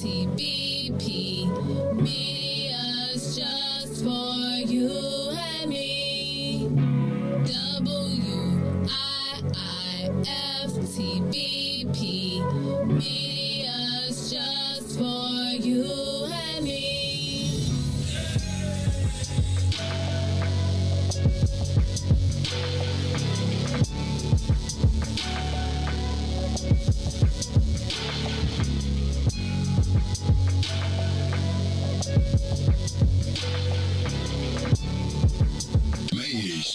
WIIFTBP, media's just for you and me. WIIFTBP, media's just for you and me.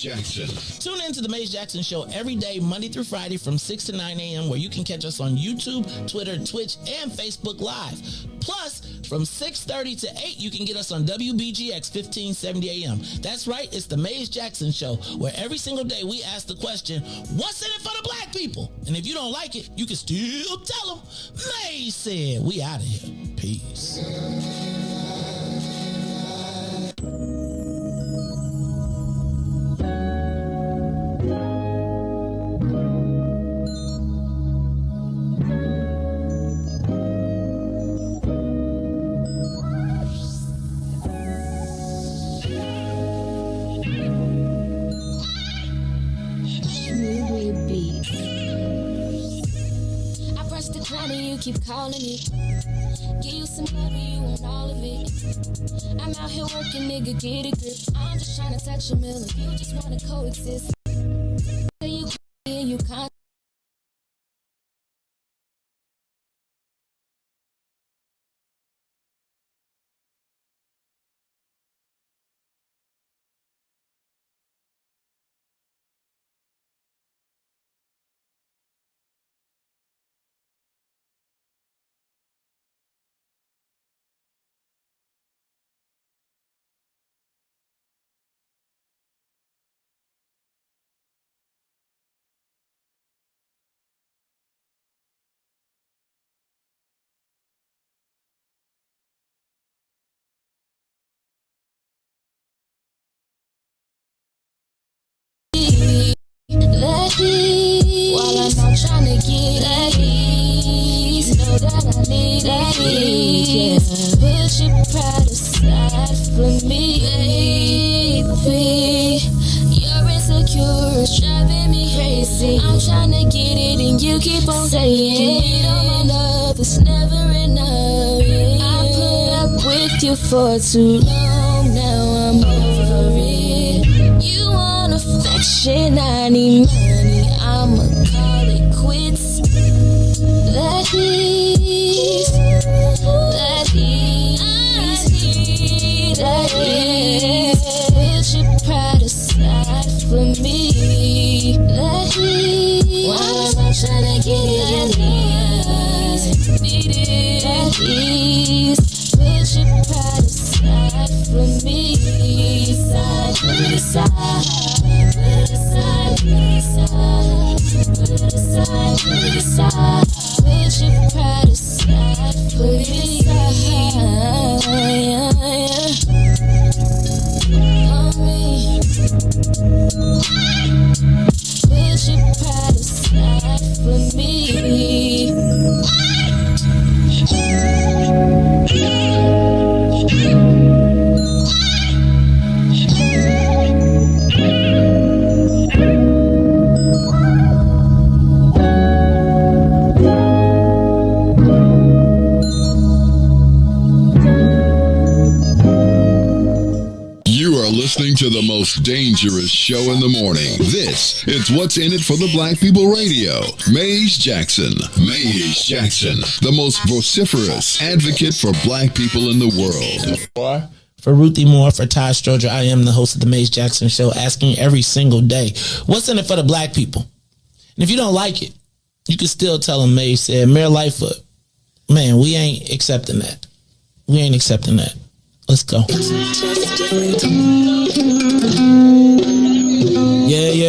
Jackson. Tune in to the Maze Jackson Show every day, Monday through Friday from 6 to 9 a.m. where you can catch us on YouTube, Twitter, Twitch, and Facebook Live. Plus, from 6:30 to 8, you can get us on WBGX 1570 a.m. That's right, it's the Maze Jackson Show, where every single day we ask the question, what's in it for the black people? And if you don't like it, you can still tell them, Maze said. We out of here. Peace. Keep calling me, give you some love and you want all of it. I'm out here working, nigga, get a grip. I'm just trying to touch a million, you just wanna coexist. Say you and you can't. get at ease. Know that I need that ease. Put your pride aside for me, baby. You're insecure, it's driving me crazy. I'm trying to get it and you keep on saying it all my love is never enough. I put up with you for too long, now I'm over it. You want affection, I need money, I'ma call it quits. That ease, that ease, that ease. Put your pride aside for me. That ease, I'm trying to get it at ease. Need it at ease. Put your pride aside for me. Put it aside, put it aside, put it aside, put it aside, put it aside. Put your pride aside for me. On me. Put your pride aside for me. Listening to the most dangerous show in the morning. This is What's in It for the Black People Radio. Maze Jackson. Maze Jackson, the most vociferous advocate for black people in the world. For Ruthie Moore, for Ty Stroger, I am the host of the Maze Jackson Show, asking every single day, what's in it for the black people? And if you don't like it, you can still tell them Maze said, Mayor Lightfoot, man, we ain't accepting that. We ain't accepting that. Let's go. Yeah.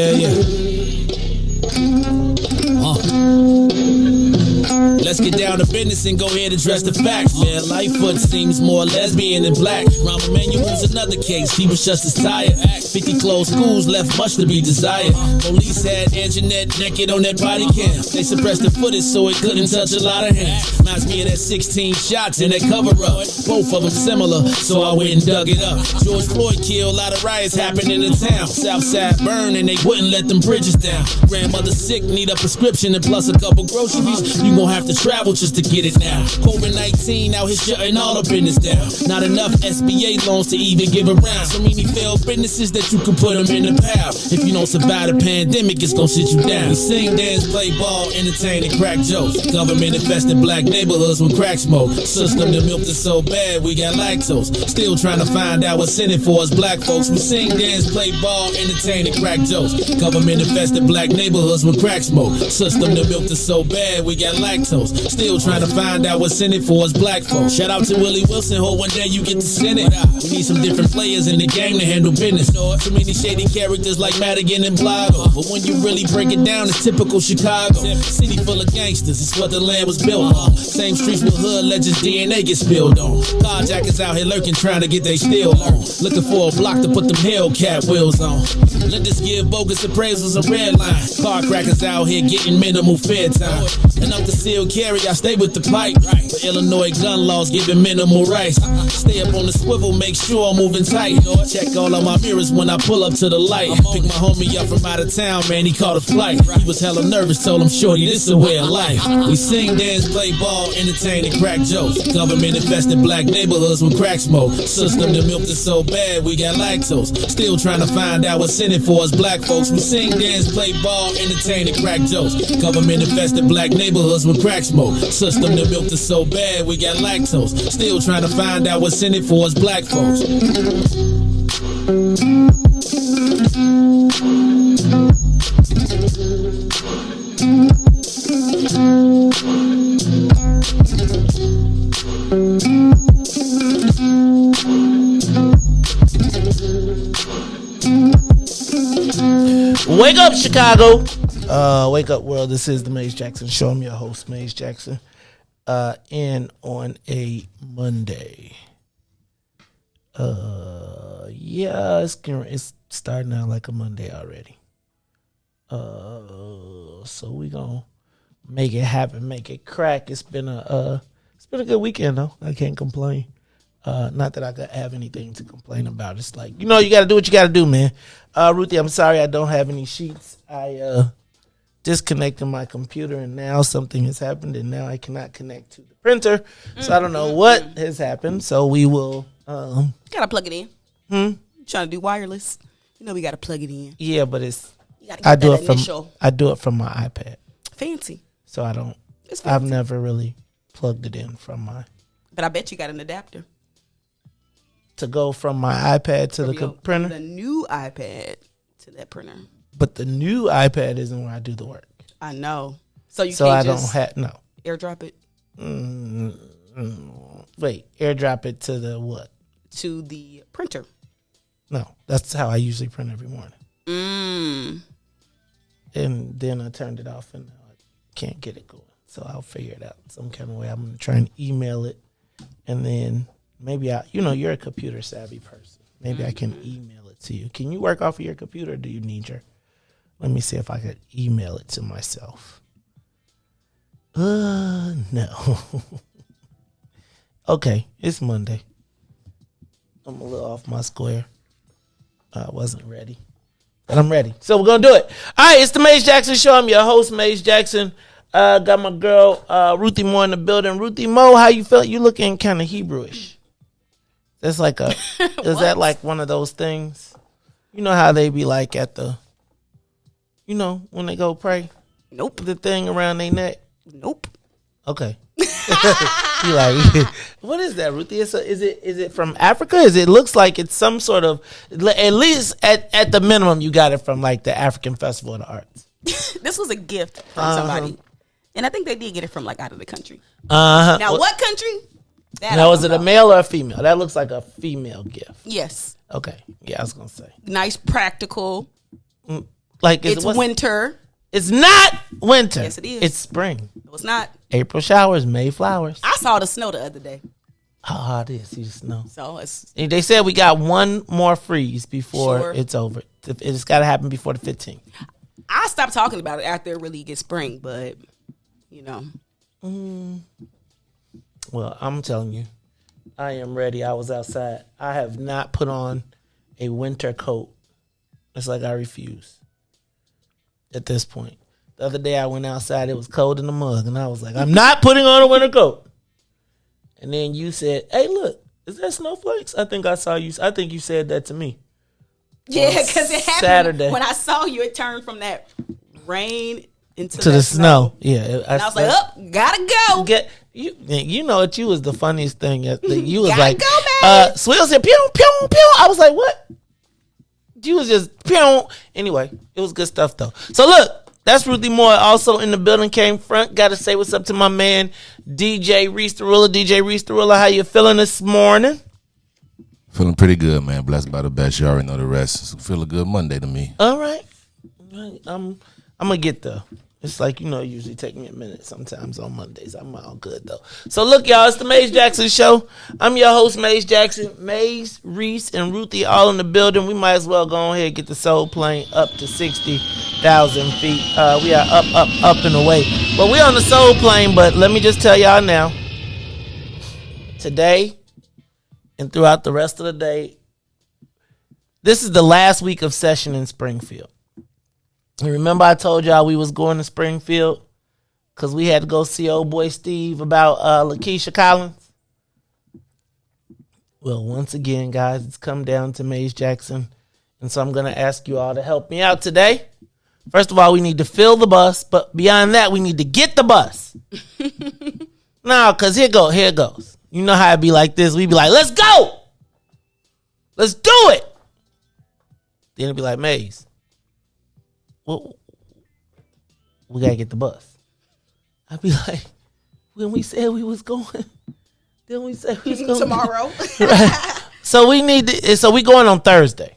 Let's get down to business and go ahead and address the facts. Man, Lightfoot seems more lesbian than black. Rahm Emanuel's another case. He was just as tired. 50 closed schools left much to be desired. Police had Anjanette naked on that body cam. They suppressed the footage so it couldn't touch a lot of hands. Reminds me of that 16 shots in that cover up. Both of them similar, so I went and dug it up. George Floyd killed, a lot of riots happened in the town. Southside burned and they wouldn't let them bridges down. Grandmother sick, need a prescription and plus a couple groceries. You gon' have to travel just to get it now. COVID-19 out here shutting all the business down. Not enough SBA loans to even give around. So many failed businesses that you can put them in the pile. If you don't survive the pandemic, it's gon' sit you down. We sing, dance, play ball, entertain, and crack jokes. Government infested black neighborhoods with crack smoke. System that milked us so bad we got lactose. Still trying to find out what's in it for us black folks. We sing, dance, play ball, entertain, and crack jokes. Government infested black neighborhoods with crack smoke. System that milked us so bad we got lactose. Still trying to find out what's in it for us black folks. Shout out to Willie Wilson, hope one day you get to send it. We need some different players in the game to handle business. Too many shady characters like Madigan and Blago. But when you really break it down, it's typical Chicago. City full of gangsters, it's what the land was built on. Same streets with hood legends, DNA get spilled on. Carjackers out here lurking, trying to get they steal on. Looking for a block to put them Hellcat wheels on. Let us give bogus appraisals a red line. Car crackers out here getting minimal fair time. And I'm concealed carry, I stay with the pipe. But Illinois gun laws giving minimal rights. Stay up on the swivel, make sure I'm moving tight. Check all of my mirrors when I pull up to the light. Pick my homie up from out of town, man, he caught a flight. He was hella nervous, told him, shorty, this a way of life. We sing, dance, play ball, entertain, and crack jokes. Government infested black neighborhoods with crack smoke. System that milked us so bad we got lactose. Still trying to find out what's in it for us black folks. We sing, dance, play ball, entertain, and crack jokes. Government infested black neighborhoods with crack smoke. System that milked us so bad we got lactose. Still trying to find out what's in it for us black folks. Wake up, Chicago. Wake up, world. This is the Maze Jackson Show. I'm your host, Maze Jackson. In on a Monday. Yeah, it's starting out like a Monday already. So we gonna make it happen, make it crack. It's been a good weekend though. I can't complain. Not that I could have anything to complain about. It's like, you got to do what you got to do, man. Ruthie, I'm sorry I don't have any sheets. I disconnected my computer and now something has happened and now I cannot connect to the printer. So I don't know what has happened. So we will. Gotta plug it in. Trying to do wireless. We gotta plug it in. Yeah, but I do it from my iPad. Fancy. So I don't. It's I've fancy. never really plugged it in from my. But I bet you got an adapter To go from my iPad to the printer. The new iPad to that printer. But the new iPad isn't where I do the work. I know. So you So can't I just don't have no. airdrop it Wait, airdrop it to the what? to the printer. No, that's how I usually print every morning. Mm. And then I turned it off and I can't get it going. So I'll figure it out some kind of way. I'm gonna try and email it, and then maybe you're a computer savvy person. Maybe I can email it to you. Can you work off of your computer? Or do you need your? Let me see if I could email it to myself. No. Okay, it's Monday. I'm a little off my square. I wasn't ready, but I'm ready. So we're gonna do it. All right, it's the Maze Jackson Show. I'm your host, Maze Jackson. Got my girl Ruthie Moore in the building. Ruthie Mo, how you feel? You looking kind of Hebrewish. That's like a. Is that like one of those things? You know how they be like at the. When they go pray. Nope. The thing around their neck. Nope. Okay. You like, what is that, Ruthie? Is it from Africa? It looks like it's some sort of, at least at the minimum, you got it from like the African Festival of the Arts. This was a gift from somebody, and I think they did get it from like out of the country. Now, what country? Now, is it a male or a female? That looks like a female gift. Yes. Okay. Yeah, I was gonna say. Nice, practical. Like it's winter. It's not winter. Yes, it is. It's spring. No, it's not. April showers, May flowers. I saw the snow the other day. How hot is the snow? So it's. They said we got one more freeze before it's over. It's got to happen before the 15th. I stopped talking about it after it really gets spring, but Well, I'm telling you, I am ready. I was outside. I have not put on a winter coat. It's like I refuse at this point. The other day I went outside. It was cold in the mug, and I was like, I'm not putting on a winter coat. And then you said, hey, look, is that snowflakes? I think I saw you. I think you said that to me. Yeah, because it happened Saturday. when I saw you. It turned from that rain into the snow. Yeah. And I was like, gotta go. You know what? You was the funniest thing. You was Gotta like, go, baby. Swill said, pew, pew, pew. I was like, what? You was just, pew. Anyway, it was good stuff, though. So, look, that's Ruthie Moore. Also in the building, came front. Got to say what's up to my man, DJ Riis Thriller. DJ Riis Thriller, how you feeling this morning? Feeling pretty good, man. Blessed by the best. You already know the rest. It's a good Monday to me. All right. I'm going to get there. It's like, it usually take me a minute sometimes on Mondays. I'm all good, though. So, look, y'all, it's the Maze Jackson Show. I'm your host, Maze Jackson. Maze, Riis, and Ruthie all in the building. We might as well go ahead and get the soul plane up to 60,000 feet. We are up and away. But we on the soul plane, but let me just tell y'all now. Today and throughout the rest of the day, this is the last week of session in Springfield. And remember I told y'all we was going to Springfield because we had to go see old boy Steve about Lakeisha Collins? Well, once again, guys, it's come down to Maze Jackson. And so I'm going to ask you all to help me out today. First of all, we need to fill the bus. But beyond that, we need to get the bus. No, because here it goes. You know how it be like this. We be like, let's go. Let's do it. Then it'd be like, Maze. Well, we got to get the bus. I'd be like, when we said we was going, then we said we was going tomorrow. Right. So we going on Thursday.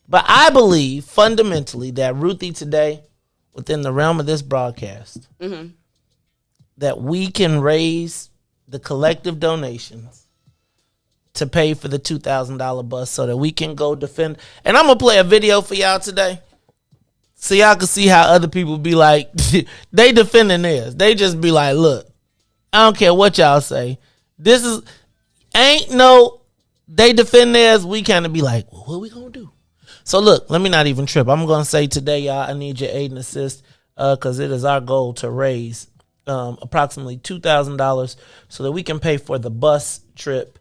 But I believe fundamentally that Ruthie today, within the realm of this broadcast, that we can raise the collective donations to pay for the $2,000 bus so that we can go defend. And I'm going to play a video for y'all today. So y'all can see how other people be like, they defending theirs. They just be like, look, I don't care what y'all say. They defend theirs. We kind of be like, well, what we gonna do? So look, let me not even trip. I'm gonna say today, y'all, I need your aid and assist because it is our goal to raise approximately $2,000 so that we can pay for the bus trip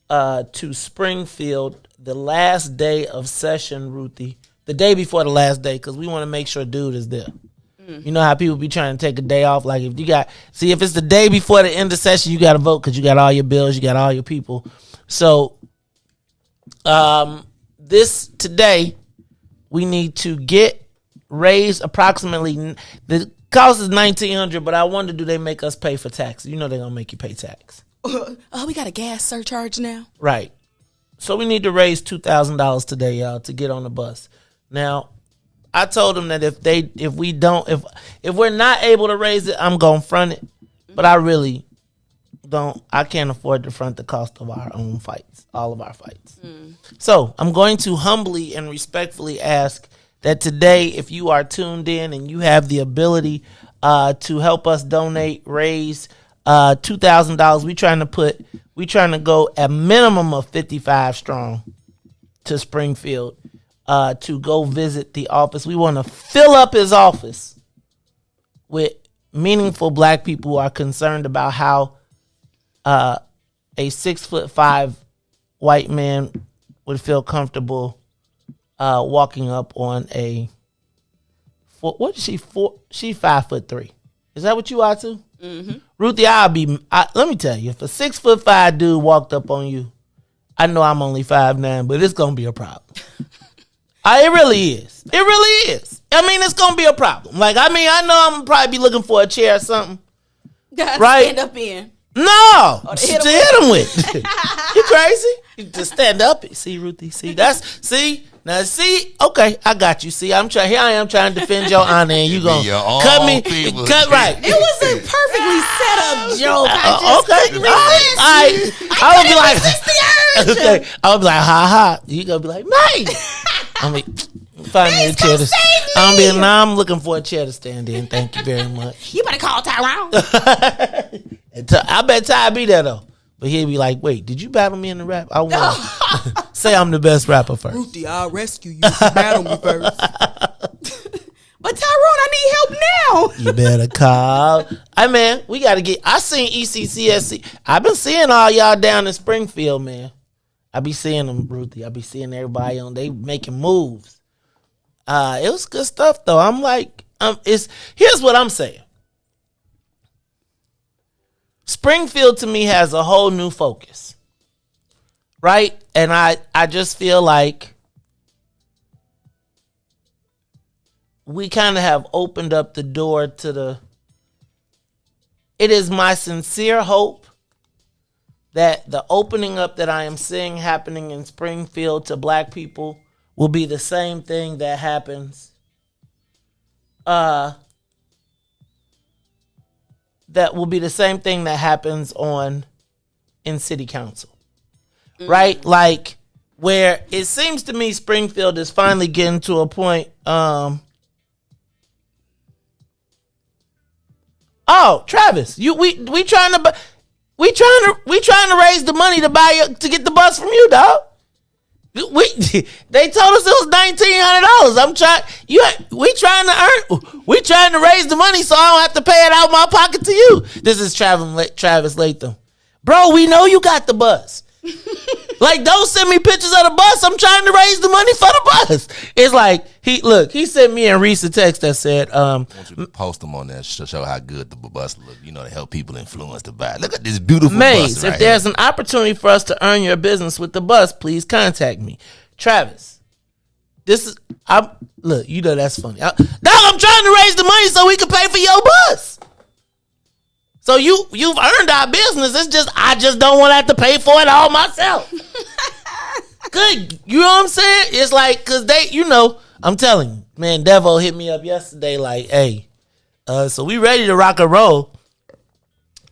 to Springfield the last day of session, Ruthie. The day before the last day, because we want to make sure dude is there. You know how people be trying to take a day off? Like if it's the day before the end of session, you got to vote because you got all your bills, you got all your people. So today, we need to raise approximately, the cost is $1,900, but I wonder, do they make us pay for tax? You know they're going to make you pay tax. Oh, we got a gas surcharge now? Right. So we need to raise $2,000 today, y'all, to get on the bus. Now, I told them that if we're not able to raise it, I'm going to front it. But I really I can't afford to front the cost of our own fights, all of our fights. So I'm going to humbly and respectfully ask that today, if you are tuned in and you have the ability to help us raise $2,000, we trying to go a minimum of 55 strong to Springfield to go visit the office. We want to fill up his office with meaningful black people who are concerned about how a 6'5" white man would feel comfortable walking up on what is she for? She 5'3". Is that what you are too? Mm-hmm. Ruthie, let me tell you, if a 6'5" dude walked up on you, I know I'm only 5'9", but it's gonna be a problem. It really is. It really is. I mean, it's gonna be a problem. Like, I know I'm gonna probably be looking for a chair or something. Right? Stand up in. No, to hit him with. You crazy? You just stand up. See, Ruthie. See, okay, I got you. See, here I am trying to defend your honor, and you gonna cut me, right. It was a perfectly set up joke. I would be like, okay, I would be like, ha ha. You gonna be like, man. I mean, find me a chair to stand. I'm looking for a chair to stand in. Thank you very much. You better call Tyrone. I bet Ty be there though. But he'd be like, wait, did you battle me in the rap? I want to say I'm the best rapper first. Ruthie, I'll rescue you if you battle me first. But Tyrone, I need help now. You better call. We got to I seen ECCSC. I've been seeing all y'all down in Springfield, man. I be seeing them, Ruthie. I be seeing everybody they making moves. It was good stuff though. I'm like, here's what I'm saying. Springfield to me has a whole new focus, right? And I just feel like we kind of have opened up the door to it is my sincere hope that the opening up that I am seeing happening in Springfield to black people will be the same thing that happens in city council. Mm-hmm. Right? Like, where it seems to me Springfield is finally getting to a point. Travis, we trying to raise the money to get the bus from you, dog. They told us it was $1,900. We trying to raise the money so I don't have to pay it out of my pocket to you. This is Travis Latham. Bro, we know you got the bus. Like, don't send me pictures of the bus. I'm trying to raise the money for the bus. It's like, he sent me and Riis a text that said, I want you to post them on there to show how good the bus look, to help people influence to buy. Look at this beautiful bus right if there's an opportunity for us to earn your business with the bus, please contact me. Travis, that's funny. I'm trying to raise the money so we can pay for your bus. So you've earned our business. It's just I just don't want to have to pay for it all myself. Good. You know what I'm saying? It's like, because I'm telling you, man, Devo hit me up yesterday like, hey, so we ready to rock and roll.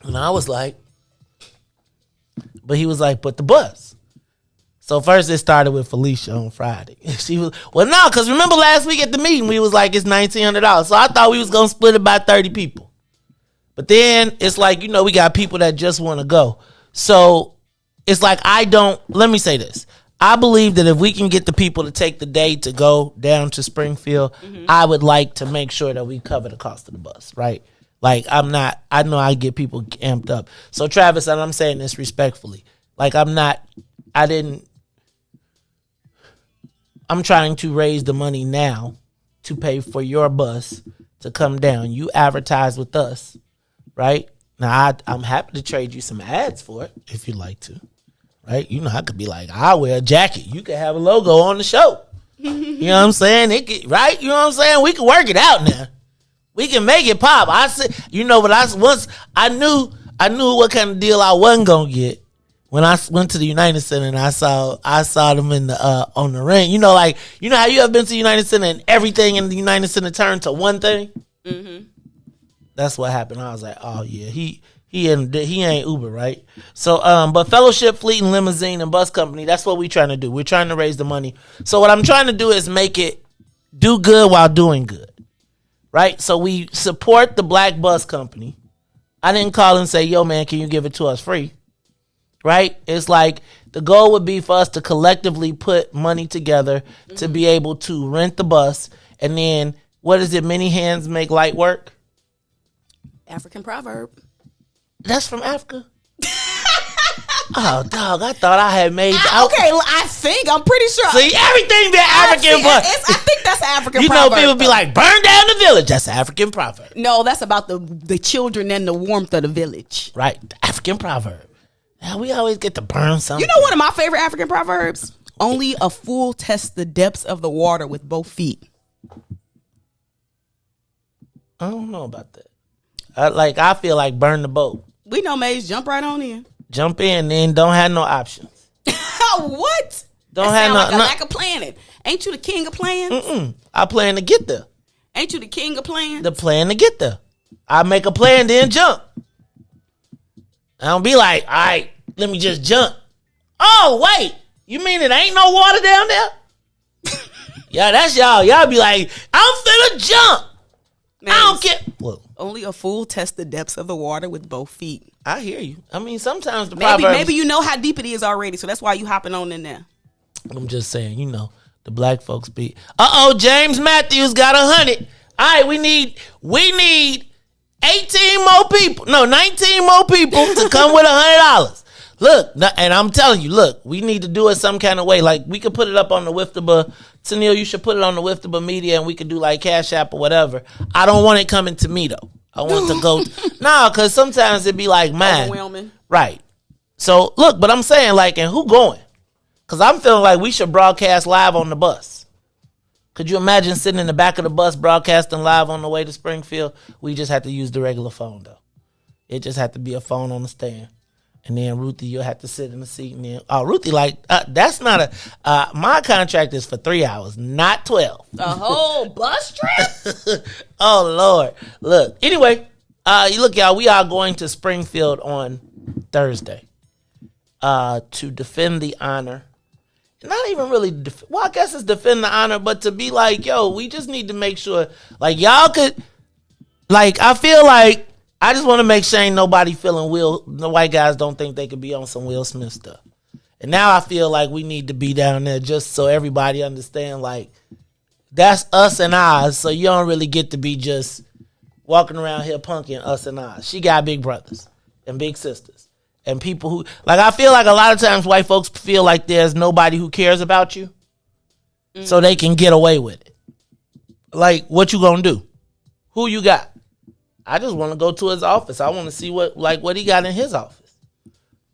And I was like, but he was like, but the bus. So first it started with Felicia on Friday. She was, well, no, because remember last week at the meeting, we was like, it's $1,900. So I thought we was going to split it by 30 people. But then it's like, you know, we got people that just want to go. So it's like, let me say this. I believe that if we can get the people to take the day to go down to Springfield, I would like to make sure that we cover the cost of the bus, right? Like, I know I get people amped up. So Travis, and I'm saying this respectfully, like I'm trying to raise the money now to pay for your bus to come down. You advertise with us, right? Now, I'm happy to trade you some ads for it if you'd like to, right? You know, I could be like, I'll wear a jacket. You could have a logo on the show. You know what I'm saying? Right? You know what I'm saying? We can work it out now. We can make it pop. I said, you know, but I knew what kind of deal I wasn't gonna get when I went to the United Center and I saw them in the on the ring. You know, like, you know how you have been to the United Center and everything in the United Center turned to one thing? Mm-hmm. That's what happened. I was like, oh yeah, he ain't Uber, right? So, but Fellowship Fleet and Limousine and Bus Company, that's what we're trying to do. We're trying to raise the money. So what I'm trying to do is make it do good while doing good, right? So we support the Black Bus Company. I didn't call and say, yo man, can you give it to us free? Right? It's like the goal would be for us to collectively put money together to be able to rent the bus. And then, what is it? Many hands make light work? African proverb. That's from Africa? Oh, dog, I thought I had made... I'm pretty sure. See, everything been African. I think that's an African you proverb. You know, people be like, burn down the village. That's an African proverb. No, that's about the children and the warmth of the village. Right, the African proverb. Now, we always get to burn something. You know one of my favorite African proverbs? Only a fool tests the depths of the water with both feet. I don't know about that. I feel like burn the boat. We know, Maze, jump right on in. Jump in, then don't have no options. What? Don't have no... Like a lack of planning. Ain't you the king of plans? I plan to get there. Ain't you the king of plans? The plan to get there. I make a plan, then jump. I don't be like, all right, let me just jump. Oh, wait. You mean it ain't no water down there? Yeah, that's y'all. Y'all be like, I'm finna jump. Man, I don't care. Well, only a fool tests the depths of the water with both feet. I hear you. I mean, sometimes the proverbs... Maybe you know how deep it is already, so that's why you hopping on in there. I'm just saying, you know, the black folks be... James Matthews got 100. All right, we need 18 more people. No, 19 more people to come with $100. Look, and I'm telling you, look, we need to do it some kind of way. Like, we could put it up on the Wiftaba. Tennille, you should put it on the Wiftaba Media and we could do like Cash App or whatever. I don't want it coming to me, though. I want to go... No, because sometimes it'd be like, man. Overwhelming. Right. So, look, but I'm saying, like, and who going? Because I'm feeling like we should broadcast live on the bus. Could you imagine sitting in the back of the bus broadcasting live on the way to Springfield? We just have to use the regular phone, though. It just had to be a phone on the stand. And then Ruthie, you'll have to sit in the seat. And then, Ruthie, that's not my contract is for 3 hours, not 12. A whole bus trip? Oh, Lord. Look, anyway, look, y'all, we are going to Springfield on Thursday to defend the honor. Not even really, I guess it's defend the honor, but to be like, yo, we just need to make sure, like, y'all could, like, I feel like, I just want to make sure ain't nobody feeling the white guys don't think they could be on some Will Smith stuff. And now I feel like we need to be down there just so everybody understand, like, that's us and ours, so you don't really get to be just walking around here punking us and ours. She got big brothers and big sisters. And people who, like, I feel like a lot of times white folks feel like there's nobody who cares about you, so they can get away with it. Like, what you gonna do? Who you got? I just want to go to his office. I want to see what he got in his office.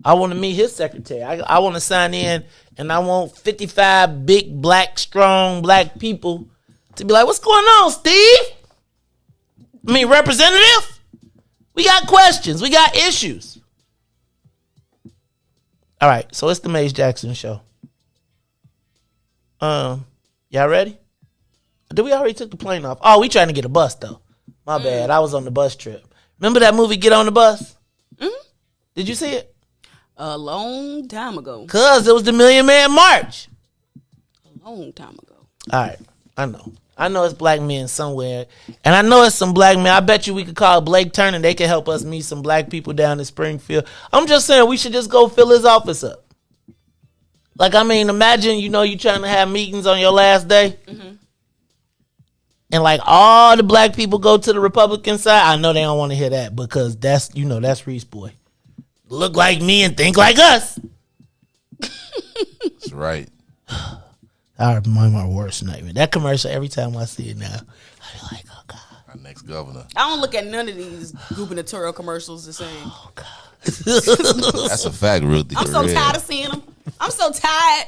I want to meet his secretary. I want to sign in, and I want 55 big, black, strong black people to be like, what's going on, Steve? I mean, representative? We got questions. We got issues. All right, so it's the Maze Jackson show. Y'all ready? Did we already took the plane off? Oh, we trying to get a bus, though. My bad. I was on the bus trip. Remember that movie, Get on the Bus? Mm-hmm. Did you see it? A long time ago. Cause it was the Million Man March. A long time ago. All right, I know it's black men somewhere, and I know it's some black men. I bet you we could call Blake Turner. They can help us meet some black people down in Springfield. I'm just saying we should just go fill his office up. Like, I mean, imagine, you trying to have meetings on your last day. Mm-hmm. And like all the black people go to the Republican side. I know they don't want to hear that because that's Riis boy. Look like me and think like us. That's right. I remember my worst nightmare. That commercial, every time I see it now, I be like, oh God. Our next governor. I don't look at none of these gubernatorial commercials the same. Oh God. That's a fact, Ruthie. I'm so tired of seeing them. I'm so tired.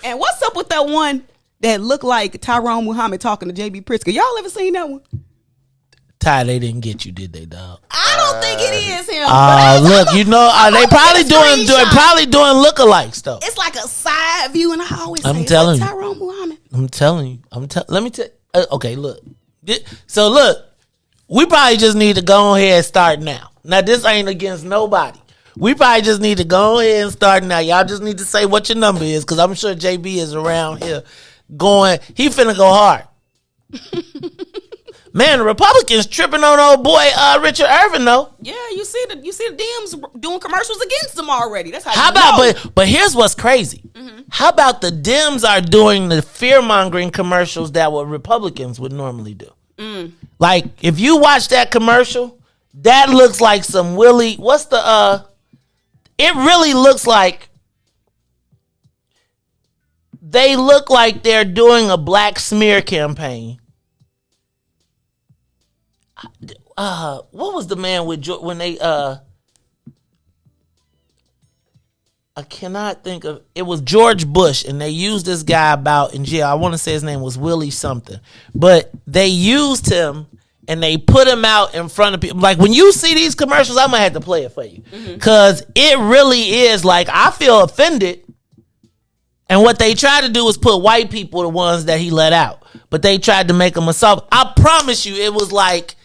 And what's up with that one that looked like Tyrone Muhammad talking to J.B. Pritzker? Y'all ever seen that one? Ty, they didn't get you, did they, dog? I don't think it is him. Look, they probably doing lookalikes though. It's like a side view, and I always I'm say, telling you. Tyrone Muhammad. I'm telling you. Let me tell. Okay, look. So look, we probably just need to go ahead and start now. Now this ain't against nobody. We probably just need to go ahead and start now. Y'all just need to say what your number is, because I'm sure JB is around here going. He finna go hard. Man, the Republicans tripping on old boy Richard Irvin though. Yeah, you see the Dems doing commercials against them already. That's how about but here's what's crazy. Mm-hmm. How about the Dems are doing the fear mongering commercials that what Republicans would normally do? Mm. Like if you watch that commercial, that looks like some Willie. What's the it really looks like they look like they're doing a black smear campaign. What was the man with when they I cannot think of it. Was George Bush, and they used this guy about in jail. I want to say his name was Willie something, but they used him and they put him out in front of people. Like when you see these commercials, I'm gonna have to play it for you because it really is like I feel offended. And what they tried to do was put white people, the ones that he let out, but they tried to make them a soft. I promise you, it was like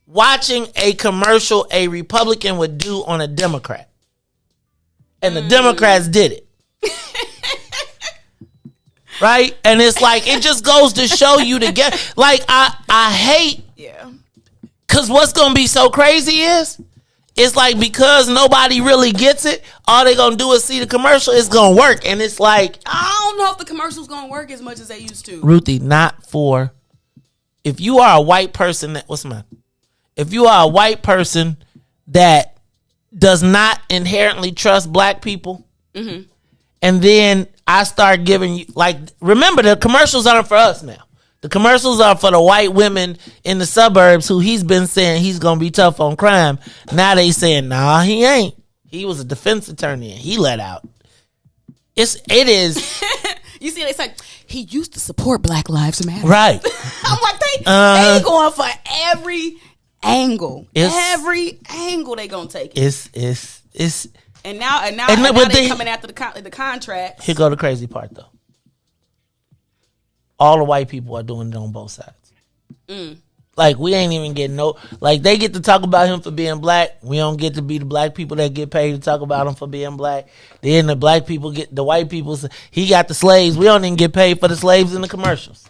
watching a commercial a Republican would do on a Democrat. And the Democrats did it. Right? And it's like, it just goes to show you to get, like, I hate, because what's going to be so crazy is, it's like because nobody really gets it, all they going to do is see the commercial, it's going to work. And it's like, I don't know if the commercial's going to work as much as they used to. Ruthie, not for, if you are a white person that, if you are a white person that does not inherently trust black people, and then I start giving you, like, remember the commercials aren't for us now. The commercials are for the white women in the suburbs who he's been saying he's going to be tough on crime. Now they saying, nah, he ain't. He was a defense attorney and he let out. It is. You see, they say, he used to support Black Lives Matter. Right. I'm like, they going for every angle. Every angle they going to take it. It's. And now they coming after the contracts. Here go the crazy part, though. All the white people are doing it on both sides. Like, we ain't even getting like, they get to talk about him for being black. We don't get to be the black people that get paid to talk about him for being black. Then the black people the white people, he got the slaves. We don't even get paid for the slaves in the commercials.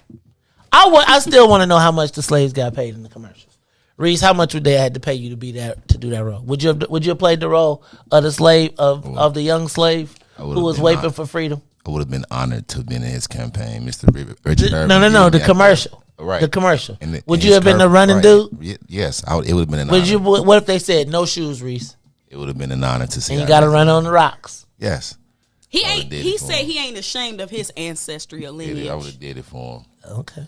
I still want to know how much the slaves got paid in the commercials. Riis, how much would they had to pay you to do that role? Would you have played the role of the slave, of the young slave who was waiting for freedom? I would have been honored to have been in his campaign, Mr. Richard Irvin. No, the commercial. Right. The commercial. Would you have been the running dude? Yes, it would have been an honor. What if they said, no shoes, Riis? It would have been an honor to see. And you got to run on the rocks. Yes. He said he ain't ashamed of his ancestry or lineage. I would have did it for him. Okay.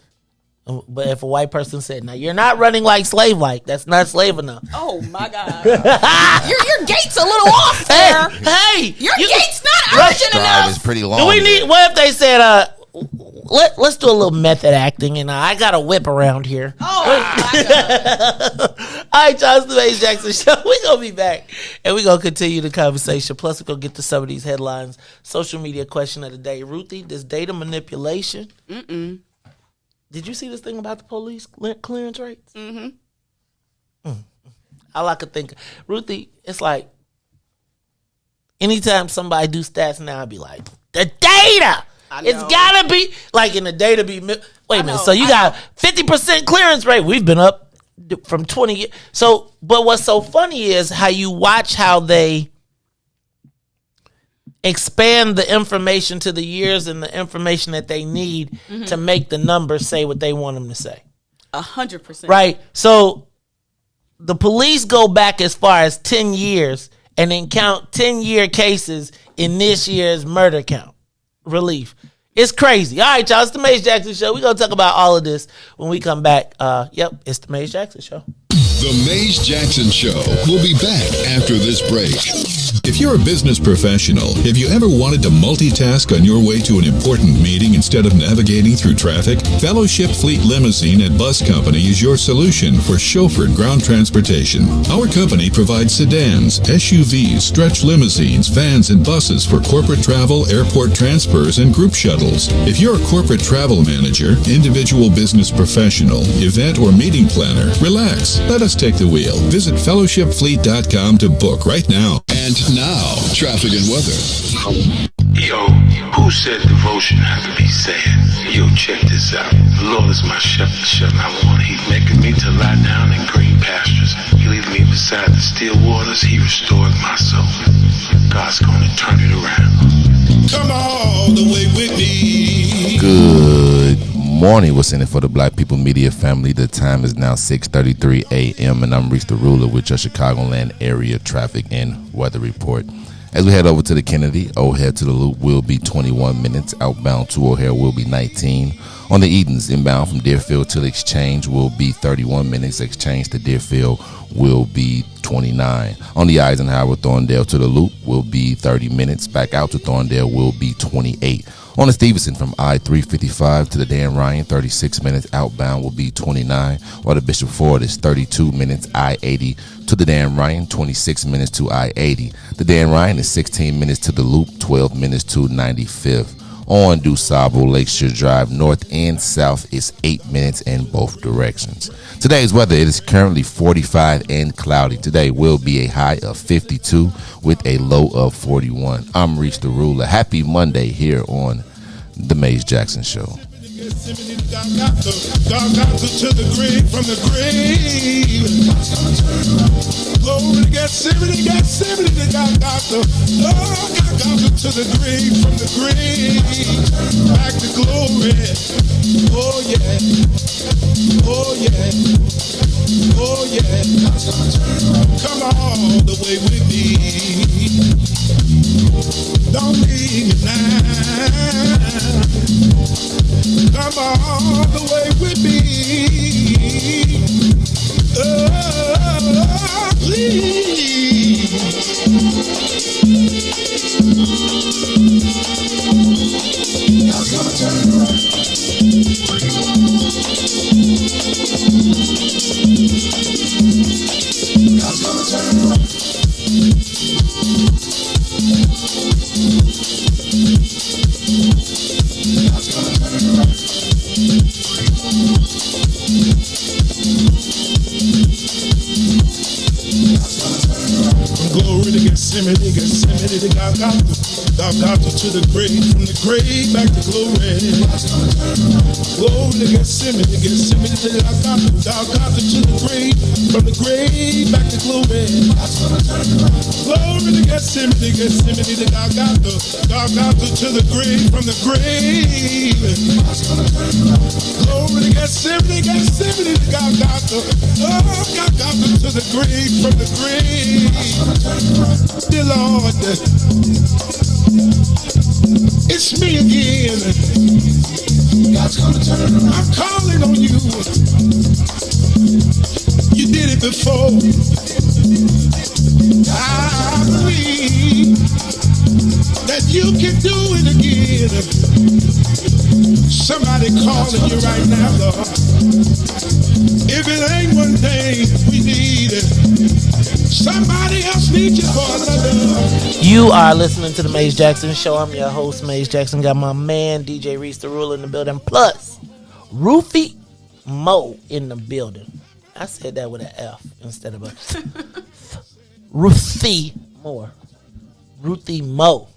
But if a white person said, now you're not running like slave-like, that's not slave enough. Oh my God. your gate's a little off there. Hey. Your gate's not urgent enough. Is pretty long. What if they said, let's do a little method acting, and I got a whip around here. Oh my God. All right, y'all, it's the Maze Jackson Show. We're going to be back, and we're going to continue the conversation. Plus, we're going to get to some of these headlines. Social media question of the day. Ruthie, does data manipulation? Did you see this thing about the police clearance rates? All I could think, Ruthie, it's like, anytime somebody do stats now, I'd be like, the data. It's gotta be like in the data be. Wait a minute. So you got 50% clearance rate. We've been up from 20 years. So, but what's so funny is how you watch how they expand the information to the years and the information that they need to make the numbers say what they want them to say. 100%. Right. So the police go back as far as 10 years and then count 10-year cases in this year's murder count relief. It's crazy. All right, y'all. It's the Maze Jackson Show. We're going to talk about all of this when we come back. It's the Maze Jackson Show. The Maze Jackson Show will be back after this break. If you're a business professional, have you ever wanted to multitask on your way to an important meeting instead of navigating through traffic? Fellowship Fleet Limousine and Bus Company is your solution for chauffeured ground transportation. Our company provides sedans, SUVs, stretch limousines, vans, and buses for corporate travel, airport transfers, and group shuttles. If you're a corporate travel manager, individual business professional, event or meeting planner, relax. Let us take the wheel. Visit fellowshipfleet.com to book right now. And now, traffic and weather. Yo, who said devotion had to be sad? Yo, check this out. The Lord is my shepherd, I want. He's making me to lie down in green pastures. He leads me beside the still waters. He restored my soul. God's gonna turn it around. Come all the way with me. Good morning. What's in it for the Black People Media family? The time is now 6:33 a.m. and I'm Riis the Ruler with your Chicagoland area traffic and weather report. As we head over to the Kennedy, O'Hare to the Loop will be 21 minutes. Outbound to O'Hare will be 19. On the Edens, inbound from Deerfield to the Exchange will be 31 minutes. Exchange to Deerfield will be 29. On the Eisenhower, Thorndale to the Loop will be 30 minutes. Back out to Thorndale will be 28. On the Stevenson from I-355 to the Dan Ryan, 36 minutes. Outbound will be 29. While the Bishop Ford is 32 minutes. I-80 to the Dan Ryan, 26 minutes to I-80. The Dan Ryan is 16 minutes to the Loop, 12 minutes to 95th. On DuSable Lakeshore Drive, north and south is 8 minutes in both directions. Today's weather, it is currently 45 and cloudy. Today will be a high of 52 with a low of 41. I'm Riis the Ruler. Happy Monday here on The Maze Jackson Show. God got to the grave, from the grave. Glory to Gethsemane, God got to the grave, from the grave. Back to glory. Oh yeah, oh yeah, oh yeah. Come all the way with me. Don't leave me now. Come all the way with me. Oh, please. God's gonna turn it around. God's gonna turn it around. Glory to Gethsemane, God got to the grave, from the grave back to glory. Glory to Gethsemane, God got to the grave, from the grave back to glory. Glory to Gethsemane, God got to the grave, from the grave. Glory to Gethsemane, God got to the grave, from the grave. Dear Lord, it's me again. God's gonna turn it around. I'm calling on you. You did it before. I believe that you can do it again. Somebody calling you right now, Lord. If it ain't one thing we need, somebody else needs you for another. You are listening to the Maze Jackson Show. I'm your host, Maze Jackson. Got my man, DJ Riis the Ruler in the building. Plus, Ruthie Mo in the building. I said that with an F instead of a Ruthie Moore. Ruthie Mo.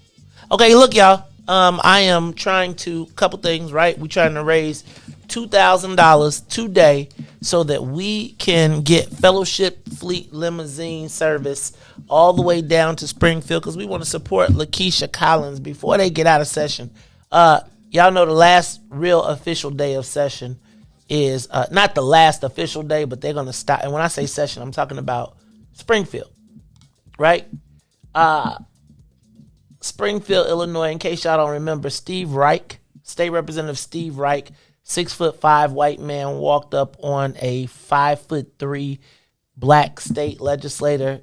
Okay, look, y'all. I am trying to couple things, right? We're trying to raise $2,000 today so that we can get Fellowship Fleet limousine service all the way down to Springfield because we want to support Lakeisha Collins before they get out of session. Y'all know the last real official day of session is not the last official day, but they're going to stop. And when I say session, I'm talking about Springfield, right? Springfield, Illinois. In case y'all don't remember, Steve Reich, State Representative Steve Reich, 6'5" white man, walked up on a 5'3" black state legislator.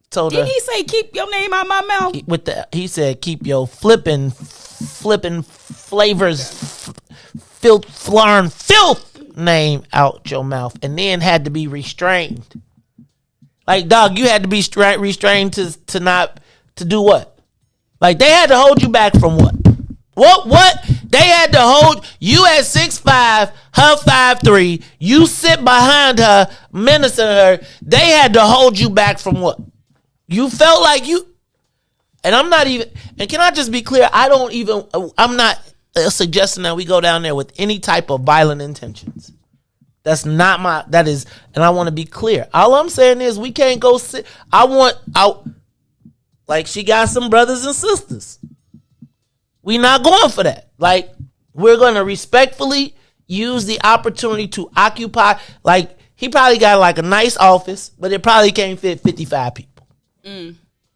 Told Didn't her, he say keep your name out my mouth? he said keep your flipping flavors, filth name out your mouth, and then had to be restrained. Like, dog, you had to be restrained to not to do what? Like, they had to hold you back from what? What? They had to hold you at 6'5", her 5'3". You sit behind her, menacing her. They had to hold you back from what? You felt like you. And I'm not even. And can I just be clear? I'm not suggesting that we go down there with any type of violent intentions. That's not my. That is, and I want to be clear. All I'm saying is we can't go sit. Like, she got some brothers and sisters. We not going for that. Like, we're going to respectfully use the opportunity to occupy. Like, he probably got like a nice office, but it probably can't fit 55 people.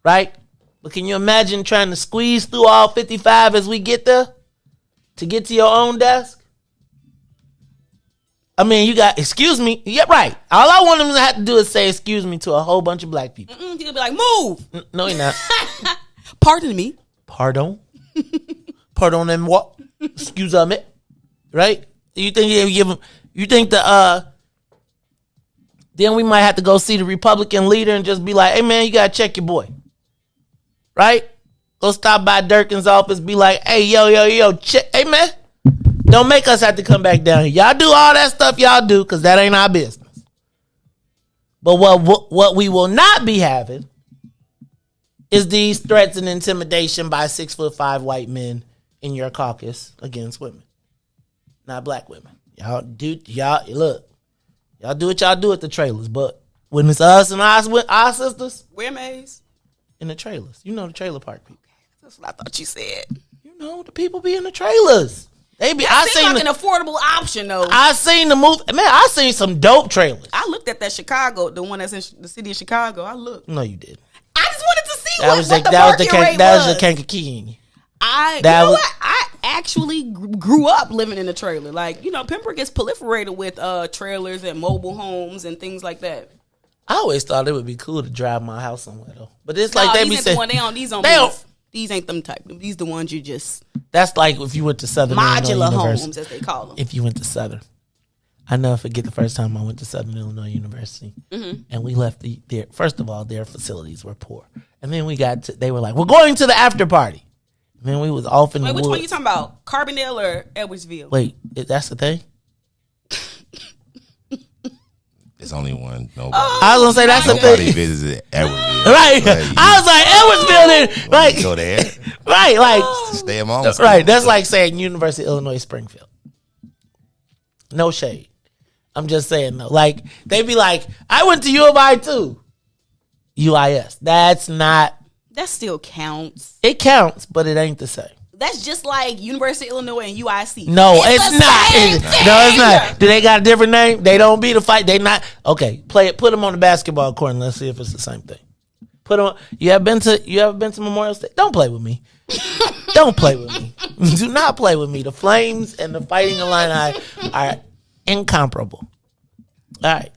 Right? But can you imagine trying to squeeze through all 55 as we get there to get to your own desk? I mean, you got, excuse me. Yeah, right. All I want him to have to do is say excuse me to a whole bunch of black people. He'll be like, move. No, you're not. Pardon me. Pardon? Pardon and what? Excuse me. Right? You think you give him, you think then we might have to go see the Republican leader and just be like, hey man, you gotta check your boy. Right? Go stop by Durkin's office, be like, hey, yo, check, hey man. Don't make us have to come back down here. Y'all do all that stuff y'all do, because that ain't our business. But what we will not be having is these threats and intimidation by 6'5" white men in your caucus against women. Not black women. Y'all do what y'all do at the trailers. But when it's us and our sisters, Where, Maze? in the trailers. You know the trailer park people. That's what I thought you said. You know the people be in the trailers. They be. That seems like an affordable option, though. I seen the movie. Man, I seen some dope trailers. I looked at that Chicago, the one that's in the city of Chicago. I looked. No, you didn't. I just wanted to see That what was the the market rate was. that was the Kankakee. You know what? I actually grew up living in a trailer. Like, you know, Pembroke gets proliferated with trailers and mobile homes and things like that. I always thought it would be cool to drive my house somewhere though. But it's like they be saying these ain't them type. These the ones you just that's like if you went to Southern modular Illinois homes University. as they call them. If you went to Southern, I never forget the first time I went to Southern Illinois University, and we left their. First of all, their facilities were poor, and then we got to. They were like, "We're going to the after party." And then we was off in the woods. Which one you talking about? Carbondale or Edwardsville? Wait, that's the thing. It's only one. Nobody. I was gonna say that's the Nobody thing. visited Edwardsville. Right. I was like Edwardsville. Like go there. Right. Like Stay at home. right. That's like saying University of Illinois Springfield. No shade. I'm just saying though. Like they be like, I went to U of I too. UIS. That's not. That still counts. It counts, but it ain't the same. That's just like University of Illinois and UIC. No, it's not. No, it's not. Do they got a different name? They don't be the fight. They not. Okay, play it. Put them on the basketball court and let's see if it's the same thing. Put them. You ever been to Memorial State? Don't play with me. Don't play with me. Do not play with me. The Flames and the Fighting Illini are incomparable. All right.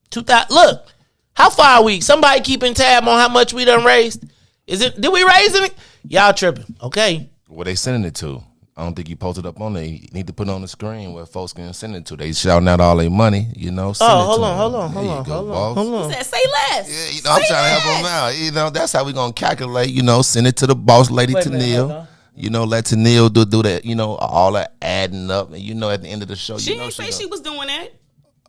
2000. Look, how far are we? Somebody keeping tab on how much we done raised? Did we raise it? Y'all tripping. Okay. Where they sending it to? I don't think you posted up on there. You need to put it on the screen where folks can send it to. They shouting out all their money, you know. Hold on. Said, say less. Yeah, you know, I'm trying to help them out. You know, that's how we gonna calculate. You know, send it to the boss lady Tennille. You know, let Tennille do that. You know, all that adding up, and you know, at the end of the show, She you know, didn't say she was doing that.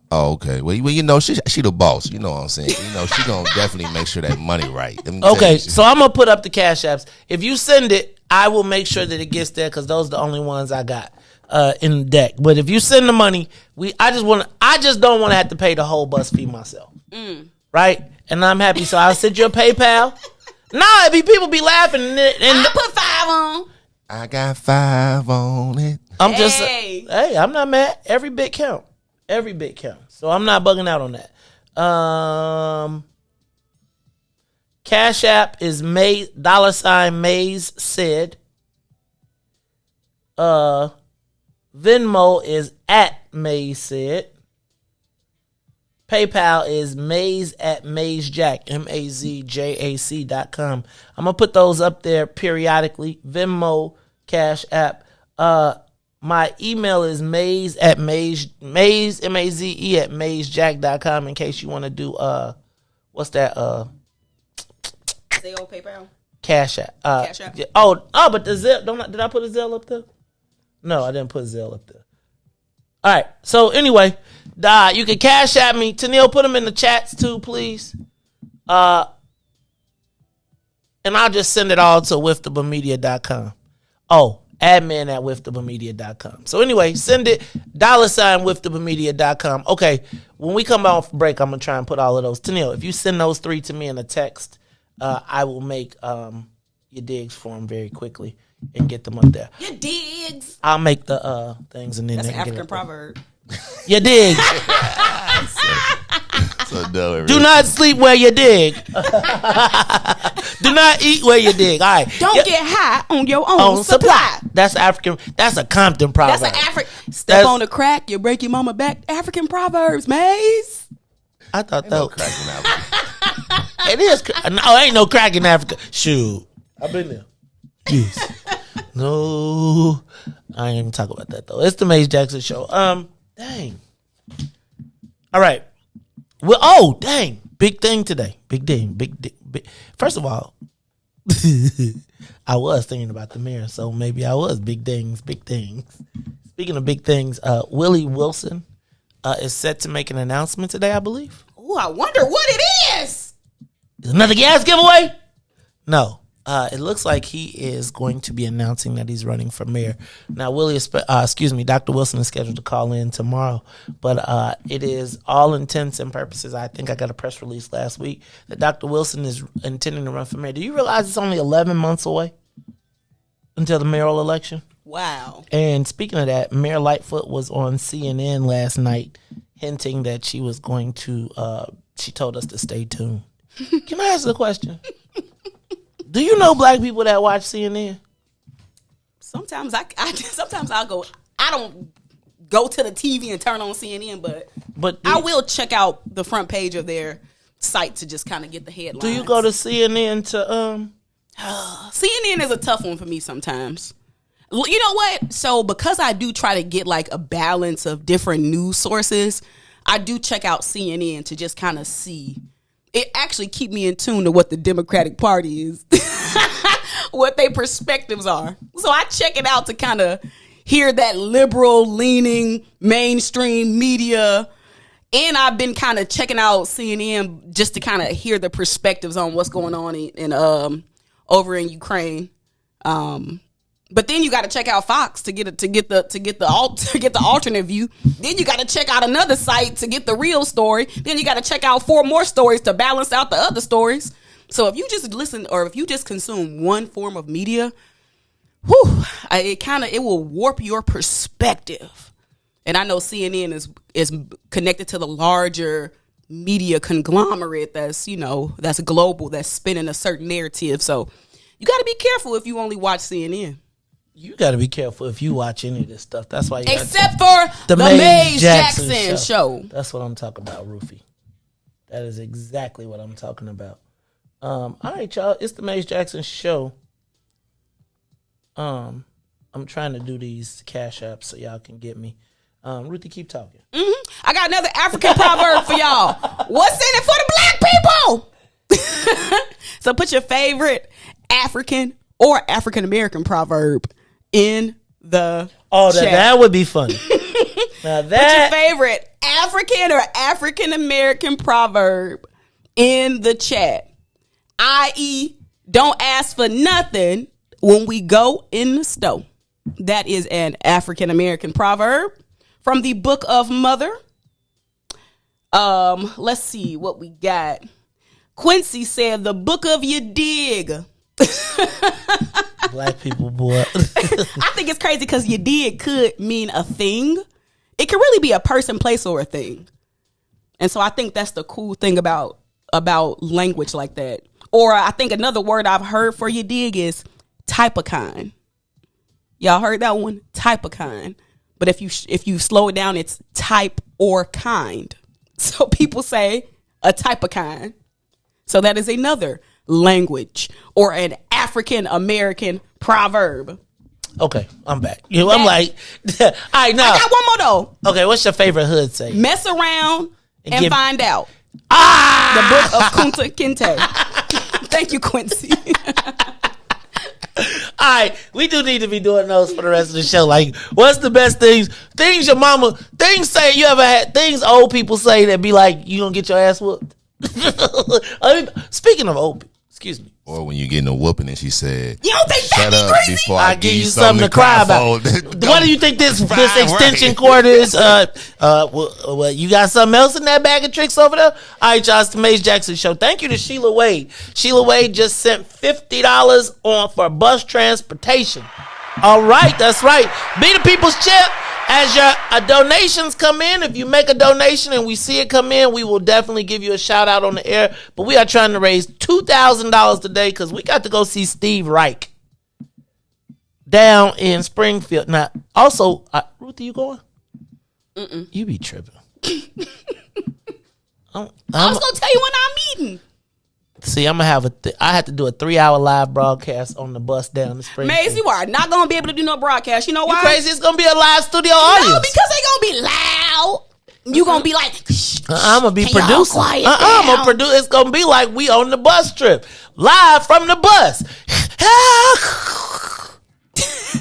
Oh, okay. Well, you know, she the boss. You know what I'm saying? You know, she gonna definitely make sure that money right. Let me tell Okay, you. so I'm gonna put up the cash apps. If you send it, I will make sure that it gets there because those are the only ones I got in the deck. But if you send the money, I just don't want to have to pay the whole bus fee myself, right? And I'm happy, so I'll send you a PayPal. Nah, people be laughing, and I put 5 on. I got 5 on it. I'm just hey, I'm not mad. Every bit count. Every bit counts. So I'm not bugging out on that. Cash App is Maze Maze said. Venmo is at Maze said. PayPal is maze@mazejack, MAZJAC.com. I'm gonna put those up there periodically. Venmo, Cash App. My email is maze MAZE@mazejack.com in case you want to do what's that Zelle, PayPal, Cash App. Cash App. Yeah. But the Zelle, did I put a Zelle up there? No, I didn't put a Zelle up there. All right. So anyway, you can Cash App me. Tennille, put them in the chats too, please. And I'll just send it all to withthemedia.com. Oh, admin@withthemedia.com. So anyway, send it $withthemedia.com. Okay, when we come off break, I'm gonna try and put all of those. Tennille, if you send those 3 to me in a text, I will make your digs for them very quickly and get them up there. Your digs. I'll make the things and then That's they an can get African it up there. proverb. Your digs. So no, Do not sleep where you dig. Do not eat where you dig. All right. Don't get high on your own supply. That's African. That's a Compton proverb. That's an African. Step on the crack, you break your mama back. African proverbs, Maze. I thought that no was cracking out. it is. No, ain't no crack in Africa. Shoot, I've been there. Yes. No, I ain't even talk about that though. It's the Maze Jackson show. Dang. All right. Well, oh, dang. Big thing today. Big thing. Big. First of all, I was thinking about the mayor, so maybe I was big things. Speaking of big things, Willie Wilson is set to make an announcement today, I believe. Oh, I wonder what it is. Is another gas giveaway? No. It looks like he is going to be announcing that he's running for mayor. Now, Dr. Wilson is scheduled to call in tomorrow, but it is all intents and purposes. I think I got a press release last week that Dr. Wilson is intending to run for mayor. Do you realize it's only 11 months away until the mayoral election? Wow. And speaking of that, Mayor Lightfoot was on CNN last night hinting that she was going to, she told us to stay tuned. Can I ask a question? Do you know black people that watch CNN? Sometimes I'll go. I don't go to the TV and turn on CNN, but I will check out the front page of their site to just kind of get the headlines. Do you go to CNN to CNN is a tough one for me sometimes. You know what? So because I do try to get like a balance of different news sources, I do check out CNN to just kind of see. It actually keep me in tune to what the Democratic Party is, what their perspectives are. So I check it out to kind of hear that liberal leaning mainstream media. And I've been kind of checking out CNN just to kind of hear the perspectives on what's going on in over in Ukraine. But then you got to check out Fox to get the alternate view. Then you got to check out another site to get the real story. Then you got to check out 4 more stories to balance out the other stories. So if you just listen or if you just consume one form of media, it will warp your perspective. And I know CNN is connected to the larger media conglomerate that's global, that's spinning a certain narrative. So you got to be careful if you only watch CNN. You got to be careful if you watch any of this stuff. That's why you except for the Maze Jackson show. That's what I'm talking about, Ruthie. That is exactly what I'm talking about. All right, y'all. It's the Maze Jackson show. I'm trying to do these cash apps so y'all can get me. Ruthie, keep talking. I got another African proverb for y'all. What's in it for the black people? So put your favorite African or African American proverb in the chat. That would be funny. Now Put your favorite African or African American proverb in the chat, i.e., don't ask for nothing when we go in the store. That is an African American proverb from the Book of Mother. Let's see what we got. Quincy said, the book of you dig. Black people, boy. I think it's crazy because you dig could mean a thing. It could really be a person, place, or a thing. And so I think that's the cool thing about language like that. Or I think another word I've heard for you dig is type of kind. Y'all heard that one? Type of kind. But if you slow it down, it's type or kind. So people say a type of kind. So that is another language or an African American proverb. Okay, I'm back. I'm like, all right, now. I got one more though. Okay, what's your favorite hood say? Mess around and give- find out. The book of Kunta Kinte. Thank you, Quincy. All right, we do need to be doing those for the rest of the show. Like, what's the best things your mama, things say you ever had, things old people say that be like, you gonna get your ass whooped? Speaking of old people, excuse me. Or when you getting a whooping and she said, You don't think shut that up be crazy? before I give you something to cry about. What do you think this extension cord is? Well, you got something else in that bag of tricks over there? All right, y'all, it's the Maze Jackson Show. Thank you to Sheila Wade. Sheila Wade just sent $50 on for bus transportation. All right, that's right. Be the people's champ. As your donations come in, if you make a donation and we see it come in, we will definitely give you a shout out on the air. But we are trying to raise $2,000 today because we got to go see Steve Reich down in Springfield. Now, also, Ruthie, you going? You be tripping. I was going to tell you when I'm eating. See, I'm gonna have I have to do a 3-hour live broadcast on the bus down the Springfield. Maze, you are not going to be able to do no broadcast. You know why? You crazy? It's gonna be a live studio audience. No, because they going to be loud. You going to be like, I'm gonna be can y'all producing. quiet I'm gonna down? produce. It's gonna be like we on the bus trip, live from the bus.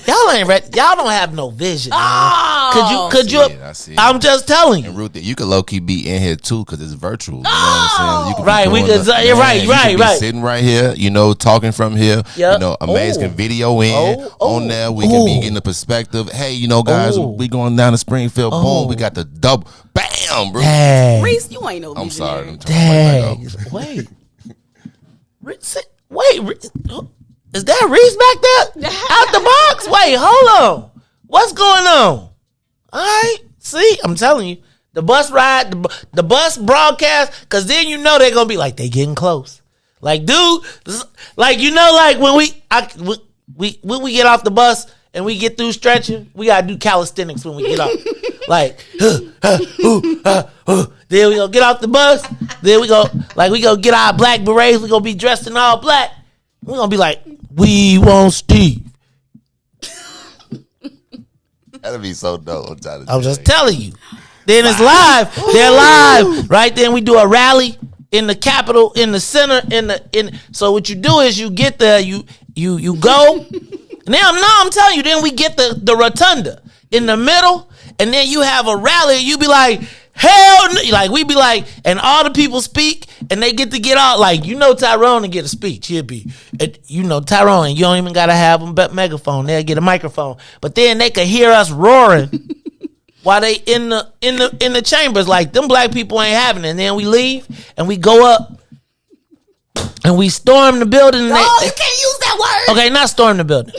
Y'all ain't ready. Y'all don't have no vision. Oh. Could you? I see it. I'm just telling you. And Ruthie, you could low key be in here too because it's virtual. You know what I'm saying? You could be Right, we doing could- the- you're right, you could right, be right. sitting right here, talking from here. Yep. Amazing Oh. video in on there. We can be getting the perspective. Hey, guys, we going down to Springfield. Boom, we got the double. Bam, bro. Dang. Reese, you ain't no I'm sorry. visionary. I'm trying to Dang. Wait. Is that Reese back there? Out the box? Wait, hold on. What's going on? All right. See, I'm telling you. The bus ride, the bus broadcast, because then they're going to be like, they getting close. Like, dude, like, like when we get off the bus and we get through stretching, we got to do calisthenics when we get off. Like, then we go get off the bus. Then we go get our black berets. We going to be dressed in all black. We're going to be like, we want Steve. That'd be so dope. I'm just telling you. Then it's live. They're live. Right then we do a rally in the Capitol, in the center, so what you do is you get there, you go. Now I'm telling you, then we get the rotunda in the middle, and then you have a rally, and you be like, hell no. Like we be like, and all the people speak, and they get to get out. Like, Tyrone and get a speech. He'll be, Tyrone, and you don't even gotta have a megaphone. They'll get a microphone, but then they can hear us roaring while they in the chambers. Like, them black people ain't having it. And then we leave and we go up and we storm the building. And you can't use that word. Okay, not storm the building.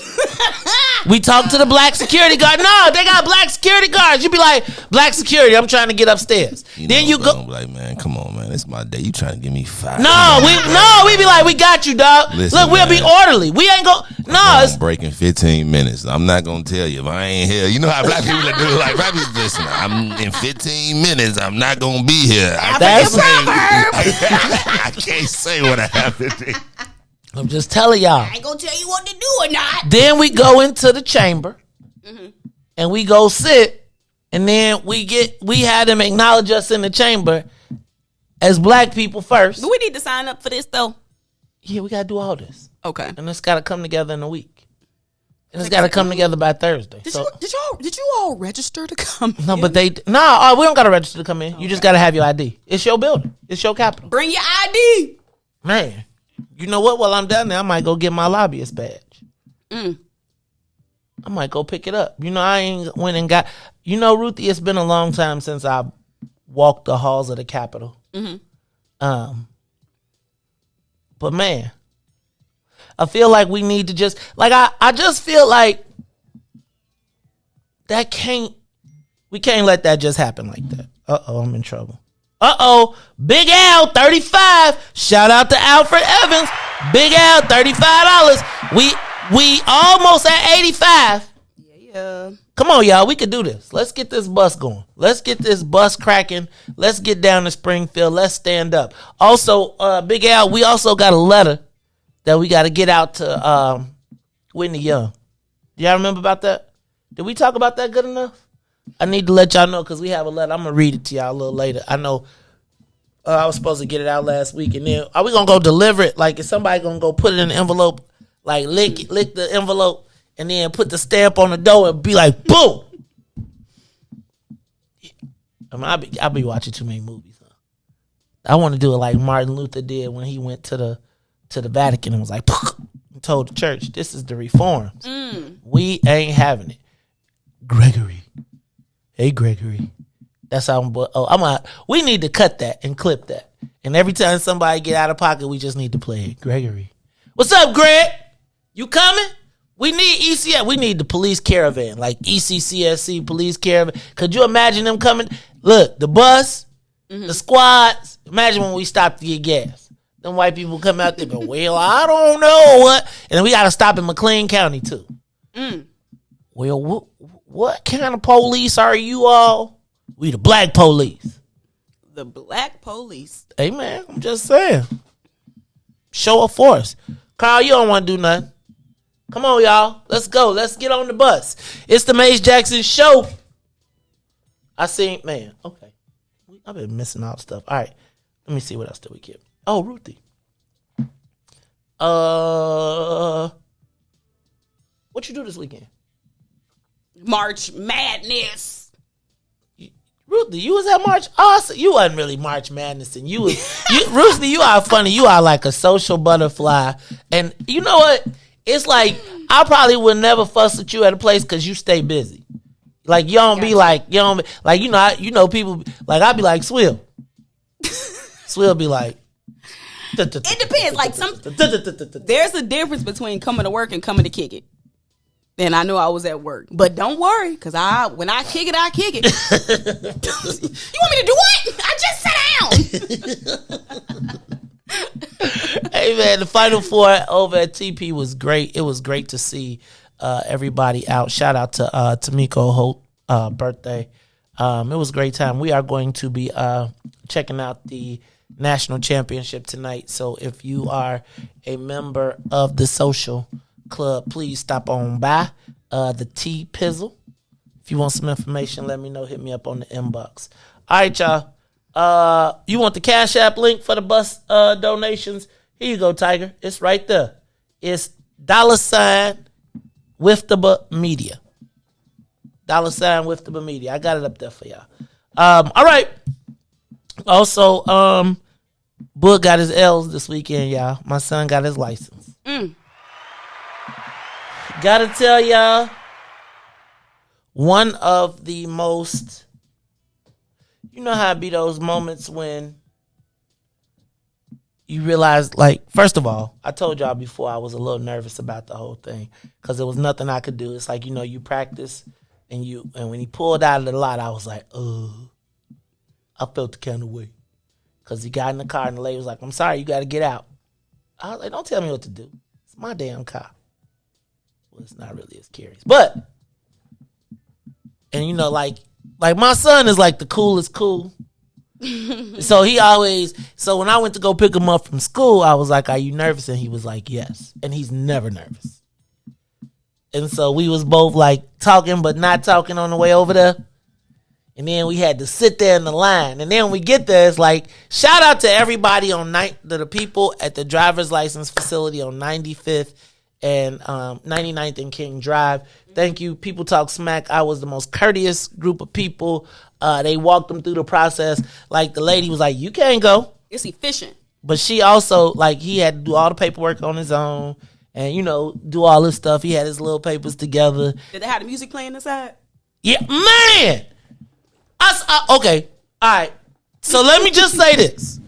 We talk to the black security guard. No, they got black security guards. You be like, black security, I'm trying to get upstairs. Then you go. Like, man, come on, man. It's my day. You trying to give me five? No, we be like, we got you, dog. Listen, look, we'll man. be orderly. We ain't go. No, it's I'm breaking 15 minutes. I'm not gonna tell you if I ain't here. You know how black people do. Like, black people, listen. I'm in 15 minutes. I'm not gonna be here. I can't say what I have to do. I'm just telling y'all. I ain't gonna tell you what to do or not. Then we go into the chamber and we go sit, and then we had them acknowledge us in the chamber as black people first. Do we need to sign up for this though? Yeah, we gotta do all this. Okay. And it's gotta come together in a week. And it's got to come together by Thursday. Did you all register to come? No, in? but we don't got to register to come in. Okay. You just got to have your ID. It's your building. It's your capital. Bring your ID. Man, you know what? While I'm down there, I might go get my lobbyist badge. I might go pick it up. You know, I ain't went and got. You know, Ruthie, it's been a long time since I walked the halls of the Capitol. But man, I feel like we need to just I just feel like we can't let that just happen like that. I'm in trouble. Big Al, 35. Shout out to Alfred Evans. Big Al, $35. We almost at 85. Yeah. Come on, y'all. We could do this. Let's get this bus going. Let's get this bus cracking. Let's get down to Springfield. Let's stand up. Also, Big Al, we also got a letter that we got to get out to Whitney Young. Do y'all remember about that? Did we talk about that good enough? I need to let y'all know because we have a letter. I'm going to read it to y'all a little later. I know I was supposed to get it out last week. And then are we going to go deliver it? Like, is somebody going to go put it in the envelope? Like, lick the envelope and then put the stamp on the door and be like, boom. I mean, I'll be watching too many movies. Huh? I want to do it like Martin Luther did when he went to the Vatican and was like, and told the church, this is the reforms. We ain't having it. Gregory. Hey, Gregory. That's how we need to cut that and clip that. And every time somebody get out of pocket, we just need to play it. Gregory. What's up, Greg? You coming? We need ECS. We need the police caravan, like ECCSC police caravan. Could you imagine them coming? Look, the bus, the squads. Imagine when we stop to get gas. Them white people come out there and go, well, I don't know what. And we got to stop in McLean County, too. Well, what kind of police are you all? We the black police. The black police. Hey, man, I'm just saying. Show of force. Carl, you don't want to do nothing. Come on, y'all. Let's go. Let's get on the bus. It's the Maze Jackson Show. Man, okay. I've been missing all the stuff. All right. Let me see what else did we get. Oh, Ruthie. What you do this weekend? March Madness. Ruthie, you was at March. Oh, you wasn't really March Madness, and Ruthie, you are funny. You are like a social butterfly, and you know what? It's like I probably would never fuss with you at a place because you stay busy. Like you don't be like you know people like I'd be like Swill. Swill be like. It depends. Like there's a difference between coming to work and coming to kick it. And I know I was at work, but don't worry, because when I kick it, I kick it. You want me to do what? I just sat down. Hey man, the Final Four over at TP was great. It was great to see everybody out. Shout out to Tamiko Holt birthday. It was a great time. We are going to be checking out the national championship tonight. So if you are a member of the social club, please stop on by the T Pizzle. If you want some information, let me know. Hit me up on the inbox. All right, y'all. You want the Cash App link for the bus donations? Here you go, Tiger. It's right there. It's $ with the media. $ with the media. I got it up there for y'all. All right. Also, Book got his L's this weekend, y'all. My son got his license. Gotta tell y'all, one of the most, you know how it be those moments when you realize, like, first of all, I told y'all before I was a little nervous about the whole thing because there was nothing I could do. It's like, you know, you practice and when he pulled out of the lot, I was like, I felt the kind of way because he got in the car and the lady was like, I'm sorry, you got to get out. I was like, don't tell me what to do. It's my damn car. Well, it's not really as curious, but, and you know, like my son is like the coolest cool. So when I went to go pick him up from school, I was like, are you nervous? And he was like, yes. And he's never nervous. And so we was both like talking, but not talking on the way over there. And then we had to sit there in the line. And then when we get there, it's like, shout out to everybody the people at the driver's license facility on 95th and 99th and King Drive. Thank you. People Talk Smack. I was the most courteous group of people. They walked them through the process. Like, the lady was like, you can't go. It's efficient. But she also, like, he had to do all the paperwork on his own and, you know, do all this stuff. He had his little papers together. Did they have the music playing inside? Yeah, man. Okay. All right. So let me just say this.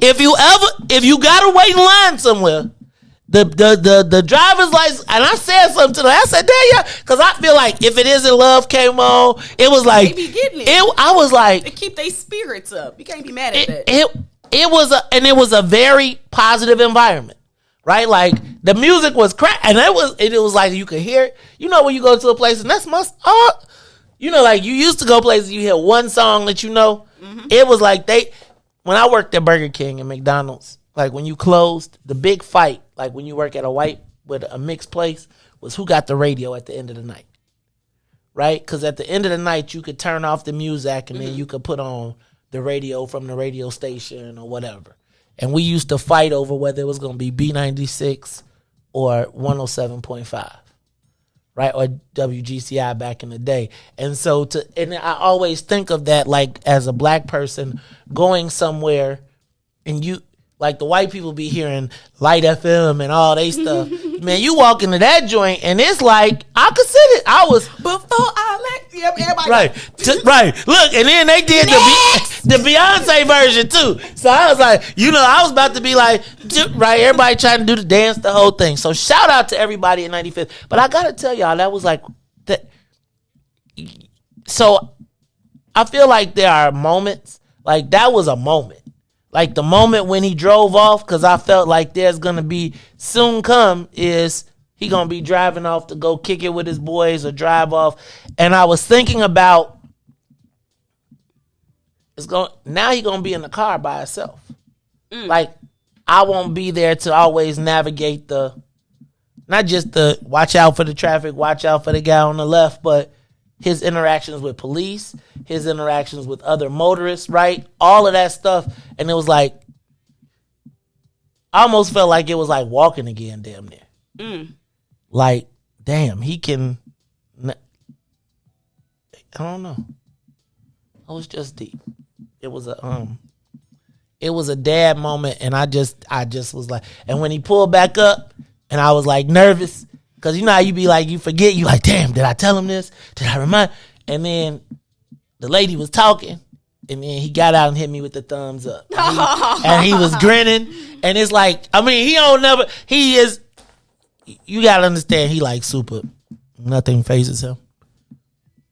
If you gotta wait in line somewhere, the driver's license, and I said something to them. I said, "There, yeah," because I feel like if It Isn't Love came on, it was like They be getting it. I was like, They keep their spirits up. You can't be mad at that. it was a very positive environment, right? Like, the music was crack, and it was like you could hear it. You know, when you go to a place and that's you know, like you used to go places, you hear one song that you know. Mm-hmm. It was like when I worked at Burger King and McDonald's, like when you closed, the big fight, like when you work at with a mixed place, was who got the radio at the end of the night, right? Because at the end of the night, you could turn off the music and then you could put on the radio from the radio station or whatever. And we used to fight over whether it was going to be B96 or 107.5. Right, or WGCI back in the day. And so and I always think of that, like, as a black person going somewhere and you, like, the white people be hearing Light FM and all they stuff. Man, you walk into that joint and it's like, I could sit it. I was Before I let everybody right. Right. Look, and then they did the Beyonce version too. So I was like, you know, I was about to be like, right, everybody trying to do the dance, the whole thing. So shout out to everybody at 95th. But I gotta tell y'all, that was like that. So I feel like there are moments, like that was a moment. Like the moment when he drove off, because I felt like there's gonna be soon come is he gonna be driving off to go kick it with his boys or drive off. And I was thinking about now he gonna be in the car by himself. Like, I won't be there to always navigate not just the watch out for the traffic, watch out for the guy on the left, but his interactions with police, his interactions with other motorists, right? All of that stuff. And it was like, I almost felt like it was like walking again, damn near. Like, damn, he can, I don't know. It was just deep. It was a dad moment, and I just was like, and when he pulled back up, and I was like nervous, because you know how you be like, you forget, you like, damn, did I tell him this? Did I remind? And then the lady was talking, and then he got out and hit me with the thumbs up. And he was grinning, and it's like, I mean, you got to understand, he like super, nothing phases him.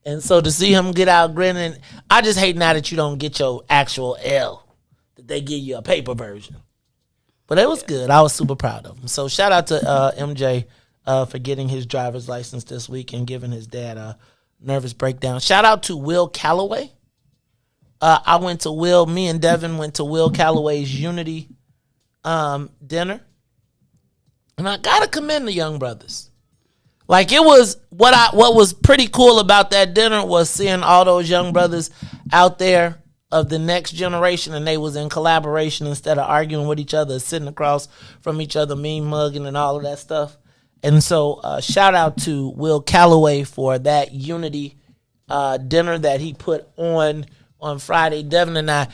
And so to see him get out grinning, I just hate now that you don't get your actual L, that they give you a paper version. But it was good. I was super proud of him. So shout out to MJ for getting his driver's license this week and giving his dad a nervous breakdown. Shout out to Will Calloway. Me and Devin went to Will Calloway's Unity dinner. And I gotta commend the young brothers. Like, it was what was pretty cool about that dinner was seeing all those young brothers out there of the next generation, and they was in collaboration instead of arguing with each other, sitting across from each other, mean mugging and all of that stuff. And so shout out to Will Calloway for that Unity dinner that he put on Friday. Devin and I,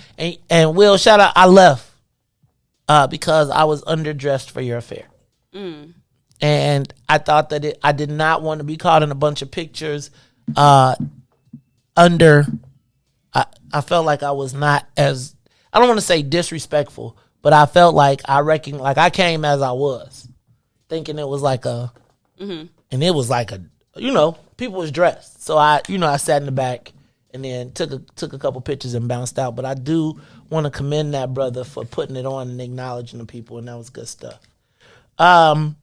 and Will, shout out, I left because I was underdressed for your affair. And I thought that I did not want to be caught in a bunch of pictures I felt like I was not as, I don't want to say disrespectful, but I felt like I came as I was, thinking it was like and it was like people was dressed. So I sat in the back and then took a couple pictures and bounced out. But I do want to commend that brother for putting it on and acknowledging the people, and that was good stuff. And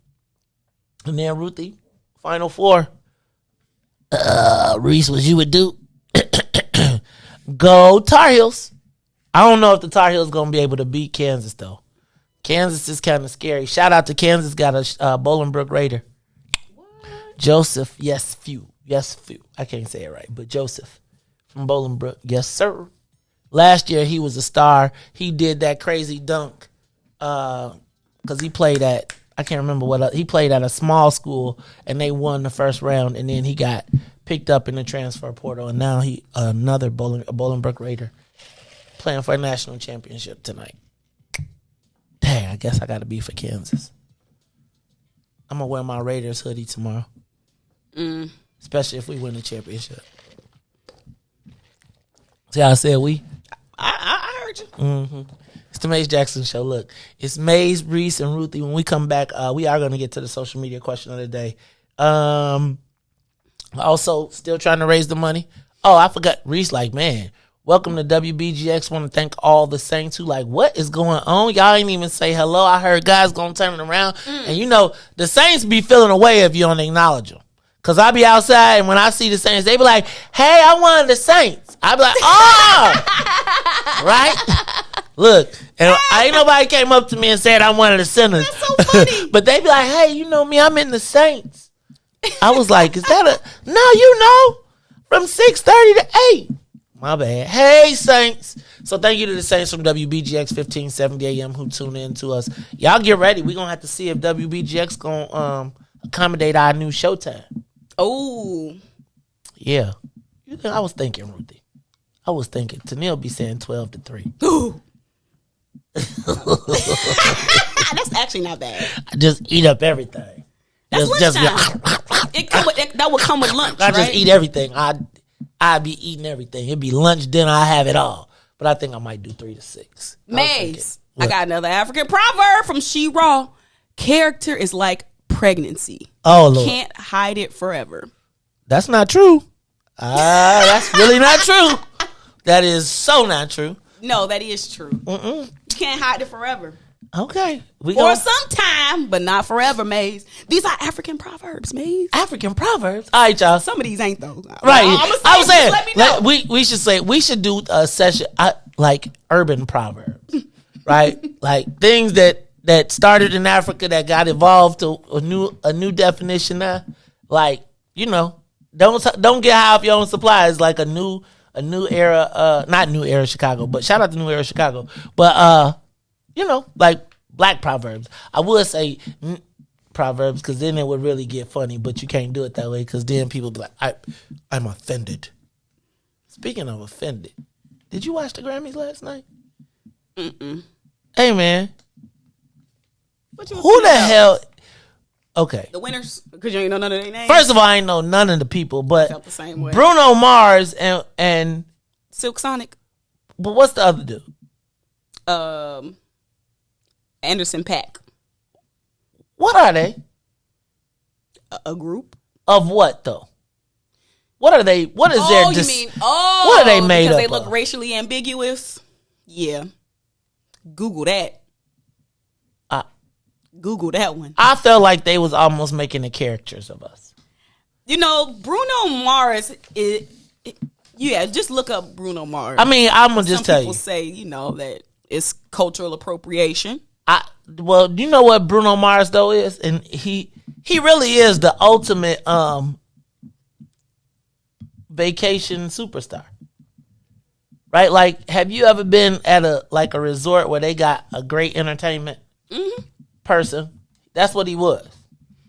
then Ruthie, Final Four. Riis, what you would do? Go Tar Heels. I don't know if the Tar Heels going to be able to beat Kansas, though. Kansas is kind of scary. Shout out to Kansas, got a Bolingbrook Raider. What? Joseph, yes, few. I can't say it right, but Joseph from Bolingbrook, yes, sir. Last year, he was a star. He did that crazy dunk because he played at, I can't remember what he played at a small school, and they won the first round, and then he got picked up in the transfer portal, and now he another Bolingbrook Raider playing for a national championship tonight. Dang, I guess I got to be for Kansas. I'm gonna wear my Raiders hoodie tomorrow, especially if we win the championship. See how I said we? I heard you. Mm-hmm. It's the Maze Jackson Show. Look, it's Maze, Riis, and Ruthie. When we come back, we are going to get to the social media question of the day. Also, still trying to raise the money. Oh, I forgot. Riis like, man, welcome to WBGX. Want to thank all the saints who like, what is going on? Y'all ain't even say hello. I heard God's going to turn it around. And you know, the saints be feeling away if you don't acknowledge them. Because I be outside, and when I see the saints, they be like, hey, I'm one of the saints. I be like, oh! Right? Look, and ain't nobody came up to me and said I'm one of the sinners. That's so funny. But they be like, hey, you know me, I'm in the saints. I was like, is that a... No, you know, from 6:30 to 8. My bad. Hey, saints. So thank you to the saints from WBGX 1570 AM who tune in to us. Y'all get ready. We're going to have to see if WBGX going to accommodate our new showtime. Oh. Yeah. I was thinking, Ruthie. I was thinking. Tennille be saying 12 to 3. Ooh. That's actually not bad. I just eat up everything. That's lunchtime. That would come with lunch, I right? just eat everything. I'd be eating everything. It'd be lunch, dinner, I have it all. But I think I might do 3 to 6. Maze. I got another African proverb from She Raw. Character is like pregnancy. Oh, Lord. Can't hide it forever. That's not true. That's really not true. That is so not true. No, that is true. You can't hide it forever. Okay. For some time, but not forever, Maze. These are African proverbs, Maze. African proverbs? All right, y'all. Some of these ain't, though. Right. I was saying, let me know. we should do a session, like urban proverbs, right? Like things that started in Africa that got evolved to a new definition now. Like, you know, don't get high off your own supply. It's like a new era, not new era Chicago, but shout out to new era Chicago. But you know, like black proverbs. I would say proverbs because then it would really get funny, but you can't do it that way because then people be like, I'm offended. Speaking of offended, did you watch the Grammys last night? Hey, man. Who the hell? Okay. The winners? Because you ain't know none of their names? First of all, I ain't know none of the people, but felt the same way. Bruno Mars and Silk Sonic. But what's the other dude? Anderson .Paak. What are they? A group. Of what, though? What are they? What is their... you mean... what are they made because up they look of? racially ambiguous? Yeah. Google that. Google that one. I felt like they was almost making the characters of us. You know, Bruno Mars just look up Bruno Mars. I mean, I'm going to just tell you. Some people say, you know, that it's cultural appropriation. Well, you know what Bruno Mars, though, is? And he really is the ultimate vacation superstar. Right? Like, have you ever been at a resort where they got a great entertainment person? That's what he was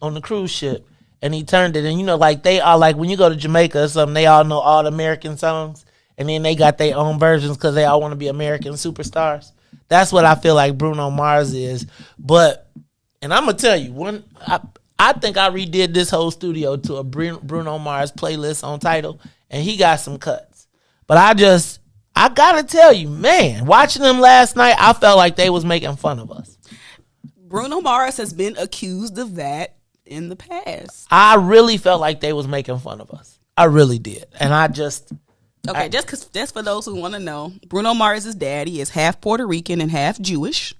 on the cruise ship. And he turned it. And, you know, like, they are like, when you go to Jamaica or something, they all know all the American songs. And then they got their own versions because they all want to be American superstars. That's what I feel like Bruno Mars is. But, and I'm going to tell you, I think I redid this whole studio to a Bruno Mars playlist on Tidal. And he got some cuts. But I got to tell you, man, watching them last night, I felt like they was making fun of us. Bruno Mars has been accused of that in the past. I really felt like they was making fun of us. I really did. And just for those who want to know, Bruno Mars' daddy is half Puerto Rican and half Jewish.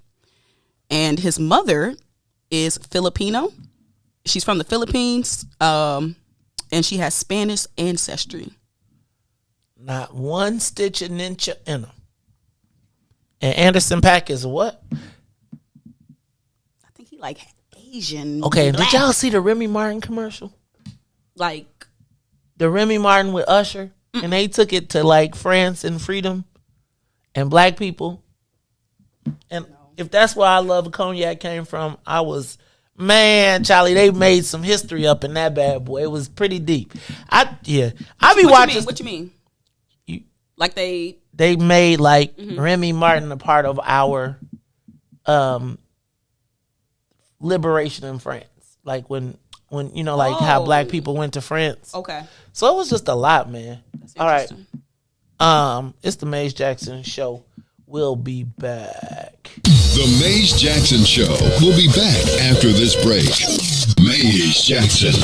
And his mother is Filipino. She's from the Philippines. And she has Spanish ancestry. Not one stitch of ninja in them. And Anderson .Paak is what? I think he like Asian. Okay, black. did y'all see the Remy Martin commercial? Like the Remy Martin with Usher? And they took it to like France and freedom and black people. And if that's where I love cognac came from, I was Man, Charlie, they made some history up in that bad boy. It was pretty deep. I be watching. What you mean? You- Like they made like Remy Martin a part of our liberation in France. Like when you know, like how black people went to France. Okay. So it was just a lot, man. That's All right. interesting. It's the Maze Jackson Show. We'll be back. The Maze Jackson Show will be back after this break. Maze Jackson.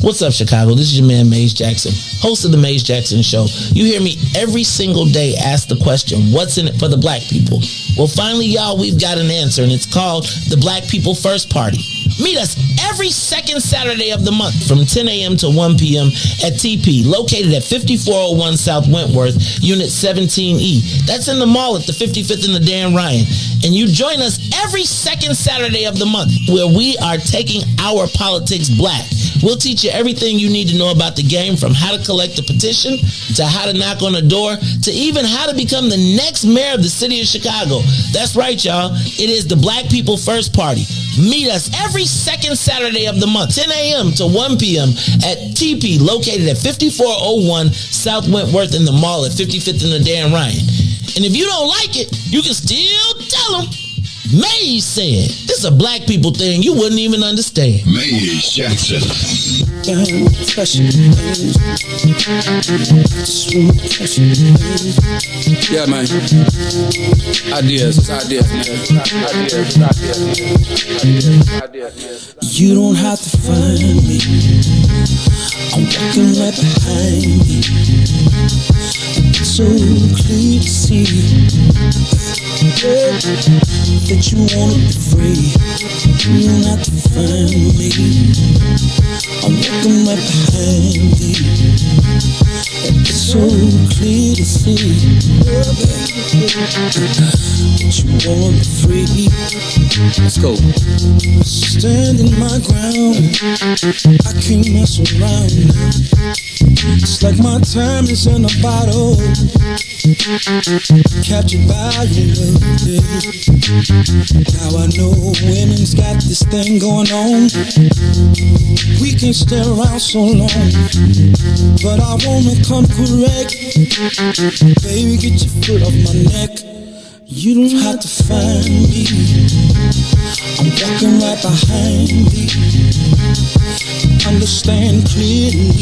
What's up, Chicago? This is your man, Maze Jackson, host of the Maze Jackson Show. You hear me every single day ask the question, what's in it for the black people? Well, finally, y'all, we've got an answer, and it's called the Black People First Party. Meet us every second Saturday of the month from 10 a.m. to 1 p.m. at TP, located at 5401 South Wentworth, Unit 17E. That's in the mall at the 55th and the Dan Ryan. And you join us every second Saturday of the month, where we are taking our politics black. We'll teach you everything you need to know about the game, from how to collect a petition, to how to knock on a door, to even how to become the next mayor of the city of Chicago. That's right, y'all. It is the Black People First Party. Meet us every second Saturday of the month, 10 a.m. to 1 p.m. at TP, located at 5401 South Wentworth in the mall at 55th and the Dan Ryan. And if you don't like it, you can still tell them Maze said. This is a black people thing you wouldn't even understand. Maze Jackson. Yeah, man. Ideas, man. You don't have to find me. I'm walking right behind you. It's so clear to see that you wanna be free. You don't have to find me. I'm walking right behind you. It's so clear to see that you wanna be free. Let's go. Standing my ground, I can't mess around. It's like my time is in a bottle, captured by your love, yeah. Now I know women's got this thing going on. We can stay around so long, but I wanna come correct. Baby, get your foot off my neck. You don't have to find me. I'm walking right behind you. Understand clearly,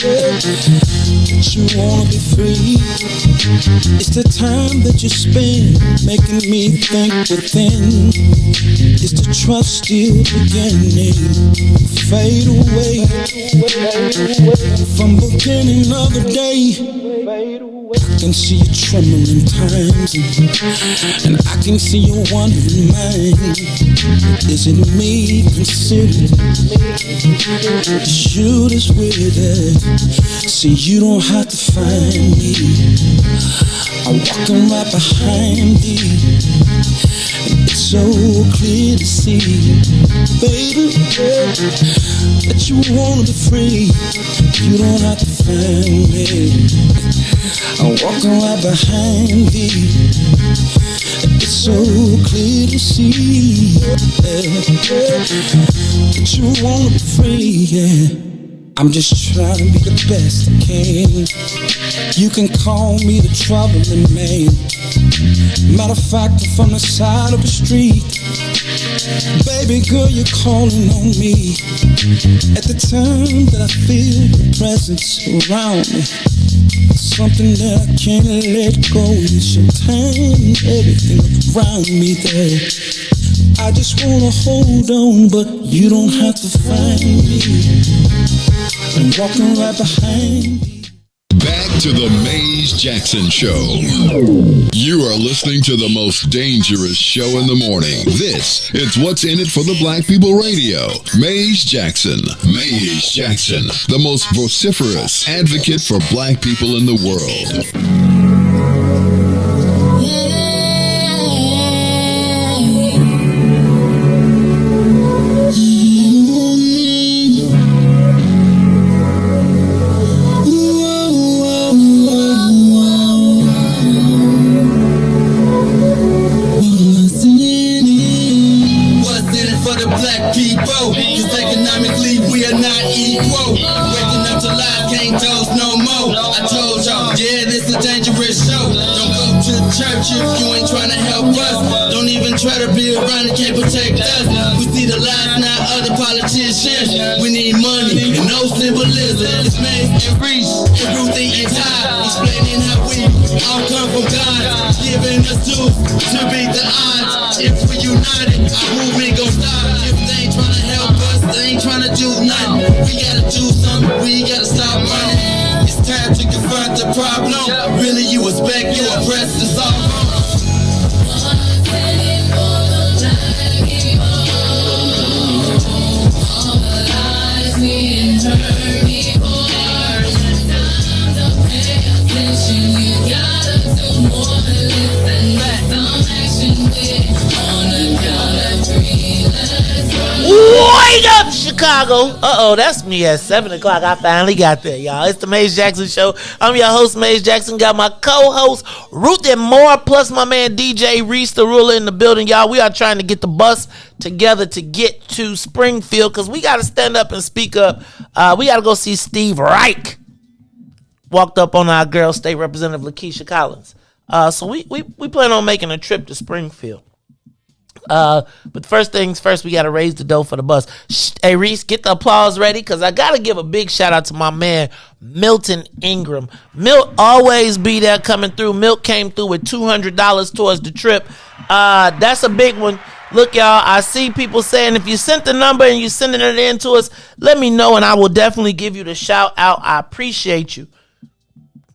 that you wanna be free. It's the time that you spend making me think within. Is the trust still beginning? Fade away from beginning of the day. I can see you trembling times, and I can see you wondering mine. Is it me considered? You that's with it. See, you don't have to find me. I'm walking right behind you. It's so clear to see, baby, that you wanna be free. You don't have to find me. I'm walking right behind you. It's so clear to see that you wanna be free, yeah. I'm just trying to be the best I can. You can call me the troubling man. Matter of fact, I'm from the side of the street. Baby girl, you're calling on me at the time that I feel your presence around me. Something that I can't let go. It's your time, everything around me there. I just wanna hold on, but you don't have to find me. I'm walking right behind you. Back to the Maze Jackson Show. You are listening to the most dangerous show in the morning. This is What's in It for the Black People Radio. Maze Jackson. Maze Jackson, the most vociferous advocate for black people in the world. What's church if you ain't trying to help us. Don't even try to be around and can't protect us. We see the lies, not other politicians. We need money and no symbolism. It's Maze and Riis and Ruthie and Ty, explaining how we all come from God, giving us tools to beat the odds. If we united, our movement gon' stop. If they ain't trying to help us, they ain't trying to do nothing. We gotta do something, we gotta stop running. It's time to confront the problem. Really, you expect you oppressed and solve them. Wake up, Chicago. That's me at 7 o'clock. I finally got there, y'all. It's the Maze Jackson Show. I'm your host, Maze Jackson. Got my co-host, Ruthie Moore, plus my man, DJ Riis, the ruler in the building, y'all. We are trying to get the bus together to get to Springfield because we got to stand up and speak up. We got to go see Steve Reich. Walked up on our girl, State Representative Lakeisha Collins. So we plan on making a trip to Springfield. But first things first, we got to raise the dough for the bus. Hey, Riis, get the applause ready because I got to give a big shout out to my man, Milton Ingram. Milt always be there coming through. Milt came through with $200 towards the trip. That's a big one. Look, y'all, I see people saying if you sent the number and you sending it in to us, let me know and I will definitely give you the shout out. I appreciate you.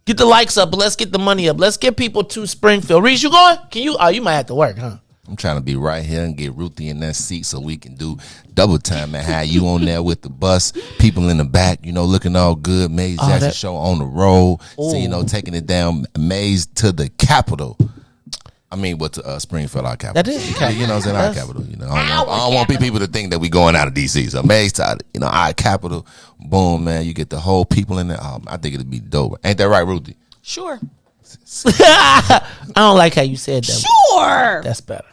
Get the likes up, but let's get the money up. Let's get people to Springfield. Riis, you going? Can you? Oh, you might have to work, huh? I'm trying to be right here and get Ruthie in that seat so we can do double time and have you on there with the bus, people in the back, looking all good. Maze Jackson Show on the road. So, taking it down, Maze to the capital. I mean, to Springfield, our capital. That is the capital. You know what I'm saying? Our capital. I don't want people to think that we going out of D.C. So Maze to, our capital. Boom, man. You get the whole people in there. I think it'd be dope. Ain't that right, Ruthie? Sure. I don't like how you said that. Sure. That's better.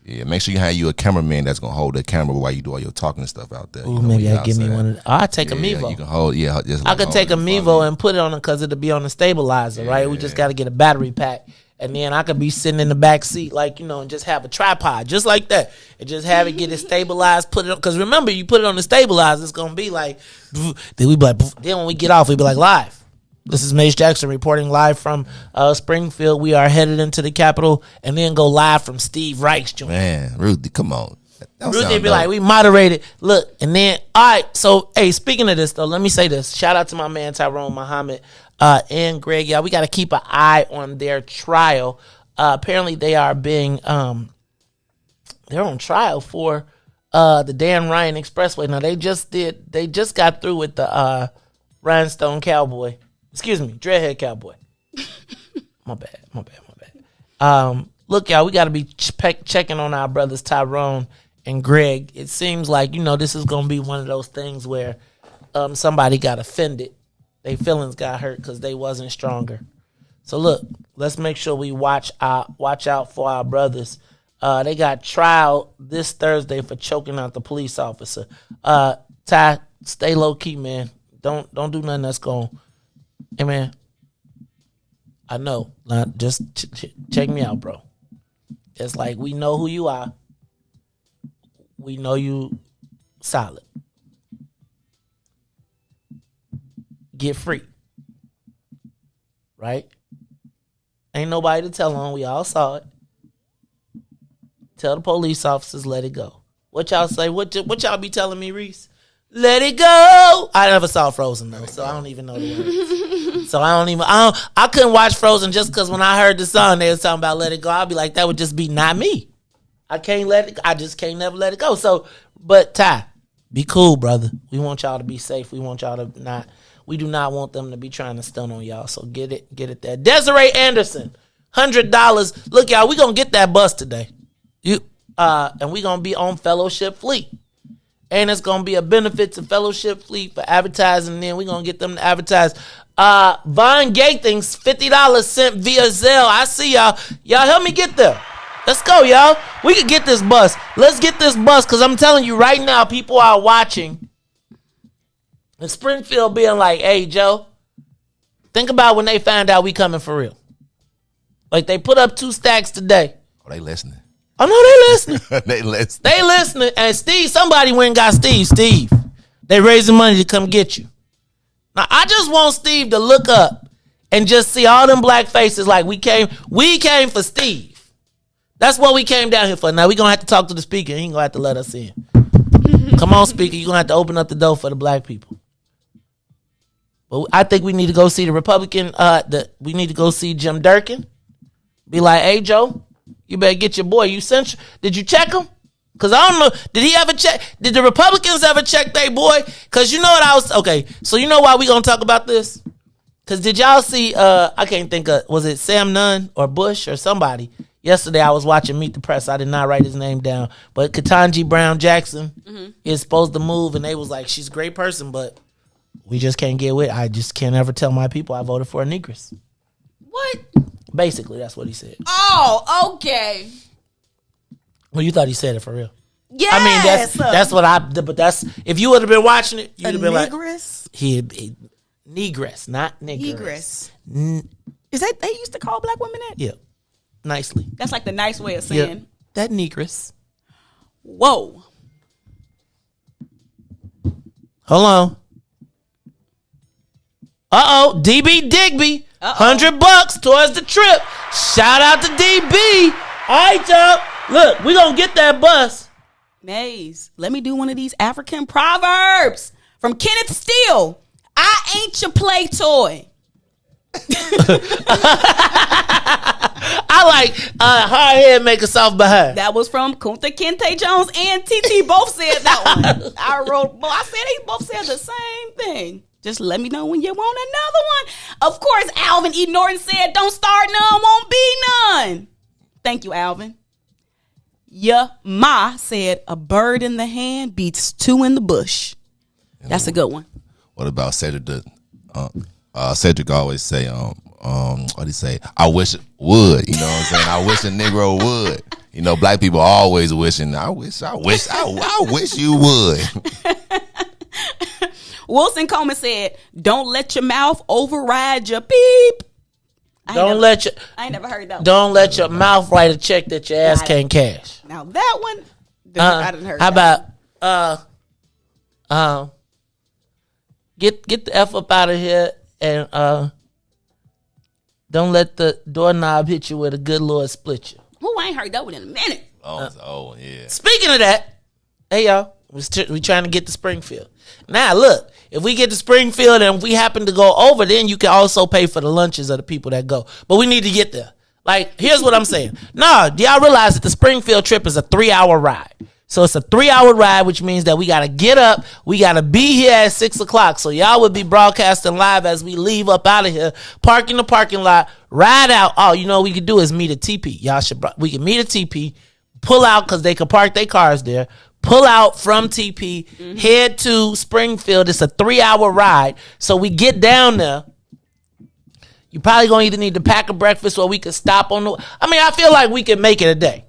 Yeah, make sure you have a cameraman that's gonna hold the camera while you do all your talking stuff out there. Ooh, maybe I give me one of the, I'll take a Mevo. You can hold, just I could take a Mevo and put it on it because it'll be on the stabilizer, right? We just got to get a battery pack. And then I could be sitting in the back seat, and just have a tripod, just like that. And just have it, get it stabilized, put it on. Because remember, you put it on the stabilizer, it's going to be like, then we be like, then when we get off, we be like, live. This is Maze Jackson reporting live from Springfield. We are headed into the Capitol and then go live from Steve Reich's joint. Man, Ruthie, come on. Ruthie be like, we moderated. Look, and then, all right. So, hey, speaking of this, though, let me say this. Shout out to my man, Tyrone Muhammad and Greg. Y'all, we got to keep an eye on their trial. Apparently, they are being, they're on trial for the Dan Ryan Expressway. Now, they just got through with the Rhinestone Cowboy. Excuse me, Dreadhead Cowboy. My bad. Look, y'all, we got to be checking on our brothers Tyrone and Greg. It seems like, this is going to be one of those things where somebody got offended. Their feelings got hurt because they wasn't stronger. So, look, let's make sure we watch out for our brothers. They got trial this Thursday for choking out the police officer. Ty, stay low-key, man. Don't do nothing that's going to... Hey, man, I know. Just check me out, bro. It's like we know who you are. We know you solid. Get free. Right? Ain't nobody to tell on. We all saw it. Tell the police officers, let it go. What y'all say? What y'all be telling me, Riis? Let it go. I never saw Frozen though, so I don't even know the words. So I couldn't watch Frozen just because when I heard the song they was talking about let it go, I'd be like, that would just be not me. I just can't never let it go. So, but Ty, be cool, brother. We want y'all to be safe. We do not want them to be trying to stun on y'all. So get it there. Desiree Anderson, $100. Look, y'all, we gonna get that bus today. And we gonna be on Fellowship Fleet. And it's going to be a benefit to Fellowship Fleet for advertising. And then we're going to get them to advertise. Von Gathings, $50 sent via Zelle. I see y'all. Y'all help me get there. Let's go, y'all. We can get this bus. Let's get this bus because I'm telling you right now, people are watching. And Springfield being like, hey, Joe, think about when they find out we coming for real. Like they put up 2 stacks today. Oh, they listening. Oh no, they listening. They listening. They listening. And Steve, somebody went and got Steve. Steve, they raising money to come get you. Now I just want Steve to look up and just see all them black faces. Like we came for Steve. That's what we came down here for. Now we gonna have to talk to the speaker. He ain't gonna have to let us in. Come on, speaker. You're gonna have to open up the door for the black people. But I think we need to go see the Republican. We need to go see Jim Durkin. Be like, hey Joe, you better get your boy. Did you check him? Cause I don't know. Did he ever check? Did the Republicans ever check their boy? Cause you know what okay. So you know why we gonna talk about this? Cause did y'all see? I can't think of. Was it Sam Nunn or Bush or somebody? Yesterday I was watching Meet the Press. I did not write his name down, but Ketanji Brown Jackson is supposed to move, and they was like, she's a great person, but we just can't get with it. I just can't ever tell my people I voted for a negress. What? Basically, that's what he said. Oh, okay. Well, you thought he said it for real. Yes. I mean, that's what but that's, if you would have been watching it, you'd have been negress? Like, he negress, not negress. Is that, they used to call black women that? Yeah. Nicely. That's like the nice way of saying. That negress. Whoa. Hold on. DB Digby. $100 towards the trip. Shout out to DB. All right, y'all. Look, we gonna get that bus. Maze, let me do one of these African proverbs from Kenneth Steele. I ain't your play toy. I like hard head make a soft behind. That was from Kunta Kinte Jones and TT both said that one. I said they both said the same thing. Just let me know when you want another one. Of course, Alvin E. Norton said, don't start none, won't be none. Thank you, Alvin. Yeah, Ma said, a bird in the hand beats 2 in the bush. That's a good one. What about Cedric? Cedric always say, what do you say? I wish it would. You know what I'm saying? I wish a Negro would. You know, black people always wishing. I wish you would. Wilson Coleman said, don't let your mouth override your beep. I ain't never heard that one. Don't let your mouth write a check that your ass can't cash. Now that one, I didn't heard. How about get the F up out of here and don't let the doorknob hit you where the good Lord split you. Oh, I ain't heard that one in a minute. Yeah. Speaking of that, hey y'all, we trying to get to Springfield. Now look, if we get to Springfield and we happen to go over, then you can also pay for the lunches of the people that go. But we need to get there. Like, here's what I'm saying. Do y'all realize that the Springfield trip is a 3-hour ride? So it's a 3-hour ride, which means that we got to get up. We got to be here at 6 o'clock. So y'all would be broadcasting live as we leave up out of here, park in the parking lot, ride out. Oh, you know what we could do is meet at TP. We can meet at TP, pull out because they can park their cars there. Pull out from TP, head to Springfield. It's a 3-hour ride. So we get down there. You probably going to either need to pack a breakfast or we could stop on I feel like we can make it a day.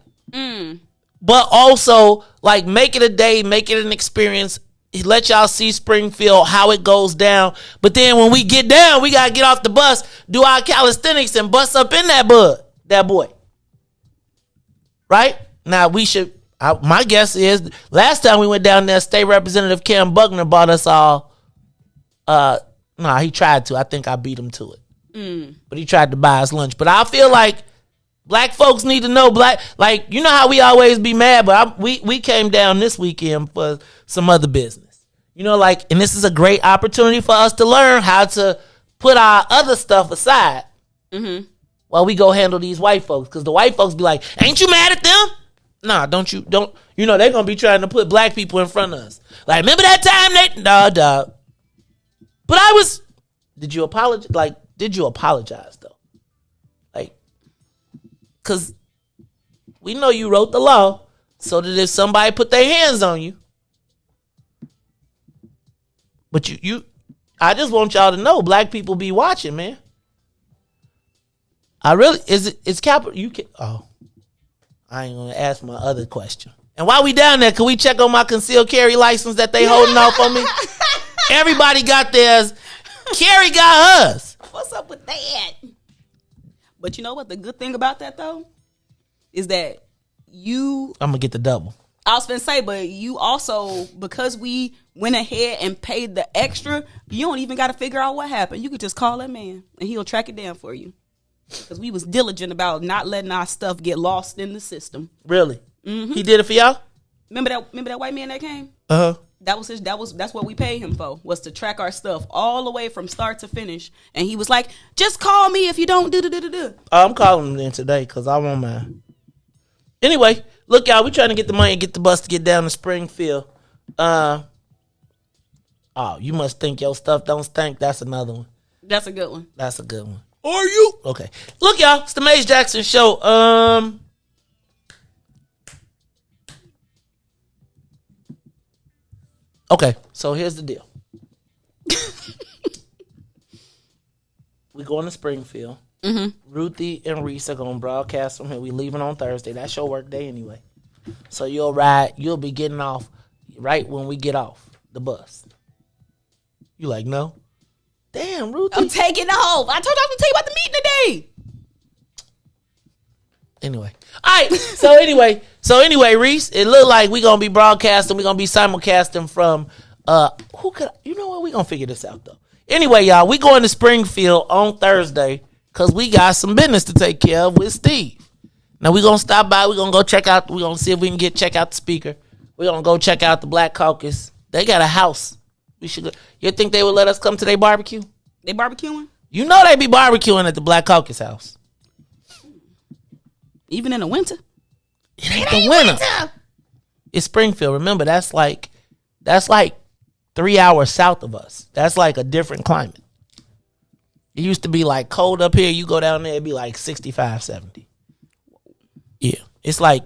But also, like, make it a day, make it an experience. Let y'all see Springfield, how it goes down. But then when we get down, we got to get off the bus, do our calisthenics, and bust up in that boy. Right? Now, we should... my guess is last time we went down there, State Representative Cam Buckner bought us all. He tried to. I think I beat him to it. But he tried to buy us lunch. But I feel like black folks need to know you know how we always be mad, but we came down this weekend for some other business. You know, and this is a great opportunity for us to learn how to put our other stuff aside while we go handle these white folks. Because the white folks be like, ain't you mad at them? Nah, don't. You know, they're going to be trying to put black people in front of us. Like, remember that time dog. But did you apologize? Did you apologize, though? Because we know you wrote the law so that if somebody put their hands on you. But I just want y'all to know, black people be watching, man. It's capital, I ain't gonna ask my other question. And while we down there, can we check on my concealed carry license that they holding off on me? Everybody got theirs. Carrie got hers. What's up with that? But you know what? The good thing about that though is that I'm gonna get the double. I was finna say, but you also, because we went ahead and paid the extra, you don't even got to figure out what happened. You could just call that man and he'll track it down for you. Because we was diligent about not letting our stuff get lost in the system. Really? Mm-hmm. He did it for y'all? Remember that white man that came? Uh-huh. That's what we paid him for, was to track our stuff all the way from start to finish. And he was like, just call me if you don't do. I'm calling him then today because I want mine. Anyway, look, y'all, we trying to get the money and get the bus to get down to Springfield. Oh, you must think your stuff don't stink. That's another one. That's a good one. That's a good one. Are you? Okay. Look, y'all, it's the Maze Jackson Show. Okay, so here's the deal. We going to Springfield. Mm-hmm. Ruthie and Riis are going to broadcast from here. We leaving on Thursday. That's your work day anyway. So you'll be getting off right when we get off the bus. You like, no? Damn, Ruthie. I'm taking off. I told you I was going to tell you about the meeting today. Anyway. All right. So anyway, Riis, it look like we going to be broadcasting. We're going to be simulcasting from, you know what? We going to figure this out, though. Anyway, y'all, we going to Springfield on Thursday because we got some business to take care of with Steve. Now, we're going to stop by. We're going to go check out. We're going to see if we can check out the speaker. We're going to go check out the Black Caucus. They got a house. We should go. You think they would let us come to their barbecue? They barbecuing? You know they be barbecuing at the Black Caucus house. Even in the winter? It ain't the winter. It's Springfield. Remember, that's like 3 hours south of us. That's like a different climate. It used to be like cold up here. You go down there, it'd be like 65, 70. Yeah. It's like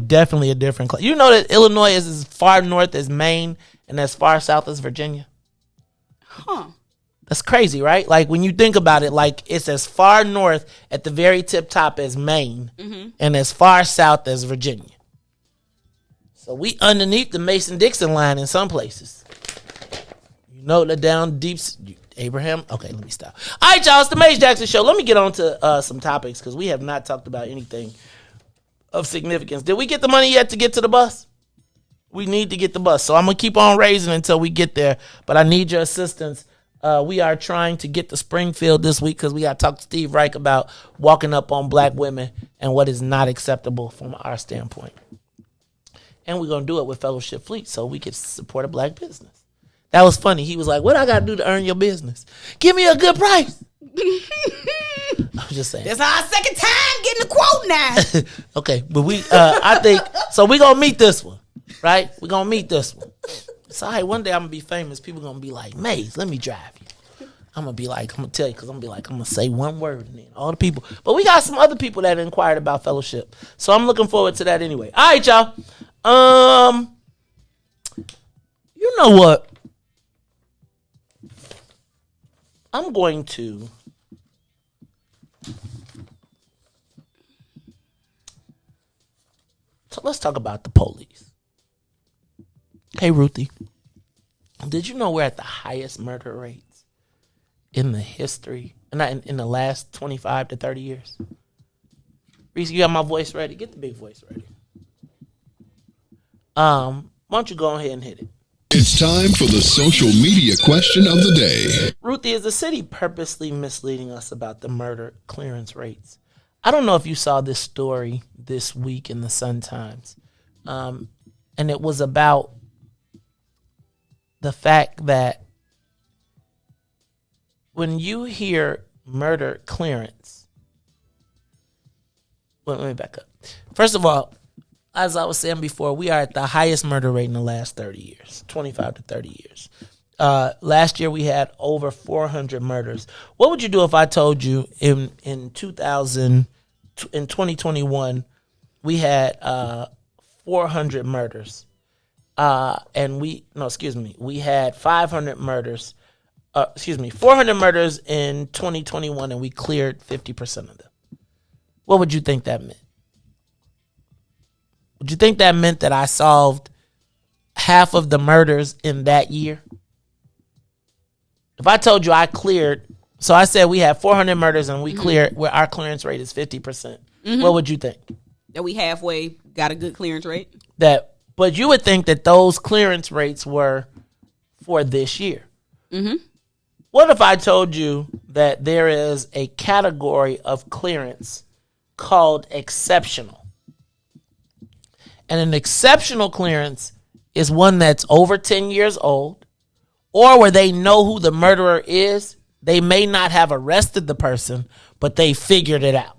definitely a different climate. You know that Illinois is as far north as Maine and as far south as Virginia? Huh. That's crazy, right? Like when you think about it, like it's as far north at the very tip top as Maine and as far south as Virginia. So we underneath the Mason-Dixon line in some places. You know, the down deep Abraham. Okay, let me stop. All right, y'all, it's the Maze Jackson Show. Let me get on to some topics because we have not talked about anything of significance. Did we get the money yet to get to the bus? We need to get the bus. So I'm going to keep on raising until we get there. But I need your assistance. We are trying to get to Springfield this week because we got to talk to Steve Reich about walking up on black women and what is not acceptable from our standpoint. And we're going to do it with Fellowship Fleet so we can support a black business. That was funny. He was like, what I got to do to earn your business? Give me a good price. I'm just saying. That's our second time getting the quote now. Okay, but I think, so we're going to meet this one, right? We're going to meet this one. So, all right, one day I'm going to be famous. People going to be like, Maze, let me drive you. I'm going to be like, I'm going to tell you, because I'm going to be like, I'm going to say one word and then all the people. But we got some other people that inquired about Fellowship. So I'm looking forward to that anyway. All right, y'all. You know what? I'm going to so let's talk about the police. Hey, Ruthie, did you know we're at the highest murder rates in the history, in the last 25 to 30 years? Riis, you got my voice ready? Get the big voice ready. Why don't you go ahead and hit it? It's time for the social media question of the day. Ruthie, is the city purposely misleading us about the murder clearance rates? I don't know if you saw this story this week in the Sun-Times. And it was about the fact that when you hear murder clearance, let me back up. First of all, as I was saying before, we are at the highest murder rate in the last 30 years, 25 to 30 years. Last year, we had over 400 murders. What would you do if I told you in 2021, we had 400 murders? We had 500 murders. 400 murders in 2021, and we cleared 50% of them. What would you think that meant? Would you think that meant that I solved half of the murders in that year? If I told you I cleared So I said we have 400 murders and we clear where our clearance rate is 50%. What would you think? That we halfway got a good clearance rate? But you would think that those clearance rates were for this year. What if I told you that there is a category of clearance called exceptional? And an exceptional clearance is one that's over 10 years old, or where they know who the murderer is. They may not have arrested the person, but they figured it out.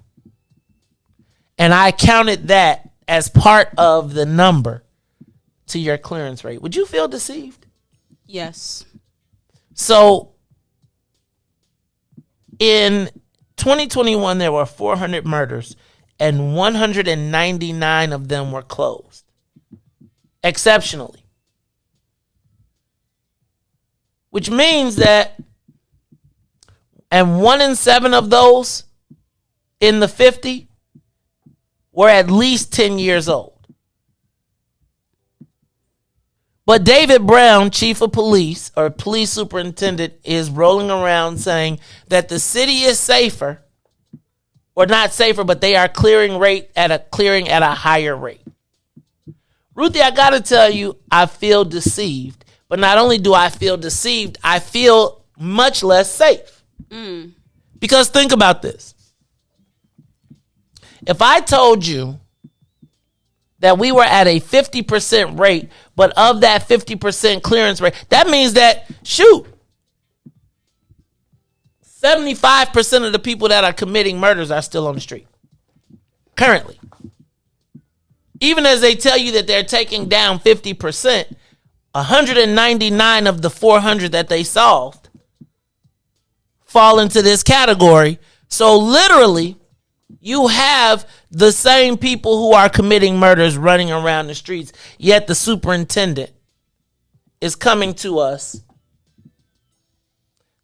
And I counted that as part of the number to your clearance rate. Would you feel deceived? Yes. So in 2021, there were 400 murders and 199 of them were closed. Exceptionally. Which means that, and 1 in 7 of those in the 50 were at least 10 years old. But David Brown, chief of police or police superintendent, is rolling around saying that the city is safer, or not safer, but they are clearing at a higher rate. Ruthie, I got to tell you, I feel deceived. But not only do I feel deceived, I feel much less safe. Because think about this. If I told you that we were at a 50% rate, but of that 50% clearance rate, that means that, 75% of the people that are committing murders are still on the street. Currently. Even as they tell you that they're taking down 50%, 199 of the 400 that they solved fall into this category. So literally, you have the same people who are committing murders running around the streets, yet the superintendent is coming to us,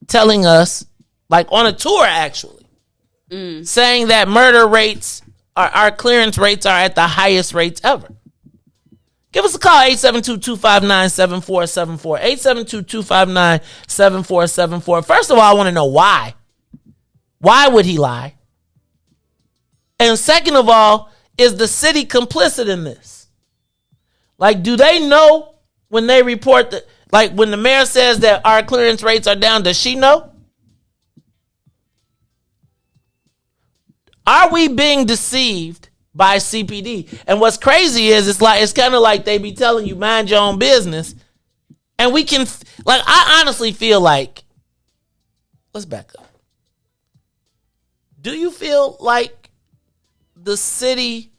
telling us, like on a tour actually, saying that murder rates, our clearance rates are at the highest rates ever. Give us a call, 872-259-7474. 872-259-7474. First of all, I want to know why. Why would he lie? And second of all, is the city complicit in this? Like, do they know when they report that, like when the mayor says that our clearance rates are down, does she know? Are we being deceived by CPD? And what's crazy is it's kind of like they be telling you mind your own business, and we can, like, I honestly feel like, let's back up. Do you feel like the city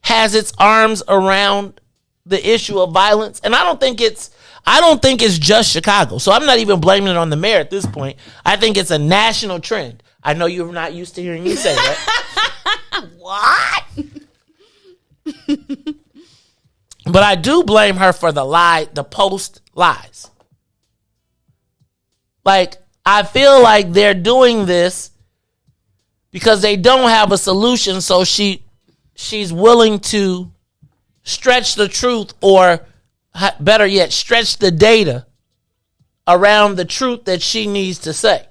has its arms around the issue of violence? And I don't think it's just Chicago. So I'm not even blaming it on the mayor at this point. I think it's a national trend. I know you're not used to hearing me say that. What? But I do blame her for the post lies. Like, I feel like they're doing this because they don't have a solution, so she's willing to stretch the truth, or better yet, stretch the data around the truth that she needs to say.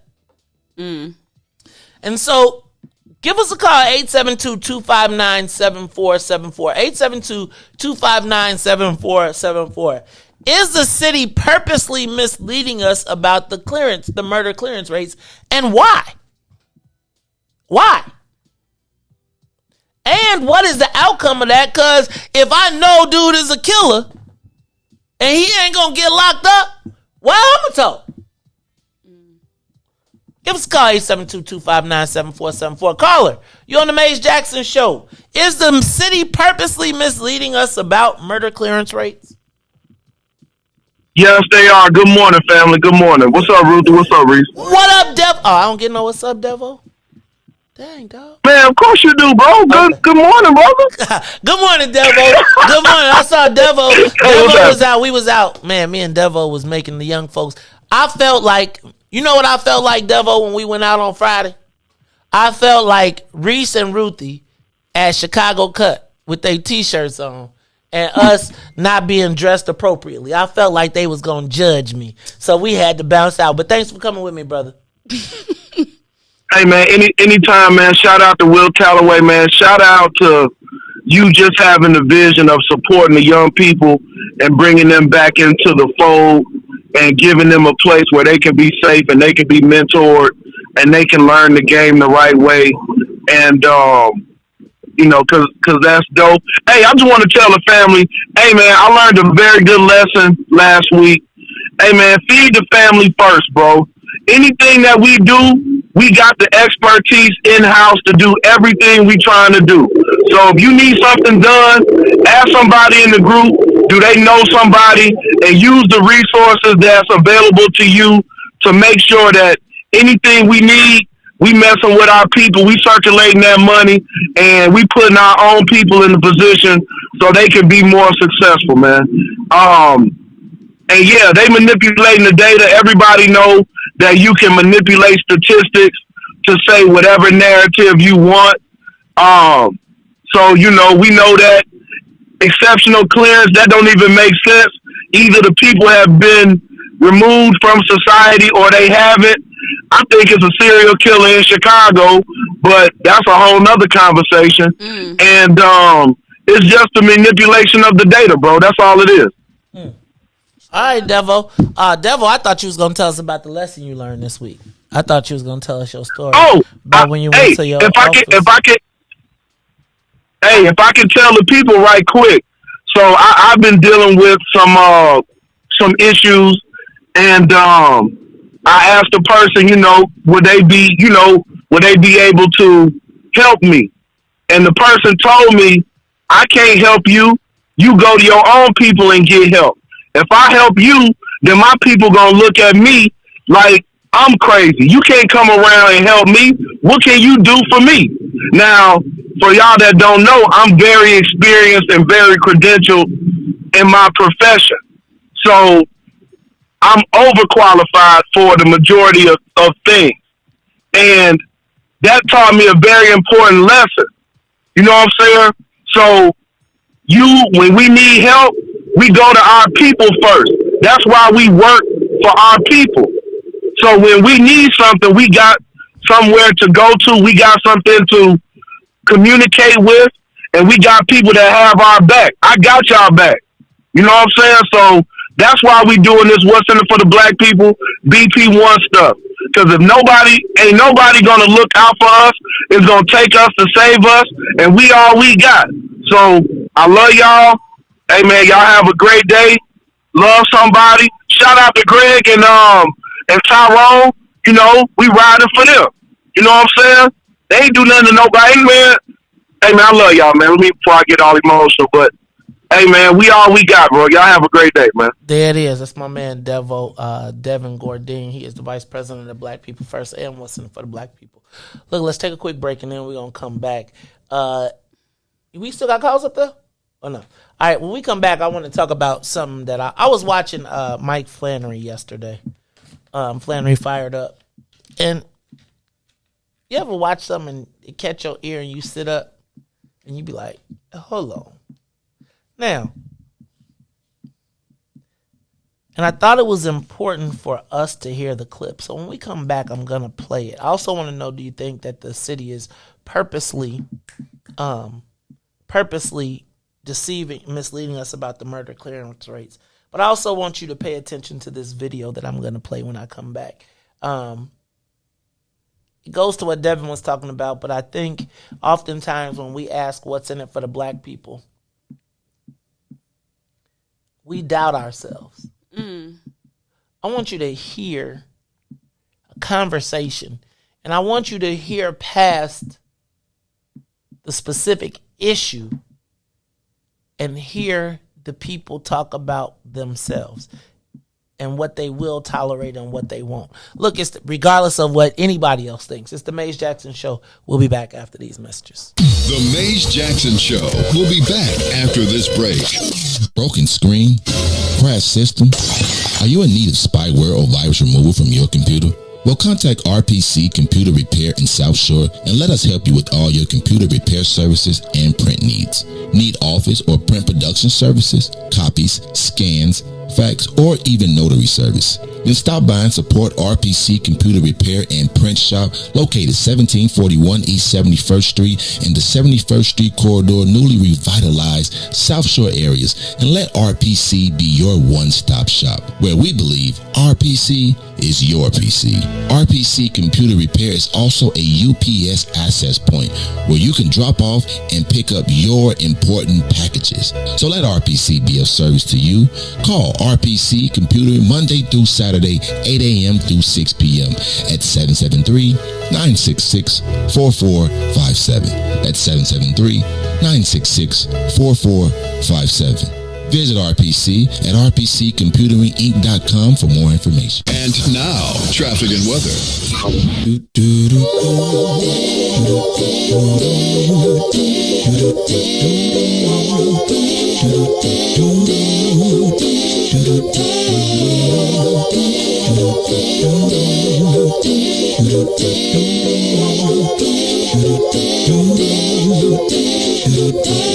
And so give us a call, 872-259-7474. 872-259-7474. Is the city purposely misleading us about the murder clearance rates, and why? Why? And what is the outcome of that? Because if I know dude is a killer and he ain't gonna get locked up, well, I'm gonna talk. Give us a call, 872-259-7474. Caller, you on the Maze Jackson Show. Is the city purposely misleading us about murder clearance rates? Yes, they are. Good morning, family. Good morning. What's up, Ruthie? What's up, Riis? What up, Devo? Oh, I don't get no what's up, Devo. Dang, dog. Man, of course you do, bro. Good morning, brother. Good morning, Devo. Good morning. I saw Devo. Devo was out. We was out. Man, me and Devo was making the young folks. I felt like, you know what I felt like, Devo, when we went out on Friday? I felt like Riis and Ruthie at Chicago Cut with their T-shirts on and us not being dressed appropriately. I felt like they was going to judge me. So we had to bounce out. But thanks for coming with me, brother. Hey, man, anytime, man, shout out to Will Calloway, man. Shout out to you just having the vision of supporting the young people and bringing them back into the fold and giving them a place where they can be safe and they can be mentored and they can learn the game the right way. And, you know, cause that's dope. Hey, I just want to tell the family, hey, man, I learned a very good lesson last week. Hey, man, feed the family first, bro. Anything that we do, we got the expertise in-house to do everything we trying to do. So if you need something done, ask somebody in the group, do they know somebody, and use the resources that's available to you to make sure that anything we need, we messing with our people, we circulating that money, and we putting our own people in the position so they can be more successful, man. And yeah, they manipulating the data. Everybody know that you can manipulate statistics to say whatever narrative you want. So, you know, we know that exceptional clearance, that don't even make sense. Either the people have been removed from society or they haven't. I think it's a serial killer in Chicago, but that's a whole nother conversation. And it's just a manipulation of the data, bro. That's all it is. All right, Devo. Devo, I thought you was going to tell us about the lesson you learned this week. I thought you was going to tell us your story. About when you went to your office. If I can tell the people right quick. So I've been dealing with some issues, and I asked the person, you know, would they be able to help me? And the person told me, I can't help you. You go to your own people and get help. If I help you, then my people gonna look at me like I'm crazy. You can't come around and help me. What can you do for me? Now, for y'all that don't know, I'm very experienced and very credentialed in my profession. So I'm overqualified for the majority of things. And that taught me a very important lesson. You know what I'm saying? So when we need help, we go to our people first. That's why we work for our people. So when we need something, we got somewhere to go to. We got something to communicate with, and we got people that have our back. I got y'all back. You know what I'm saying? So that's why we doing this What's in it for the Black people BP1 stuff. Because if ain't nobody gonna look out for us, it's gonna take us to save us, and we all we got. So I love y'all. Hey, man, y'all have a great day. Love somebody. Shout out to Greg and Tyrone. You know, we riding for them. You know what I'm saying? They ain't do nothing to nobody, man. Hey, man, I love y'all, man. Let me before I get all emotional. But, hey, man, we all we got, bro. Y'all have a great day, man. There it is. That's my man, Devin Gordine. He is the vice president of the Black People First and What's in it for the Black people. Look, let's take a quick break, and then we're going to come back. We still got calls up there? Oh, no. All right, when we come back, I want to talk about something that I was watching Mike Flannery yesterday. Flannery Fired Up. And you ever watch something and it catch your ear and you sit up and you be like, hold on. Now, and I thought it was important for us to hear the clip. So when we come back, I'm going to play it. I also want to know, do you think that the city is purposely deceiving, misleading us about the murder clearance rates? But I also want you to pay attention to this video that I'm going to play when I come back. It goes to what Devin was talking about, but I think oftentimes when we ask what's in it for the Black people, we doubt ourselves. I want you to hear a conversation, and I want you to hear past the specific issue and hear the people talk about themselves and what they will tolerate and what they won't. Look, it's regardless of what anybody else thinks. It's the Maze Jackson Show. We'll be back after these messages. The Maze Jackson Show. We'll be back after this break. Broken screen? Crash system? Are you in need of spyware or virus removal from your computer? Well, contact RPC Computer Repair in South Shore and let us help you with all your computer repair services and print needs. Need office or print production services, copies, scans, fax, or even notary service. Then stop by and support RPC Computer Repair and Print Shop, located 1741 East 71st Street in the 71st Street corridor, newly revitalized South Shore areas, and let RPC be your one-stop shop, where we believe RPC is your PC. RPC Computer Repair is also a UPS access point where you can drop off and pick up your important packages. So let RPC be of service to you. Call RPC Computer Monday through Saturday, 8 a.m. through 6 p.m. at 773-966-4457. That's 773-966-4457. Visit RPC at rpccomputeringinc.com for more information. And now, traffic and weather.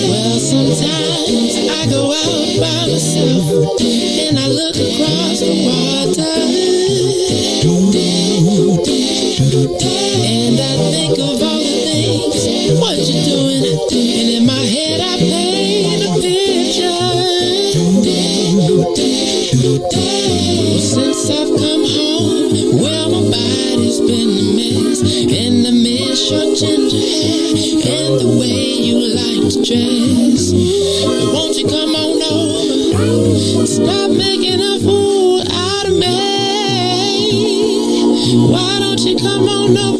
Well, sometimes I go out by myself and I look across the water, and I think of all the things what you're doing, and in my head I paint a picture. Well, since I've come home, well, my body's been a mess, and I miss your ginger hair and the way you like to dress. But won't you come on over? Stop making a fool out of me. Why don't you come on over,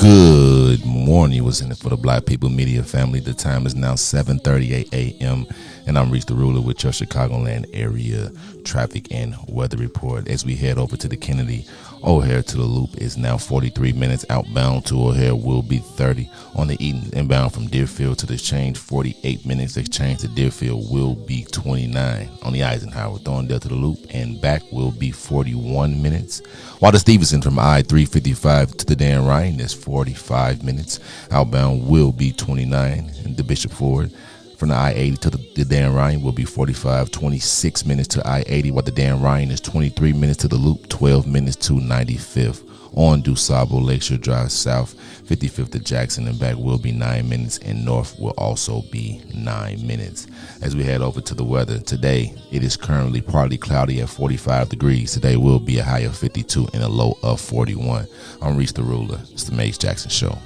Good morning. What's in it for the Black People Media family? The time is now 7:38 a.m. and I'm Riis the Ruler with your Chicagoland area traffic and weather report. As we head over to the Kennedy, O'Hare to the Loop is now 43 minutes. Outbound to O'Hare will be 30. On the Eaton inbound from Deerfield to the Exchange, 48 minutes. Exchange to Deerfield will be 29. On the Eisenhower, Thorndale to the Loop and back will be 41 minutes. While the Stevenson from I-355 to the Dan Ryan is 45 minutes. Outbound will be 29. And the Bishop Ford from the I-80 to the Dan Ryan will be 45, 26 minutes to I-80, while the Dan Ryan is 23 minutes to the Loop, 12 minutes to 95th. On DuSable, Lakeshore Drive South, 55th to Jackson and back will be 9 minutes, and North will also be 9 minutes. As we head over to the weather, today it is currently partly cloudy at 45 degrees. Today will be a high of 52 and a low of 41. I'm Riis the Ruler. It's the Mace Jackson Show.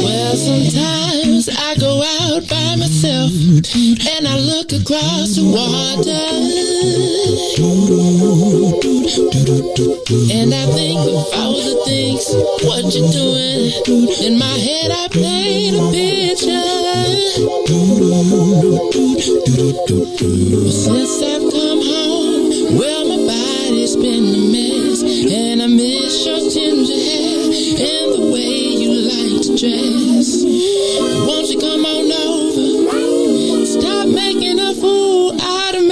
Well, sometimes I go out by myself and I look across the water, and I think of all the things what you're doing. In my head I paint a picture. Since I've come home, well, my body's been a mess, and I miss your ginger hair and the way you like to dress. Won't you come on over? Stop making a fool out of me.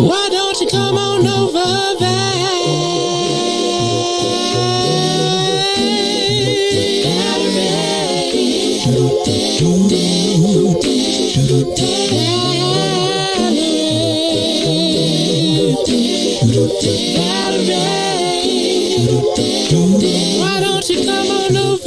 Why don't you come on over, babe? Why don't you come on over,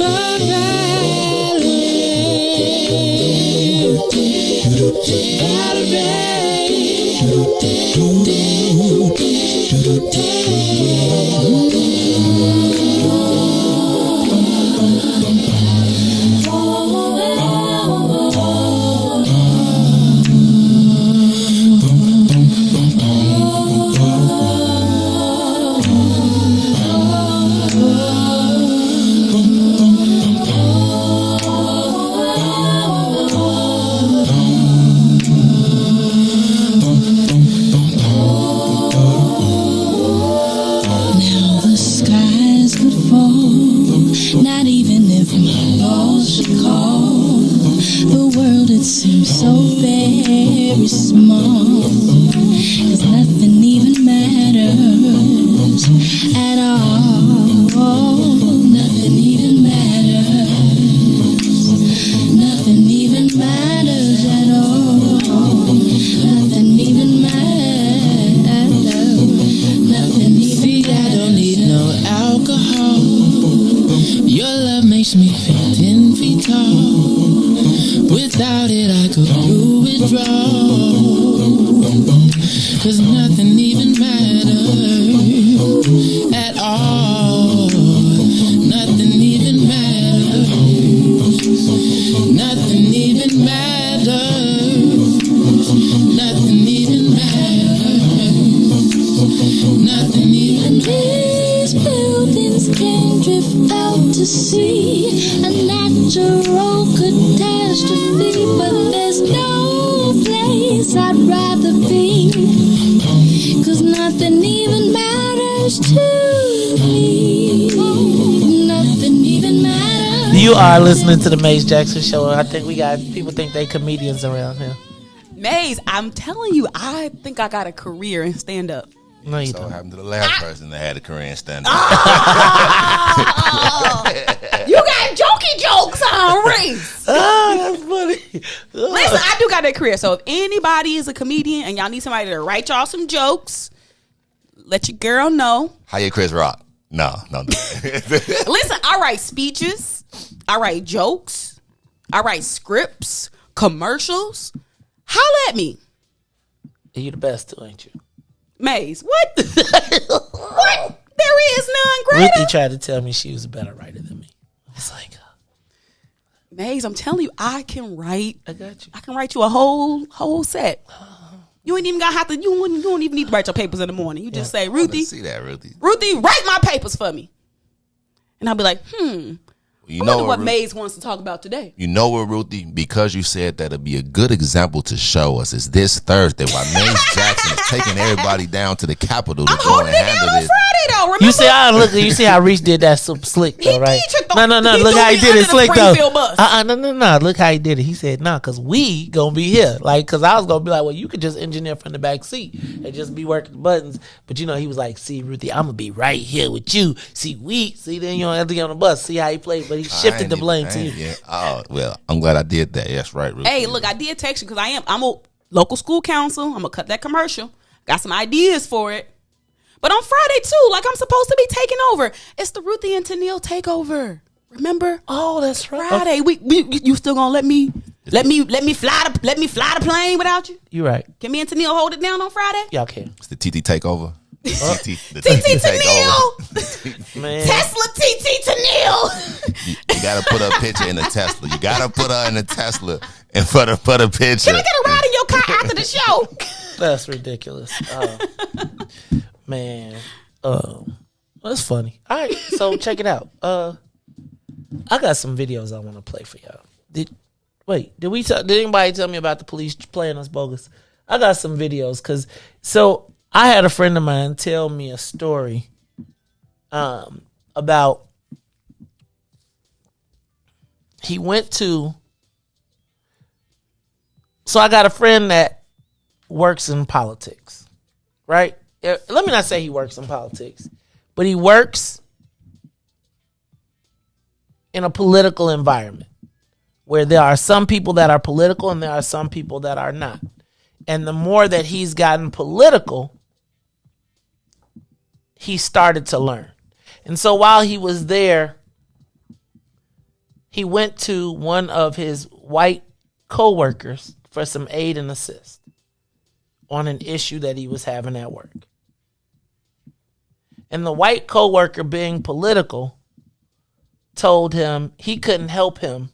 'cause nothing even matters at all. Nothing even matters. Nothing even matters. Nothing even matters. Nothing even matters. These buildings can drift out to sea, a natural catastrophe, but there's no place I'd rather be, 'cause nothing even matters to me. Nothing even matters. You are listening to the Maze Jackson Show. I think we got people think they comedians around here. Maze, I'm telling you, I think I got a career in stand up. No, you So don't. what happened to the last person that had a career in stand-up? You got jokey jokes on Riis. That's funny. Listen, I do got that career. So if anybody is a comedian and y'all need somebody to write y'all some jokes, let your girl know. How you Chris Rock? No. Listen, I write speeches. I write jokes. I write scripts, commercials. Holla at me. You the best too, ain't you? Maze, what? What? There is none greater. Ruthie tried to tell me she was a better writer than me. It's like, Maze, I'm telling you, I can write. I got you. I can write you a whole set. You ain't even gonna have to. You don't even need to write your papers in the morning. You just say, Ruthie, See that, Ruthie? Ruthie, write my papers for me, and I'll be like, You I know wonder what Ruthie- Maze wants to talk about today. You know what, Ruthie? Because you said that it'd be a good example to show us is this Thursday while Maze Jackson is taking everybody down to the Capitol to I'm go holding and it down handle on this. Friday though. Remember? you see how Reese did that super slick though, He right? did. No. He Look threw how he me did under it the slick though. Springfield bus. No. Look how he did it. He said, "Nah, cause we gonna be here." Like, cause I was gonna be like, "Well, you could just engineer from the back seat and just be working the buttons." But he was like, "See, Ruthie, I'm gonna be right here with you. See, then you don't have to get on the bus. See how he played, but he shifted the blame to you." Yeah. Oh well, I'm glad I did that. That's right, Ruthie. Hey, look, I did text you because I'm a local school council. I'm gonna cut that commercial. Got some ideas for it. But on Friday too, like I'm supposed to be taking over. It's the Ruthie and Tennille takeover. Remember? Oh, that's right. Friday. We you still gonna let me fly the plane without you? You right. Can me and Tennille hold it down on Friday? Y'all can. It's the TT takeover. The TT Tennille. Man. Tesla TT Tennille. You gotta put her picture in the Tesla. You gotta put her in the Tesla and put a picture. Can I get a ride in your car after the show? That's ridiculous. Man. That's funny. All right, so check it out. I got some videos I want to play for y'all. Did anybody tell me about the police playing us bogus? I got some videos so I had a friend of mine tell me a story about he went to. So I got a friend that works in politics, right? Let me not say he works in politics, but he works in a political environment where there are some people that are political and there are some people that are not. And the more that he's gotten political, he started to learn. And so while he was there, he went to one of his white co-workers for some aid and assist on an issue that he was having at work. And the white co-worker, being political, told him he couldn't help him.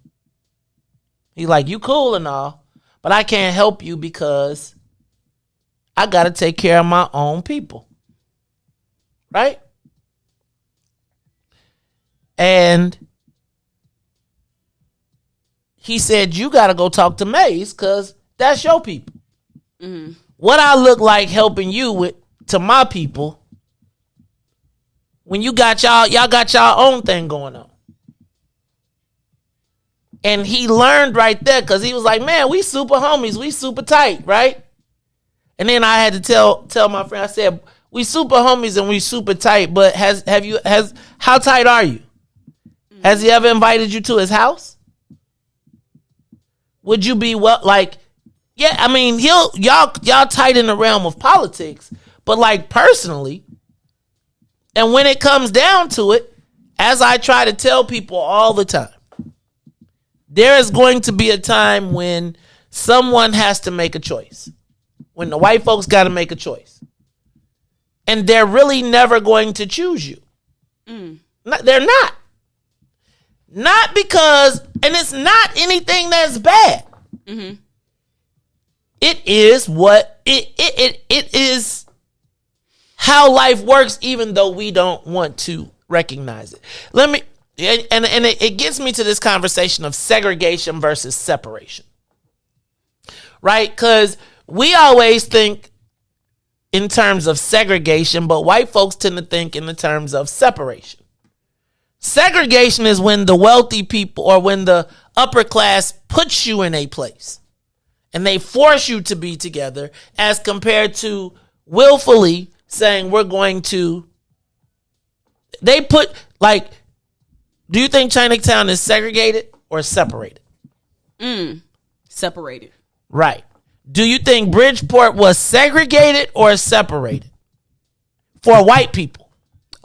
He's like, "You cool and all, but I can't help you because I got to take care of my own people." Right? And he said, "You got to go talk to Maze because that's your people. Mm-hmm. What I look like helping you to my people when you got y'all got y'all own thing going on." And he learned right there because he was like, "Man, we super homies. We super tight, right?" And then I had to tell my friend, I said, "We super homies and we super tight, but how tight are you? Has he ever invited you to his house? Would you be yeah, I mean, y'all tight in the realm of politics, but like personally, and when it comes down to it, as I try to tell people all the time, there is going to be a time when someone has to make a choice. when the white folks got to make a choice. And they're really never going to choose you. They're not. Not because, and it's not anything that's bad. Mm-hmm. It is what it is how life works, even though we don't want to recognize it. It gets me to this conversation of segregation versus separation. Right? Because we always think in terms of segregation, but white folks tend to think in the terms of separation. Segregation is when the wealthy people or when the upper class puts you in a place and they force you to be together, as compared to willfully saying we're going to. They put, like, do you think Chinatown is segregated or separated? Separated. Right. Do you think Bridgeport was segregated or separated? For white people.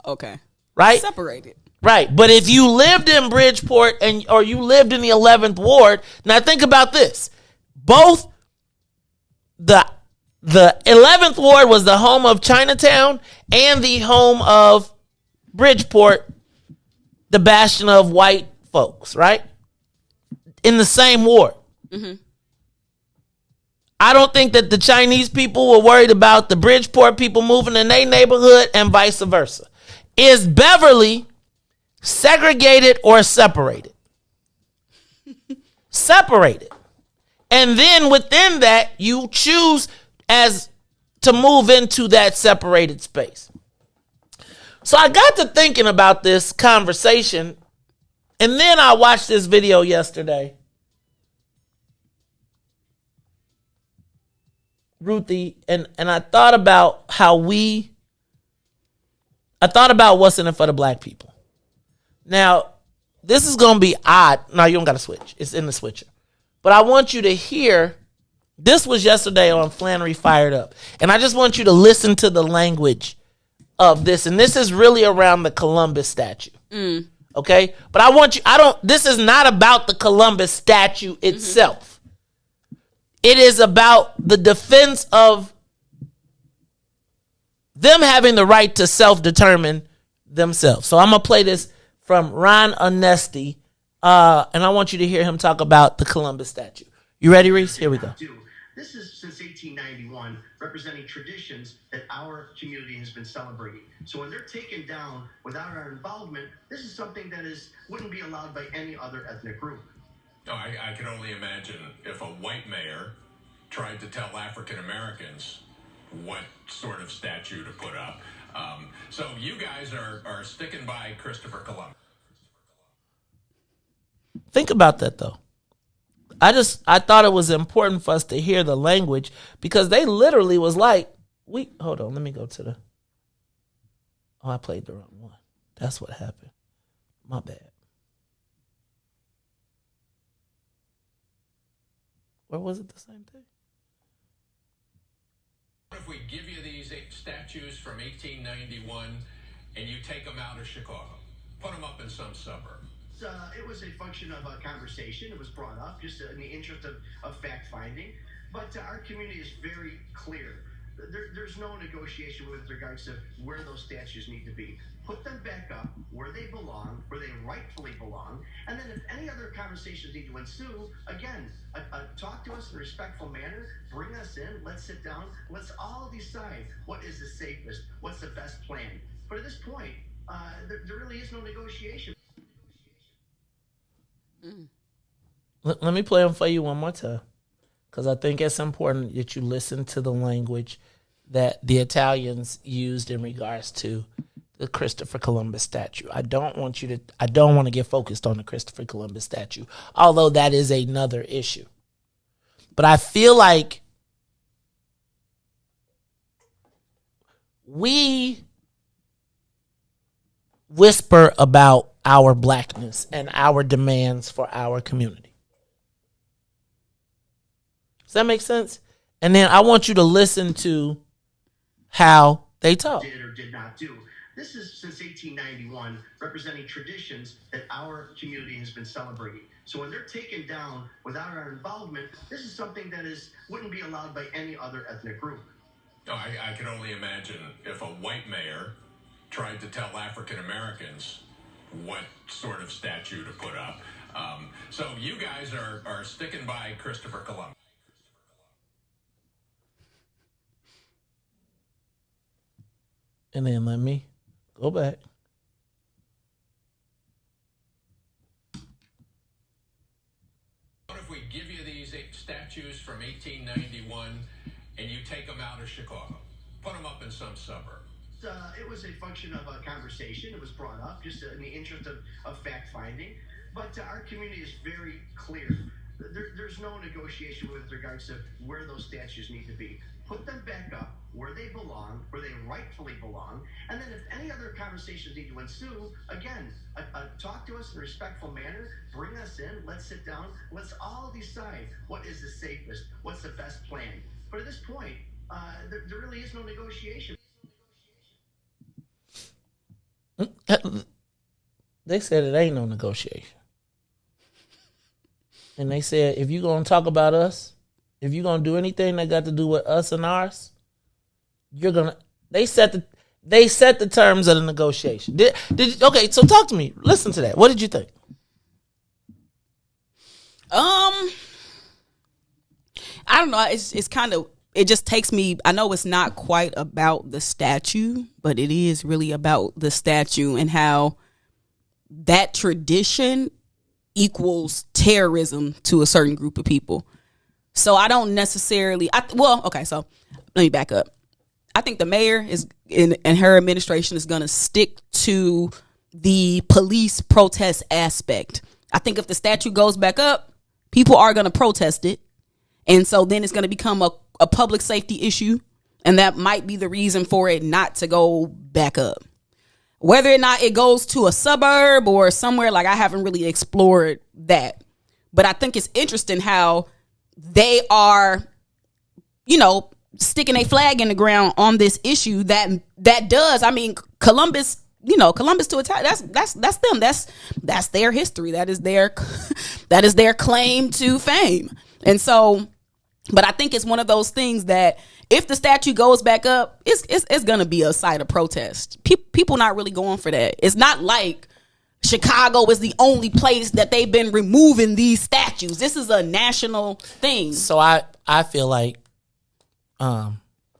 Okay. Right? Separated. Right. But if you lived in Bridgeport or you lived in the 11th Ward, now think about this. Both the 11th Ward was the home of Chinatown and the home of Bridgeport, the bastion of white folks, right? In the same ward. Mm-hmm. I don't think that the Chinese people were worried about the Bridgeport people moving in their neighborhood and vice versa. Is Beverly segregated or separated? Separated. And then within that, you choose as to move into that separated space. So I got to thinking about this conversation, and then I watched this video yesterday. Ruthie, and I thought about I thought about what's in it for the black people. Now, this is going to be odd. No, you don't got to switch. It's in the switcher. But I want you to hear, this was yesterday on Flannery Fired Up. And I just want you to listen to the language of this. And this is really around the Columbus statue. Okay? But this is not about the Columbus statue itself. It is about the defense of them having the right to self-determine themselves. So I'm going to play this from Ron Onesti, and I want you to hear him talk about the Columbus statue. You ready, Riis? Here we go. This is since 1891, representing traditions that our community has been celebrating. So when they're taken down without our involvement, this is something that wouldn't be allowed by any other ethnic group. No, I can only imagine if a white mayor tried to tell African Americans what sort of statue to put up. So you guys are sticking by Christopher Columbus. Think about that, though. I thought it was important for us to hear the language, because they literally was like, hold on, let me go to I played the wrong one. That's what happened. My bad. Or was it the same thing? What if we give you these statues from 1891 and you take them out of Chicago? Put them up in some suburb. It was a function of a conversation. It was brought up just in the interest of fact-finding. But our community is very clear. There's no negotiation with regards to where those statues need to be. Put them back up where they belong, where they rightfully belong. And then if any other conversations need to ensue, again, talk to us in a respectful manner. Bring us in. Let's sit down. Let's all decide what is the safest, what's the best plan. But at this point, there really is no negotiation. Let me play them for you one more time, because I think it's important that you listen to the language that the Italians used in regards to the Christopher Columbus statue. I don't want to get focused on the Christopher Columbus statue, although that is another issue. But I feel like we whisper about our blackness and our demands for our community. Does that make sense? And then I want you to listen to how they talk. Did or did not do. This is since 1891, representing traditions that our community has been celebrating. So when they're taken down without our involvement, this is something that wouldn't be allowed by any other ethnic group. No, I can only imagine if a white mayor tried to tell African Americans what sort of statue to put up. So you guys are sticking by Christopher Columbus. And then let me go back. What if we give you these statues from 1891 and you take them out of Chicago? Put them up in some suburb. It was a function of a conversation. It was brought up just in the interest of fact-finding. But our community is very clear. There's no negotiation with regards to where those statues need to be. Put them back up where they belong, where they rightfully belong. And then if any other conversations need to ensue, again, talk to us in a respectful manner. Bring us in. Let's sit down. Let's all decide what is the safest, what's the best plan. But at this point, there really is no negotiation. They said it ain't no negotiation. And they said, if you're going to talk about us, if you're going to do anything that got to do with us and ours, you're going to... They set the terms of the negotiation. Okay, so talk to me. Listen to that. What did you think? I don't know. It's kind of... It just takes me... I know it's not quite about the statue, but it is really about the statue and how that tradition equals terrorism to a certain group of people. So I don't necessarily... so let me back up. I think the mayor is and her administration is going to stick to the police protest aspect. I think if the statue goes back up, people are going to protest it. And so then it's going to become a public safety issue. And that might be the reason for it not to go back up. Whether or not it goes to a suburb or somewhere, like I haven't really explored that. But I think it's interesting how they are, sticking a flag in the ground on this issue that does. I mean, Columbus to attack. That's them. That's their history. That is their claim to fame. And so, but I think it's one of those things that if the statue goes back up, it's going to be a site of protest. People not really going for that. It's not like Chicago is the only place that they've been removing these statues. This is a national thing. So I feel like I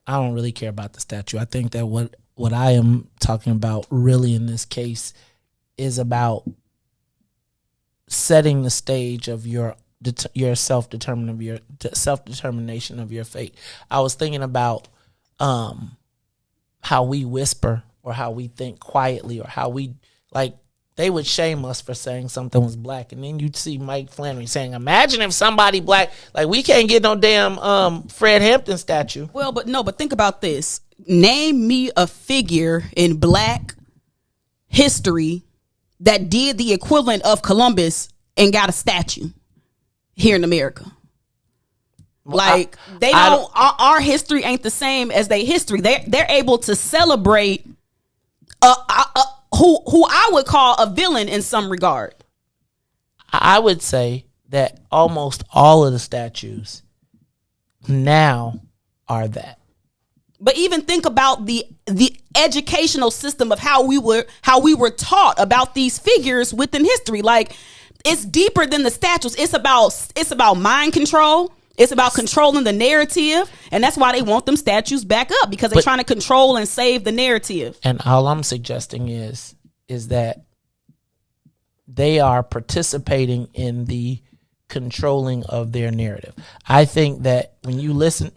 don't really care about the statue. I think that what I am talking about really in this case is about setting the stage of your self-determination of your fate. I was thinking about how we whisper or how we think quietly or how we they would shame us for saying something was black, and then you'd see Mike Flannery saying, "Imagine if somebody black, we can't get no damn Fred Hampton statue." Well, but think about this. Name me a figure in black history that did the equivalent of Columbus and got a statue here in America. Our history ain't the same as their history. They're able to celebrate who I would call a villain in some regard. I would say that almost all of the statues now are that. But even think about the educational system of how we were taught about these figures within history. Like, it's deeper than the statues. It's about mind control. It's about controlling the narrative, and that's why they want them statues back up, because they're trying to control and save the narrative. And all I'm suggesting is that they are participating in the controlling of their narrative. I think that when you listen,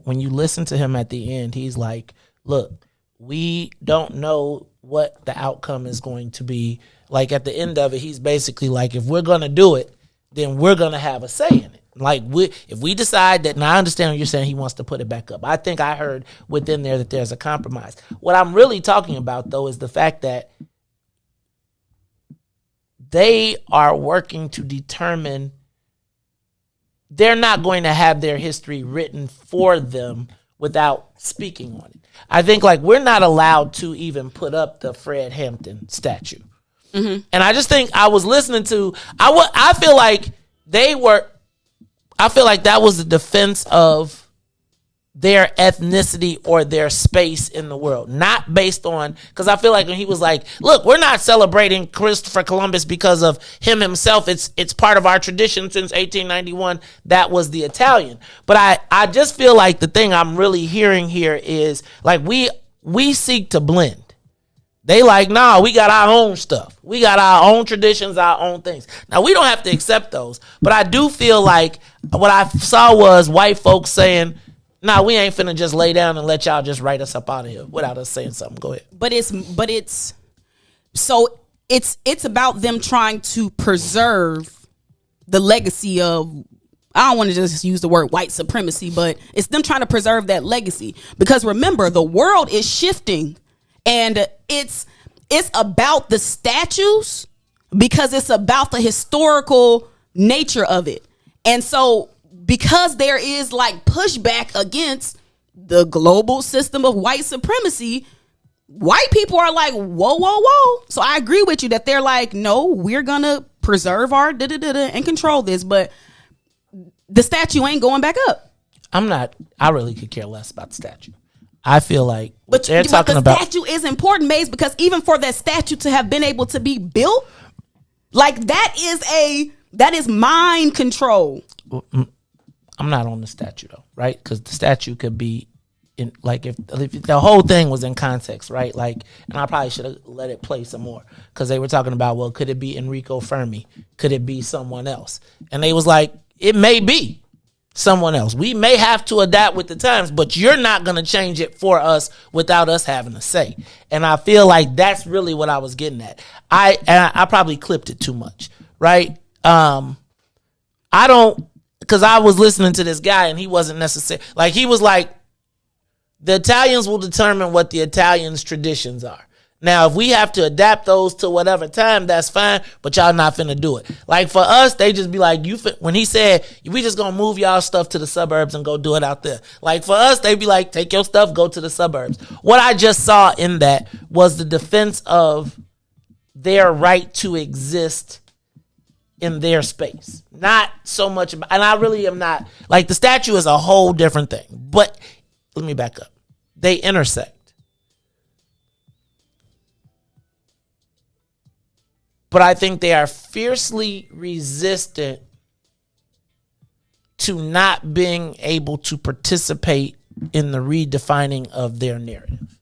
when you listen to him at the end, he's like, "Look, we don't know what the outcome is going to be." Like, at the end of it, he's basically like, if we're going to do it, then we're going to have a say in it. Like, if we decide that, now I understand what you're saying, he wants to put it back up. I think I heard within there that there's a compromise. What I'm really talking about, though, is the fact that they are working to determine, they're not going to have their history written for them without speaking on it. I think like we're not allowed to even put up the Fred Hampton statue. And I just think I was listening to, I feel like that was the defense of their ethnicity or their space in the world, not based on, because I feel like when he was like, look, we're not celebrating Christopher Columbus because of him himself. It's part of our tradition since 1891. That was the Italian. But I just feel like the thing I'm really hearing here is like we seek to blend. They like, nah, we got our own stuff. We got our own traditions, our own things. Now, we don't have to accept those. But I do feel like what I saw was white folks saying, nah, we ain't finna just lay down and let y'all just write us up out of here without us saying something. Go ahead. But it's about them trying to preserve the legacy of, I don't want to just use the word white supremacy, but it's them trying to preserve that legacy. Because remember, the world is shifting, and it's about the statues because it's about the historical nature of it. And so because there is like pushback against the global system of white supremacy, white people are like, whoa, whoa, whoa. So I agree with you that they're like, no, we're going to preserve our and control this. But the statue ain't going back up. I really could care less about the statue. I feel like what they're talking about. The statue is important, Maze, because even for that statue to have been able to be built, like that is mind control. I'm not on the statue though, right? Because the statue could be in, like, if the whole thing was in context, right? Like, and I probably should have let it play some more because they were talking about, well, could it be Enrico Fermi? Could it be someone else? And they was like, it may be someone else. We may have to adapt with the times, but you're not going to change it for us without us having a say. And I feel like that's really what I was getting at. I probably clipped it too much, right? Because I was listening to this guy and he wasn't necessarily, like, he was like, the Italians will determine what the Italians' traditions are. Now, if we have to adapt those to whatever time, that's fine, but y'all not finna do it. Like, for us, they just be like, when he said, we just gonna move y'all stuff to the suburbs and go do it out there. Like, for us, they be like, take your stuff, go to the suburbs. What I just saw in that was the defense of their right to exist in their space. Not so much about, and I really am not, like, the statue is a whole different thing. But let me back up. They intersect. But I think they are fiercely resistant to not being able to participate in the redefining of their narrative.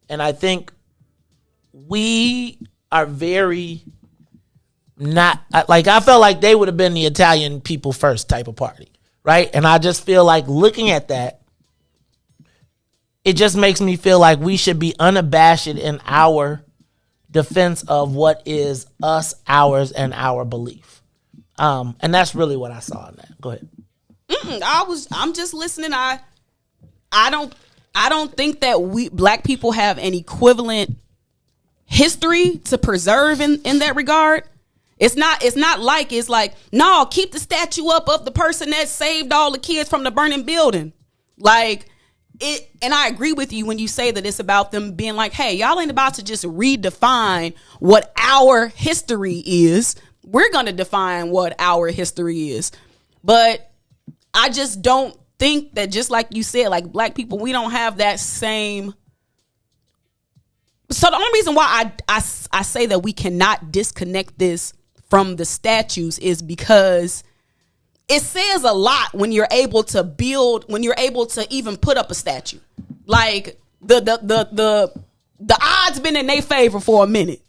And I think we are very not, like, I felt like they would have been the Italian people first type of party, right? And I just feel like looking at that, it just makes me feel like we should be unabashed in our defense of what is us, ours, and our belief. And that's really what I saw in that. Go ahead. I'm just listening. I don't think that we black people have an equivalent history to preserve in that regard. It's not like it's like, no, keep the statue up of the person that saved all the kids from the burning building. Like, it, and I agree with you when you say that it's about them being like, hey, y'all ain't about to just redefine what our history is. We're going to define what our history is. But I just don't think that, just like you said, like, black people, we don't have that same. So the only reason why I say that we cannot disconnect this from the statues is because it says a lot when you're able to build, when you're able to even put up a statue. Like, the odds been in their favor for a minute.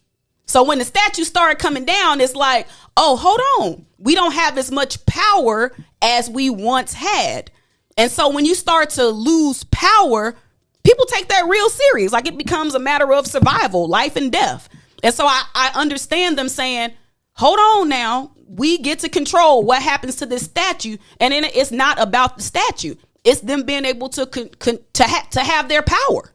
So when the statue started coming down, it's like, oh, hold on. We don't have as much power as we once had. And so when you start to lose power, people take that real serious. Like, it becomes a matter of survival, life and death. And so I understand them saying, hold on now. We get to control what happens to this statue, and then it's not about the statue. It's them being able to have their power,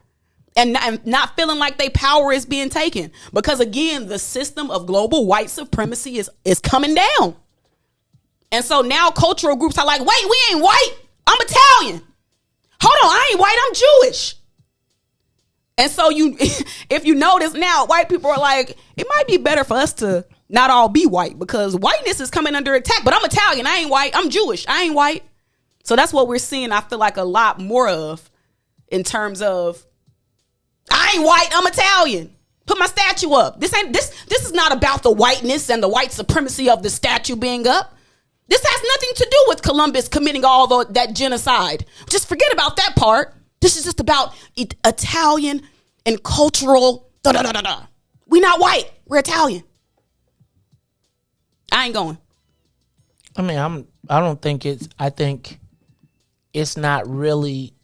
and not feeling like their power is being taken. Because again, the system of global white supremacy is coming down, and so now cultural groups are like, wait, we ain't white. I'm Italian. Hold on, I ain't white. I'm Jewish. And so if you notice now, white people are like, it might be better for us to not all be white because whiteness is coming under attack. But I'm Italian. I ain't white. I'm Jewish. I ain't white. So that's what we're seeing. I feel like a lot more of in terms of I ain't white. I'm Italian. Put my statue up. This is not about the whiteness and the white supremacy of the statue being up. This has nothing to do with Columbus committing all that genocide. Just forget about that part. This is just about Italian and cultural da-da-da-da-da. We not white. We're Italian. I ain't going. I mean, I think it's not really.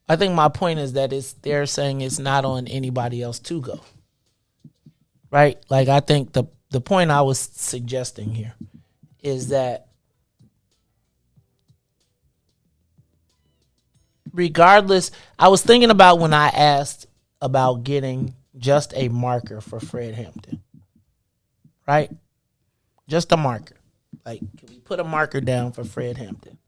I think my point is that they're saying it's not on anybody else to go. Right? Like, I think the point I was suggesting here is that regardless, I was thinking about when I asked about getting just a marker for Fred Hampton. Right? Just a marker. Like, can we put a marker down for Fred Hampton?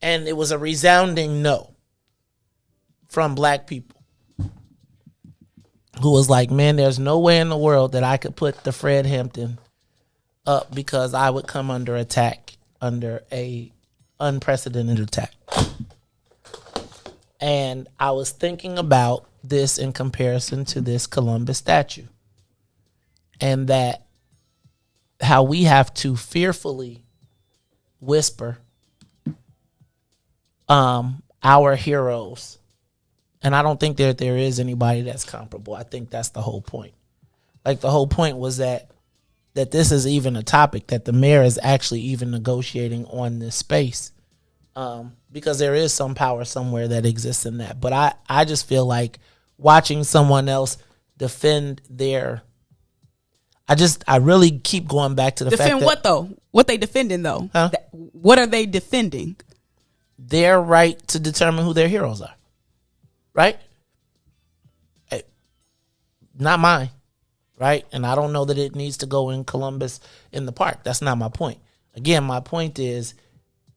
And it was a resounding no from black people who was like, man, there's no way in the world that I could put the Fred Hampton up because I would come under attack, under a unprecedented attack. And I was thinking about this in comparison to this Columbus statue. And that how we have to fearfully whisper our heroes. And I don't think that there is anybody that's comparable. I think that's the whole point. Like, the whole point was that this is even a topic, that the mayor is actually even negotiating on this space. Because there is some power somewhere that exists in that. But I just feel like watching someone else defend their... I really keep going back to the fact that... Defend what, though? What they defending, though? Huh? What are they defending? Their right to determine who their heroes are. Right? Not mine. Right? And I don't know that it needs to go in Columbus in the park. That's not my point. Again, my point is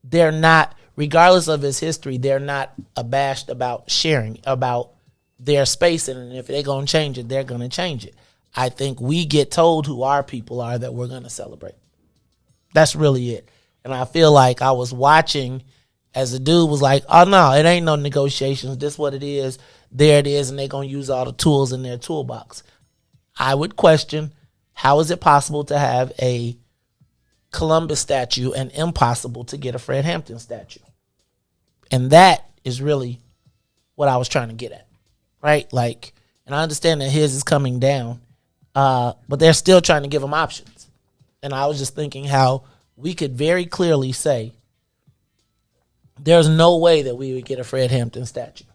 they're not, regardless of his history, they're not abashed about sharing about their space. And if they're going to change it, they're going to change it. I think we get told who our people are that we're going to celebrate. That's really it. And I feel like I was watching as the dude was like, oh, no, it ain't no negotiations. This what it is. There it is. And they're going to use all the tools in their toolbox. I would question, how is it possible to have a Columbus statue and impossible to get a Fred Hampton statue? And that is really what I was trying to get at. Right? Like, and I understand that his is coming down, but they're still trying to give him options. And I was just thinking how we could very clearly say, there's no way that we would get a Fred Hampton statue.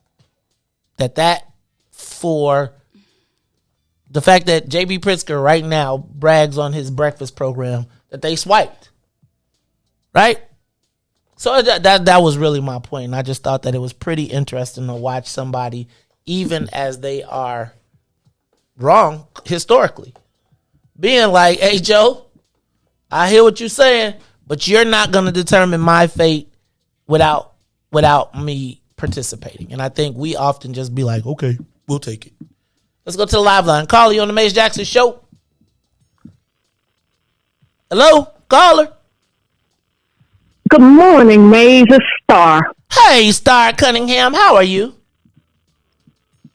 That for the fact that J.B. Pritzker right now brags on his breakfast program that they swiped. Right? So that was really my point. And I just thought that it was pretty interesting to watch somebody, even as they are wrong historically, being like, hey, Joe, I hear what you're saying, but you're not going to determine my fate without me participating. And I think we often just be like, okay, we'll take it. Let's go to the live line. Caller, you on the Mace Jackson Show? Hello, caller. Good morning, Maze. It's Star. Hey, Star Cunningham. How are you?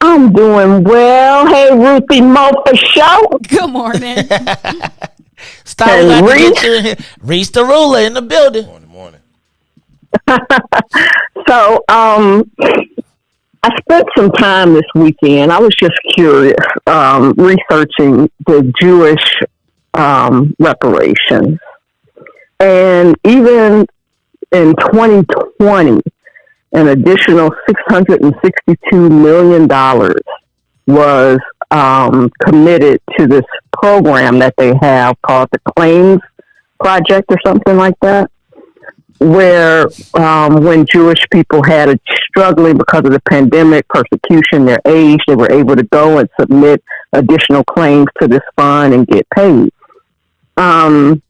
I'm doing well. Hey, Ruthie Mo for show. Good morning. Star, we got to get you in here. Riis the ruler in the building. Morning. So, I spent some time this weekend. I was just curious, researching the Jewish reparations. And even in 2020, an additional $662 million was committed to this program that they have called the Claims Project or something like that, where when Jewish people had struggling because of the pandemic, persecution, their age, they were able to go and submit additional claims to this fund and get paid. In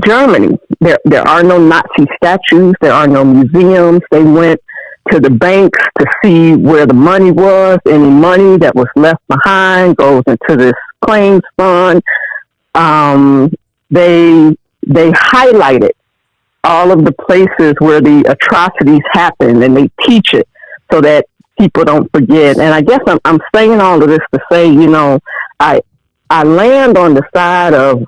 Germany, there are no Nazi statues. There are no museums. They went to the banks to see where the money was. Any money that was left behind goes into this claims fund. They highlighted all of the places where the atrocities happened, and they teach it so that people don't forget. And I guess I'm saying all of this to say, I land on the side of,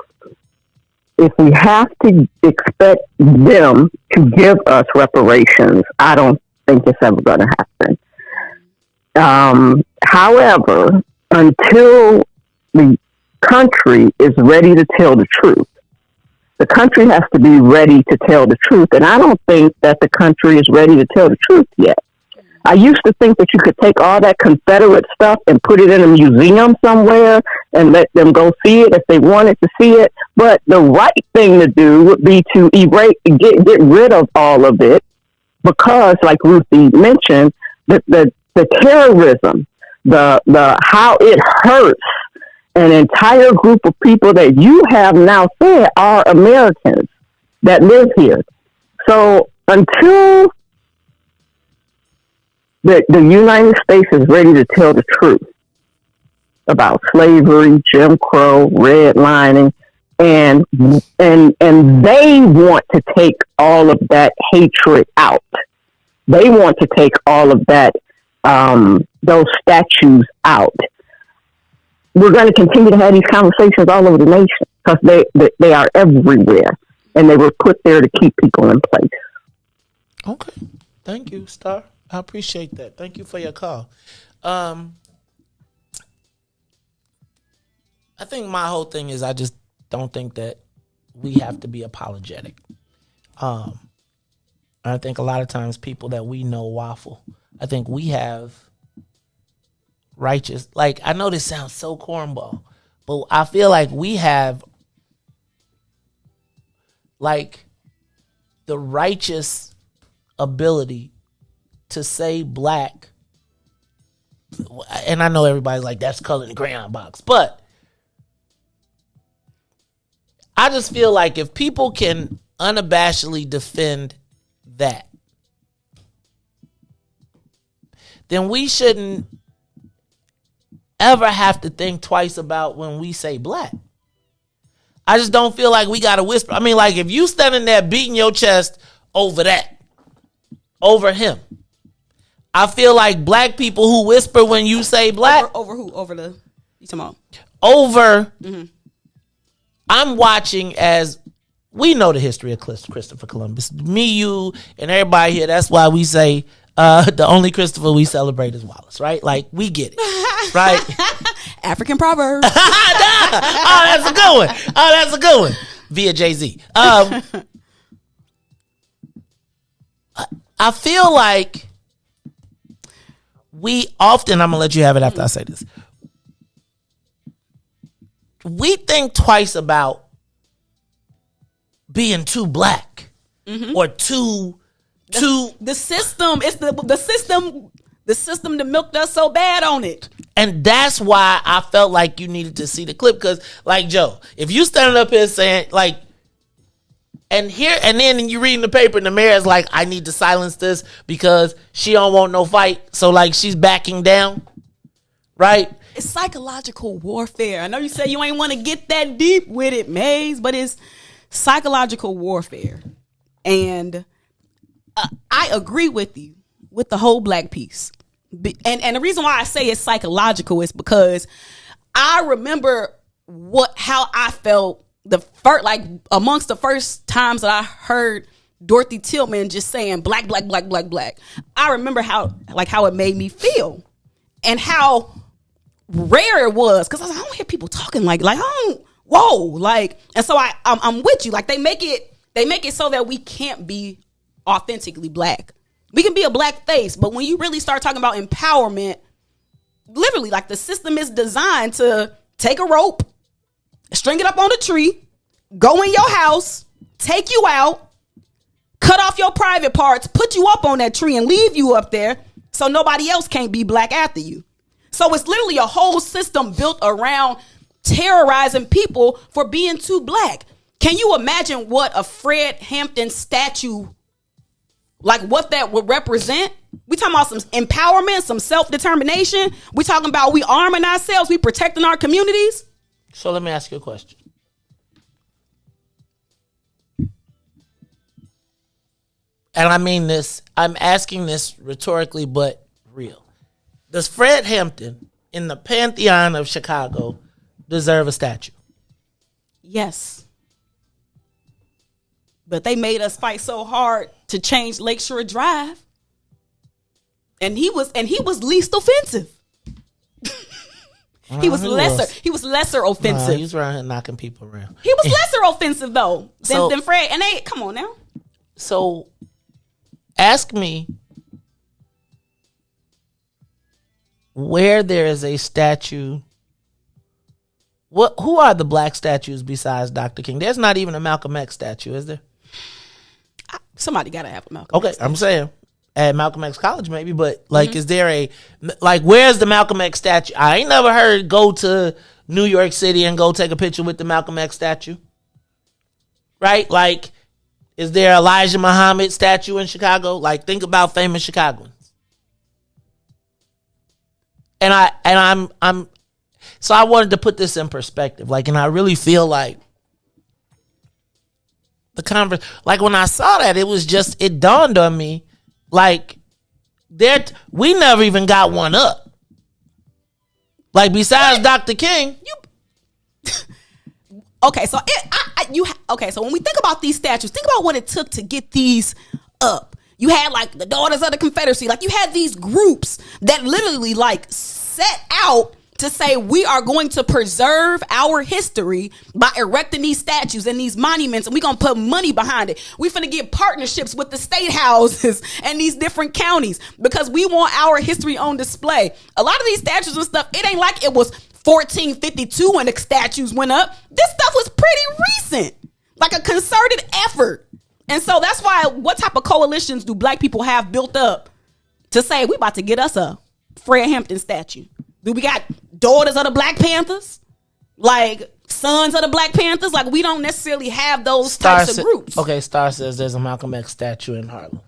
if we have to expect them to give us reparations, I don't think it's ever going to happen. However, until the country is ready to tell the truth, the country has to be ready to tell the truth. And I don't think that the country is ready to tell the truth yet. I used to think that you could take all that Confederate stuff and put it in a museum somewhere and let them go see it if they wanted to see it. But the right thing to do would be to get rid of all of it, because, like Ruthie mentioned, the terrorism, the how it hurts an entire group of people that you have now said are Americans that live here. So until the United States is ready to tell the truth about slavery, Jim Crow, redlining, and they want to take all of that hatred out. They want to take all of that, those statues out. We're going to continue to have these conversations all over the nation, because they are everywhere, and they were put there to keep people in place. Okay. Thank you, Star. I appreciate that. Thank you for your call. I think my whole thing is, I just don't think that we have to be apologetic. I think a lot of times people that we know waffle. I think we have righteous, like, I know this sounds so cornball, but I feel like we have like the righteous ability to say black, and I know everybody's like, that's color in the crayon box, but I just feel like if people can unabashedly defend that, then we shouldn't ever have to think twice about when we say black. I just don't feel like we got to whisper. I mean, like, if you standing there beating your chest over that, over him, I feel like black people who whisper when you say black. Over who? Over the, you talking about? Over, I'm watching, as we know the history of Christopher Columbus. Me, you, and everybody here, that's why we say the only Christopher we celebrate is Wallace, right? Like, we get it, right? African proverbs. Oh, that's a good one. Oh, that's a good one. Via Jay-Z. I feel like we often, I'm going to let you have it after I say this, we think twice about being too black or too the system. It's the system that milked us so bad on it. And that's why I felt like you needed to see the clip, because, like, Joe, if you standing up here saying, like, and then you reading the paper and the mayor's like, I need to silence this because she don't want no fight, so, like, she's backing down, right? It's psychological warfare. I know you say you ain't want to get that deep with it, Maze, but it's psychological warfare. And I agree with you with the whole black piece. And the reason why I say it's psychological is because I remember how I felt amongst the first times that I heard Dorothy Tillman just saying black, black, black, black, black. I remember how it made me feel and how rare it was, because I don't hear people talking like whoa, like, and so I'm with you. Like, they make it so that we can't be authentically black. We can be a black face, but when you really start talking about empowerment, literally, like, the system is designed to take a rope, string it up on a tree, go in your house, take you out, cut off your private parts, put you up on that tree and leave you up there so nobody else can't be black after you. So it's literally a whole system built around terrorizing people for being too black. Can you imagine what a Fred Hampton statue, like what that would represent? We talking about some empowerment, some self-determination. We talking about we arming ourselves, we protecting our communities. So let me ask you a question. And I mean this, I'm asking this rhetorically, but real. Does Fred Hampton in the Pantheon of Chicago deserve a statue? Yes. But they made us fight so hard to change Lakeshore Drive. And he was least offensive. He was lesser offensive. Nah, he was around here knocking people around. He was lesser offensive though than Fred. And they come on now. So ask me where there is a statue. Who are the black statues besides Dr. King? There's not even a Malcolm X statue, is there? Somebody gotta have a Malcolm X. Okay, I'm saying at Malcolm X College maybe, but like, is there where's the Malcolm X statue? I ain't never heard go to New York City and go take a picture with the Malcolm X statue. Right? Like, is there Elijah Muhammad statue in Chicago? Like, think about famous Chicagoans. So I wanted to put this in perspective. Like, and I really feel like like when I saw that, it dawned on me, like, we never even got one up. Like, besides Dr. King. Okay, so so when we think about these statues, think about what it took to get these up. You had like the Daughters of the Confederacy, like you had these groups that literally like set out to say we are going to preserve our history by erecting these statues and these monuments, and we're going to put money behind it. We're finna get partnerships with the state houses and these different counties because we want our history on display. A lot of these statues and stuff, it ain't like it was 1452 when the statues went up. This stuff was pretty recent, like a concerted effort. And so that's why, what type of coalitions do black people have built up to say we about to get us a Fred Hampton statue? Do we got Daughters of the Black Panthers? Like Sons of the Black Panthers? Like, we don't necessarily have those types of groups. Okay, Star says there's a Malcolm X statue in Harlem.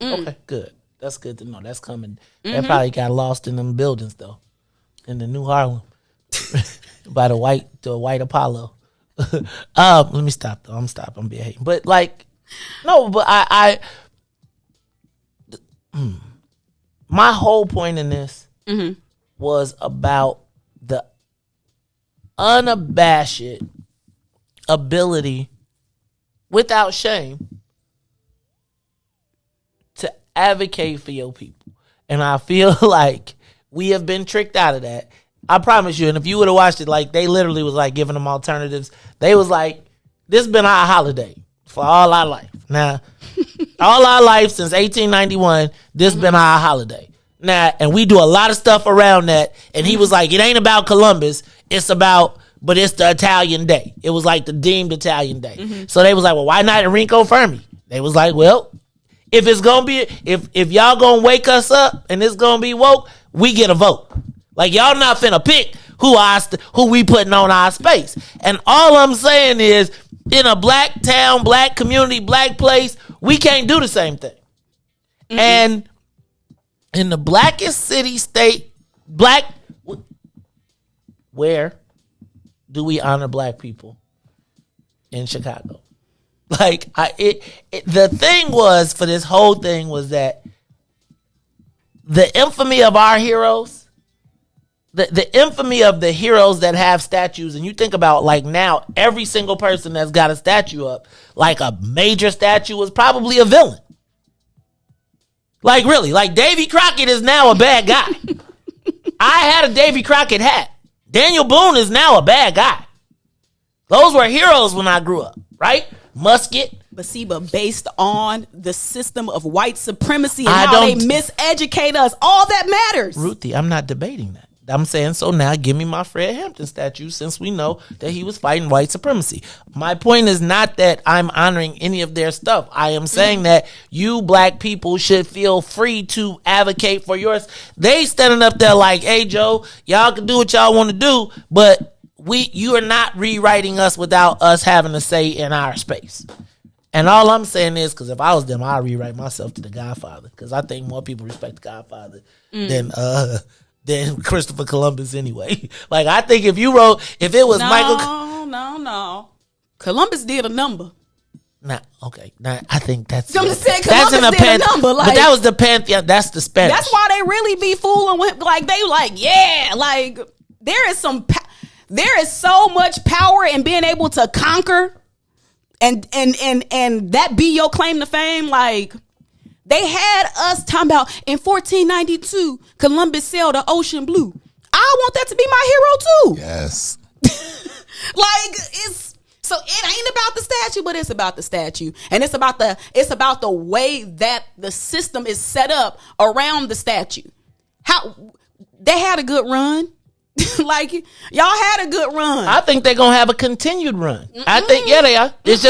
Okay, good. That's good to know. That's coming. That probably got lost in them buildings though, in the New Harlem, by the white Apollo. Let me stop though. I'm being hating. But like, no. But my whole point in this was about the unabashed ability, without shame, to advocate for your people. And I feel like we have been tricked out of that. I promise you. And if you would have watched it, like, they literally was like giving them alternatives. They was like, this has been our holiday for all our life. Now, all our life since 1891, this been our holiday. Now, and we do a lot of stuff around that. And he was like, it ain't about Columbus. It's the Italian Day. It was like the deemed Italian Day. So they was like, well, why not Enrico Fermi? They was like, well, if it's going to be, if y'all going to wake us up and it's going to be woke, we get a vote. Like, y'all not finna pick who we putting on our space. And all I'm saying is, in a black town, black community, black place, we can't do the same thing. And in the blackest city, state, where do we honor black people? In Chicago. Like, the thing was, for this whole thing, was that the infamy of our heroes, the infamy of the heroes that have statues, and you think about, like, now every single person that's got a statue up, like a major statue, was probably a villain. Like, really, like Davy Crockett is now a bad guy. I had a Davy Crockett hat. Daniel Boone is now a bad guy. Those were heroes when I grew up, right? Musket. But based on the system of white supremacy and how they miseducate us, all that matters. Ruthie, I'm not debating that. I'm saying, so now give me my Fred Hampton statue, since we know that he was fighting white supremacy. My point is not that I'm honoring any of their stuff. I am saying that you black people should feel free to advocate for yours. They standing up there like, hey, Joe, y'all can do what y'all want to do, but you are not rewriting us without us having a say in our space. And all I'm saying is, because if I was them, I'd rewrite myself to the Godfather, because I think more people respect the Godfather than Christopher Columbus anyway. Like, I think if it was Michael... No. Columbus did a number. Okay. I think that's... I'm just saying, Columbus did a number. Like, but that was the Pantheon. That's the Spanish. That's why they really be fooling with... Like, they like, yeah, like, there is so much power in being able to conquer... And that be your claim to fame. Like, they had us talking about in 1492, Columbus sailed the ocean blue. I want that to be my hero too. Yes. Like, so it ain't about the statue, but it's about the statue, and it's about the way that the system is set up around the statue. How they had a good run. Like, y'all had a good run. I think they're gonna have a continued run. I think they are. It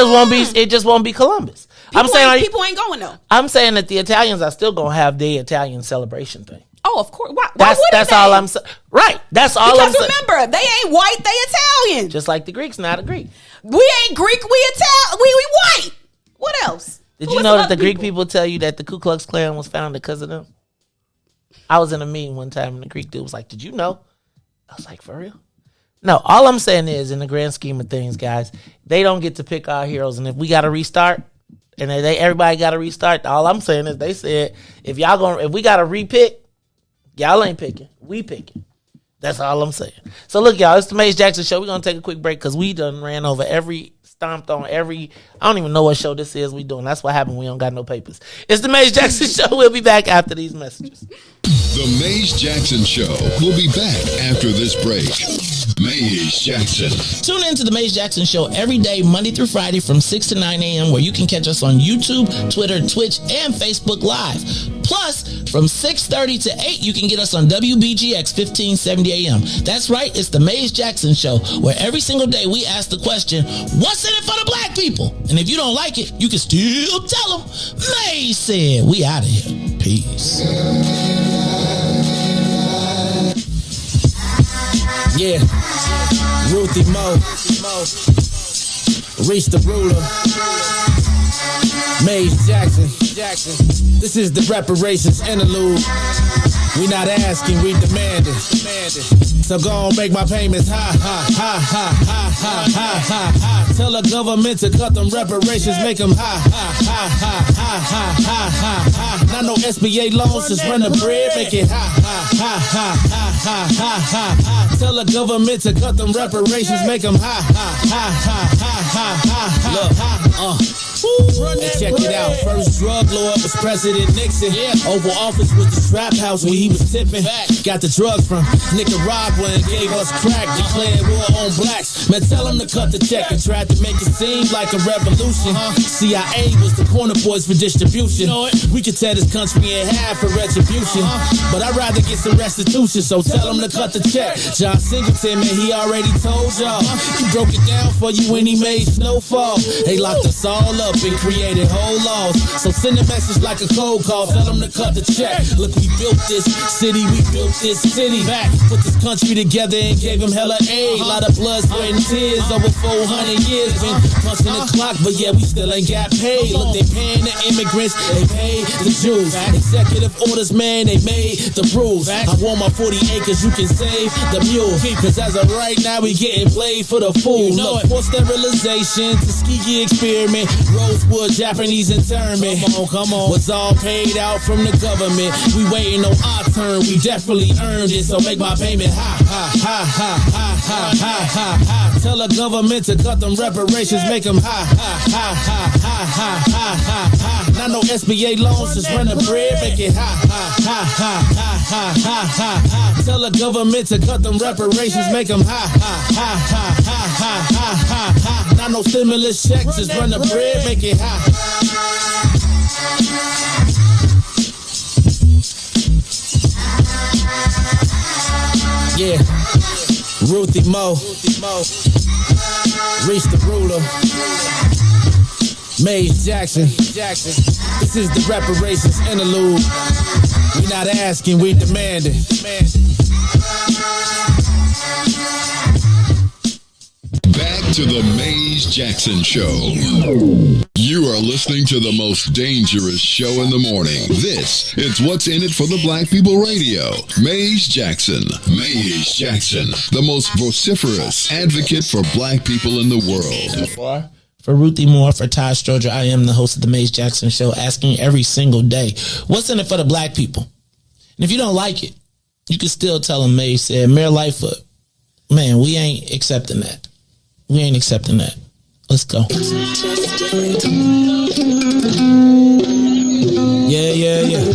just won't be Columbus. People ain't going though. I'm saying that the Italians are still gonna have their Italian celebration thing. Oh, of course. Why that's they? all I'm saying. Right. That's all I'm saying. Because remember, they ain't white, they Italian. Just like the Greeks, not a Greek. We ain't Greek, we Italian. We white. What else? Did you know that the Greek people tell you that the Ku Klux Klan was founded because of them? I was in a meeting one time and the Greek dude was like, "Did you know?" I was like, for real? No, all I'm saying is, in the grand scheme of things, guys, they don't get to pick our heroes. And if we got to restart, and everybody got to restart, all I'm saying is they said, if we got to repick, y'all ain't picking. We picking. That's all I'm saying. So look, y'all, it's the Mace Jackson Show. We're going to take a quick break because we done ran over stomped on every, I don't even know what show this is we doing. That's what happened. We don't got no papers. It's the Mace Jackson Show. We'll be back after these messages. The Mace Jackson Show will be back after this break. Mace Jackson. Tune in to the Mace Jackson Show every day, Monday through Friday from 6 to 9 a.m., where you can catch us on YouTube, Twitter, Twitch, and Facebook Live. Plus, from 6:30 to 8, you can get us on WBGX 1570 a.m. That's right, it's the Mace Jackson Show, where every single day we ask the question, what's in it for the black people? And if you don't like it, you can still tell them, Mace said. We out of here. Peace. Yeah, Ruthie Mo, Reach the ruler, Mace Jackson. This is the reparations interlude. We not asking, we demanding. So go on, make my payments high. Tell the government to cut them reparations, make them high. Not no SBA loans, just run the bread, make it high. Tell the government to cut them reparations, make them high. Look, and check it out. First drug lord was President Nixon. Oval Office was the trap house where he was tipping. Got the drugs from Nicaragua and gave us crack. Declared war on blacks. Man, tell him to cut the check and tried to make it seem like a revolution. CIA was the corner boys for distribution. We could tear this country in half for retribution. But I'd rather get some restitution, so tell him to cut the check. John Singleton, man, he already told y'all. He broke it down for you when he made Snowfall. They locked us all up and created whole laws. So send a message like a cold call. Tell them to cut the check. Look, we built this city. We built this city. Back, put this country together and gave him hella aid. Lot of blood, sweat, and tears. Over 400 years. Been punching the clock, but yeah, we still ain't got paid. Look, they paying the immigrants. They paid the Jews. Executive orders, man, they made the rules. I want my 40 acres, you can save the mule. Cause as of right now, we getting played for the fool. Look, for sterilization, Tuskegee experiment, Rosewood, Japanese internment. Come on, was all paid out from the government. We waiting on our turn, we definitely earned it. So make my payment high. Tell the government to cut them reparations, make them high. Not no SBA loans, just run the bread, make it high. Tell the government to cut them reparations, make them high. Not no stimulus checks, just run the bread, make it high. Yeah, Ruthie Mo, Reach the ruler, Mace Jackson. This is the reparations interlude. We not asking, we demanding. Back to the Mays Jackson Show. You are listening to the most dangerous show in the morning. This is What's in It for the Black People Radio. Mays Jackson. Mays Jackson, the most vociferous advocate for black people in the world. For Ruthie Moore, for Todd Stroger, I am the host of the Mays Jackson Show, asking every single day, what's in it for the black people? And if you don't like it, you can still tell them Mays said, Mayor Lightfoot, man, we ain't accepting that. We ain't accepting that. Let's go. Yeah.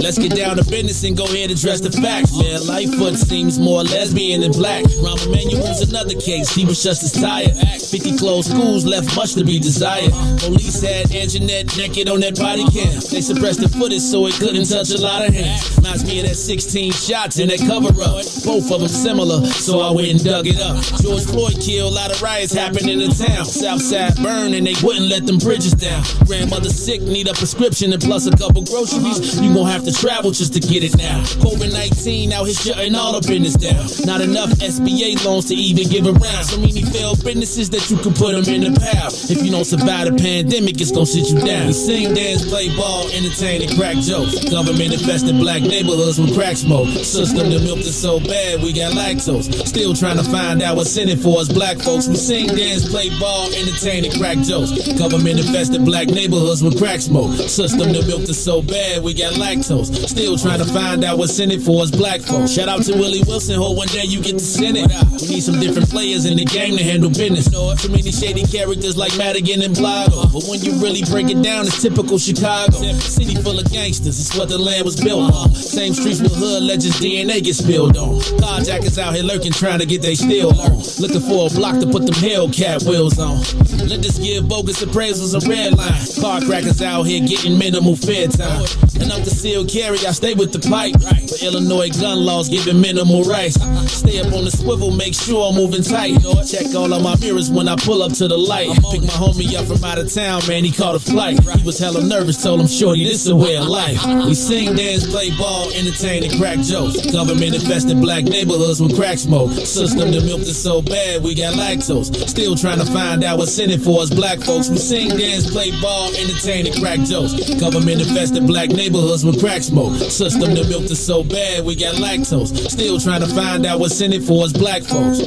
Let's get down to business and go ahead and address the facts. Mayor Lightfoot seems more lesbian than black. Rahm Emanuel's another case. He was just as tired. 50 closed schools left much to be desired. Police had Anjanette naked on that body cam. They suppressed the footage so it couldn't touch a lot of hands. Reminds me of that 16 shots in that cover up. Both of them similar, so I went and dug it up. George Floyd killed, a lot of riots happened in the town. Southside burned and they wouldn't let them bridges down. Grandmother sick, need a prescription and plus a couple groceries. You gon' have to travel just to get it now. COVID-19 out here shutting all the business down. Not enough SBA loans to even give around. So many failed businesses that you can put them in the pile. If you don't survive the pandemic, it's gonna sit you down. We sing, dance, play ball, entertain, and crack jokes. Government infested black neighborhoods with crack smoke. System that milked us so bad we got lactose. Still trying to find out what's in it for us black folks. We sing, dance, play ball, entertain, and crack jokes. Government infested black neighborhoods with crack smoke. System that milked us so bad we got lactose. Still trying to find out what's in it for us black folks. Shout out to Willie Wilson, hope one day you get to send it. We need some different players in the game to handle business. Too many shady characters like Madigan and Blago. But when you really break it down, it's typical Chicago. City full of gangsters, it's what the land was built on. Same streets with hood legends, DNA get spilled on. Carjackers out here lurking, trying to get they steal on. Looking for a block to put them Hellcat wheels on. Let us give bogus appraisals a red line. Car crackers out here getting minimal fair time. And I'm concealed carry, I stay with the pipe. But Illinois gun laws giving minimal rights. Stay up on the swivel, make sure I'm moving tight. Check all of my mirrors when I pull up to the light. Pick my homie up from out of town, man, he caught a flight. He was hella nervous, told him, shorty, this a way of life. We sing, dance, play ball, entertain, and crack jokes. Government infested black neighborhoods with crack smoke. System that milked us so bad we got lactose. Still trying to find out what's in it for us black folks. We sing, dance, play ball, entertain, and crack jokes. Government infested black neighborhoods with crack smoke. System that milked us so bad we got lactose. Still trying to find out what's in it for us black folks.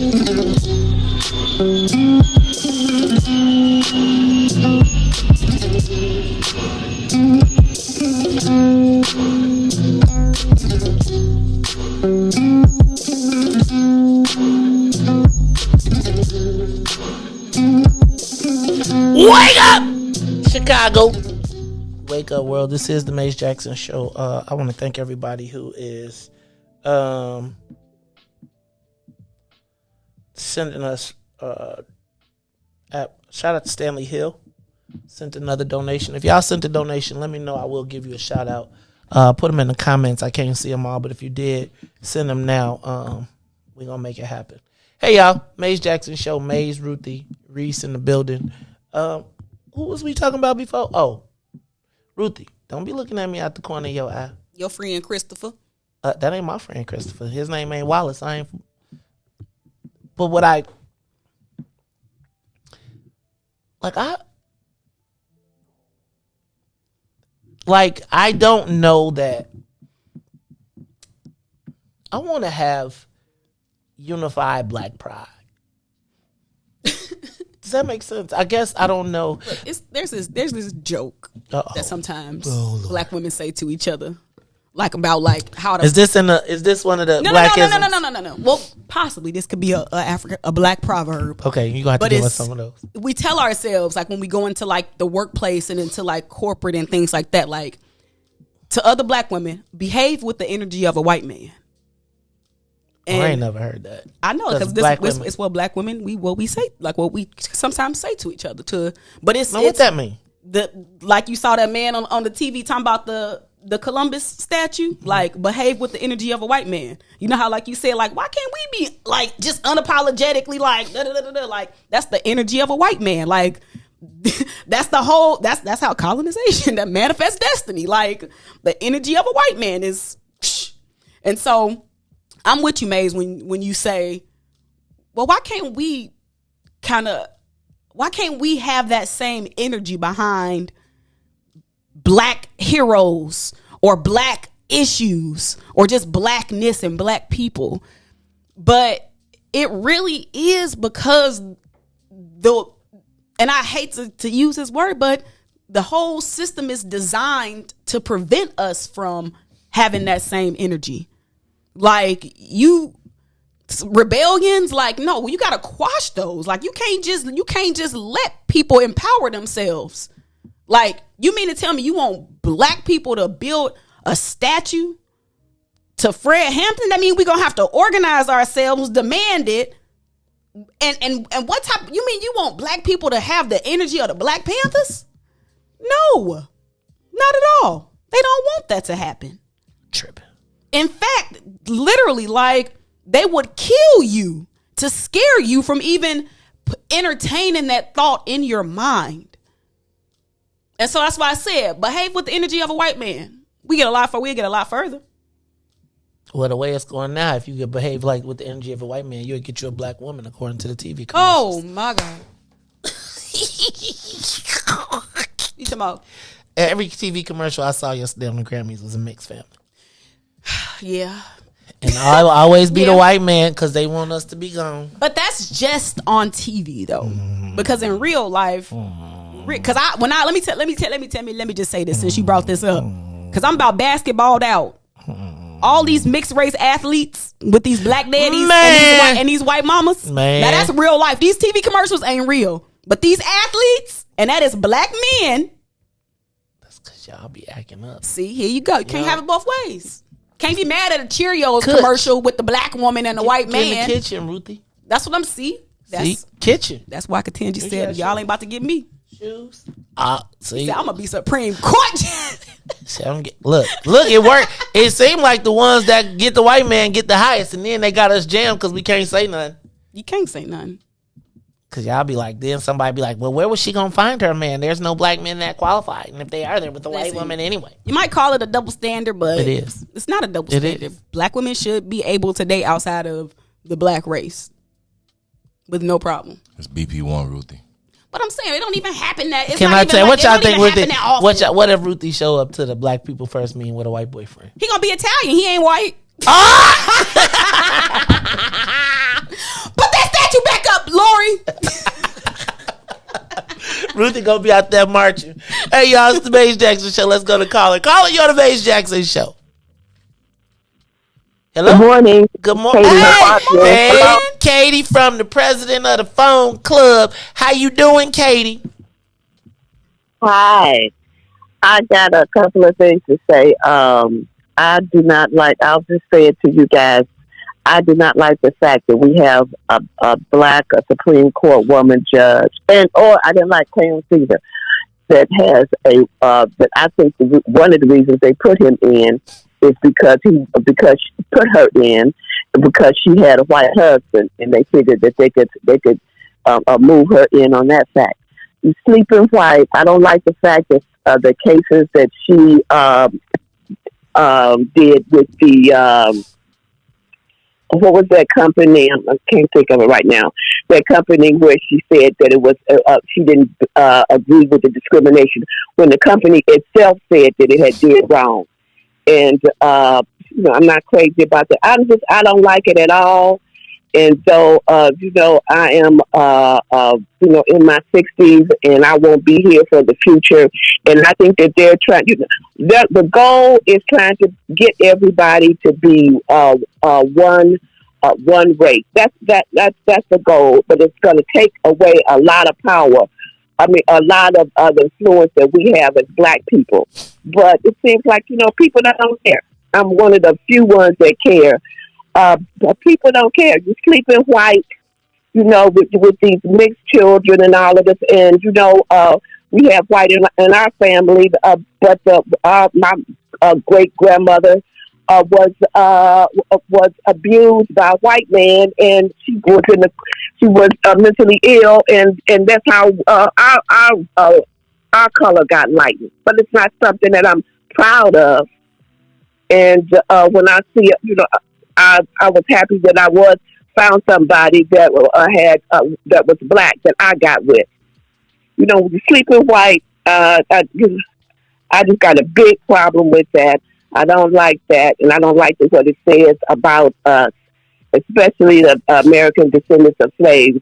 Wake up, Chicago. Wake up, world. This is the Mays Jackson Show. I want to thank everybody who is sending us shout out to Stanley Hill. Sent another donation. If y'all sent a donation, let me know. I will give you a shout out. Put them in the comments. I can't see them all, but if you did, send them now. We're going to make it happen. Hey, y'all. Mays Jackson Show. Mays, Ruthie, Riis in the building. Who was we talking about before? Oh, Ruthie. Don't be looking at me out the corner of your eye. Your friend Christopher. That ain't my friend Christopher. His name ain't Wallace. But I don't know that I want to have unified black pride. Does that make sense? I guess I don't know. Look, there's this joke that sometimes black women say to each other, like about like how to. Is this one of the black? No. Well, possibly this could be a black proverb. Okay, you gonna have to give us some of those. We tell ourselves like when we go into like the workplace and into like corporate and things like that, like to other black women, behave with the energy of a white man. And I ain't never heard that. I know because it's what black women we say, like what we sometimes say to each other. But what's that mean? Like you saw that man on the TV talking about the Columbus statue, like behave with the energy of a white man. You know how like you said, like why can't we be like just unapologetically like da, da, da, da, da, like that's the energy of a white man, like. That's how colonization that manifests destiny, like the energy of a white man is, and so I'm with you, Maze, when you say, well, why can't we have that same energy behind black heroes or black issues or just blackness and black people? But it really is because and I hate to use this word, but the whole system is designed to prevent us from having that same energy. Like rebellions, like, no, you gotta quash those. Like, you can't just let people empower themselves. Like, you mean to tell me you want black people to build a statue to Fred Hampton? That means we're gonna have to organize ourselves, demand it. And what type, you mean you want black people to have the energy of the Black Panthers? No, not at all. They don't want that to happen. Tripping. In fact, literally, like, they would kill you to scare you from even entertaining that thought in your mind. And so that's why I said, behave with the energy of a white man. We'll get a lot further. Well, the way it's going now, if you could behave like with the energy of a white man, you'll get you a black woman, according to the TV commercials. Oh, my God. You talking about? Every TV commercial I saw yesterday on the Grammys was a mixed family. Yeah. And I'll always be the white man because they want us to be gone. But that's just on TV, though. Because in real life, because let me just say this since you brought this up. Because I'm about basketballed out. All these mixed race athletes with these black daddies and these white mamas. Man. Now that's real life. These TV commercials ain't real. But these athletes, and that is black men. That's because y'all be acting up. See, here you go. You can't have it both ways. Can't be mad at a Cheerios commercial with the black woman and the white man. In the kitchen, Ruthie. That's what I'm seeing. Kitchen. That's why Katenji said, y'all ain't about to get me. Shoes. See, I'm gonna be Supreme Court. See, look, it worked. It seemed like the ones that get the white man get the highest, and then they got us jammed because we can't say nothing. You can't say nothing. Because y'all be like, then somebody be like, well, where was she gonna find her man? There's no black men that qualified, and if they are, they're with the white woman anyway. You might call it a double standard, but it is. It's not a double standard. Black women should be able to date outside of the black race with no problem. It's BP1, Ruthie. But I'm saying it don't even happen that. It's Can not I even tell you like, what y'all think? What if Ruthie Ruthie show up to the black people first meeting with a white boyfriend? He gonna be Italian. He ain't white. Put that statue back up, Lori. Ruthie gonna be out there marching. Hey y'all, it's the Maze Jackson Show. Let's go to Caller. Caller, you're the Maze Jackson Show. Hello. Good morning. Good morning. Hey, Katie from the president of the phone club. How you doing, Katie? Hi. I got a couple of things to say. I do not like, I'll just say it to you guys. I do not like the fact that we have a black Supreme Court woman judge, or I didn't like Clarence either, that has but I think one of the reasons they put him in is because she put her in because she had a white husband, and they figured that they could move her in on that fact. You sleeping white. I don't like the fact that the cases that she did with the what was that company? I can't think of it right now. That company where she said that it was she didn't agree with the discrimination when the company itself said that it had did wrong. And I'm not crazy about that. I don't like it at all. And so I am in my 60s, and I won't be here for the future. And I think that they're trying. The goal is trying to get everybody to be one race. That's the goal. But it's going to take away a lot of power. I mean, a lot of influence that we have as black people. But it seems like, people that don't care. I'm one of the few ones that care. But people don't care. You're sleeping white, with these mixed children and all of this. And, we have white in our family. But my great-grandmother was abused by a white man, and she was mentally ill, and that's how our color got lightened. But it's not something that I'm proud of. And when I see I was happy that I found somebody that that was black that I got with. You know, sleeping white. I just got a big problem with that. I don't like that, and I don't like what it says about us, especially the American descendants of slaves.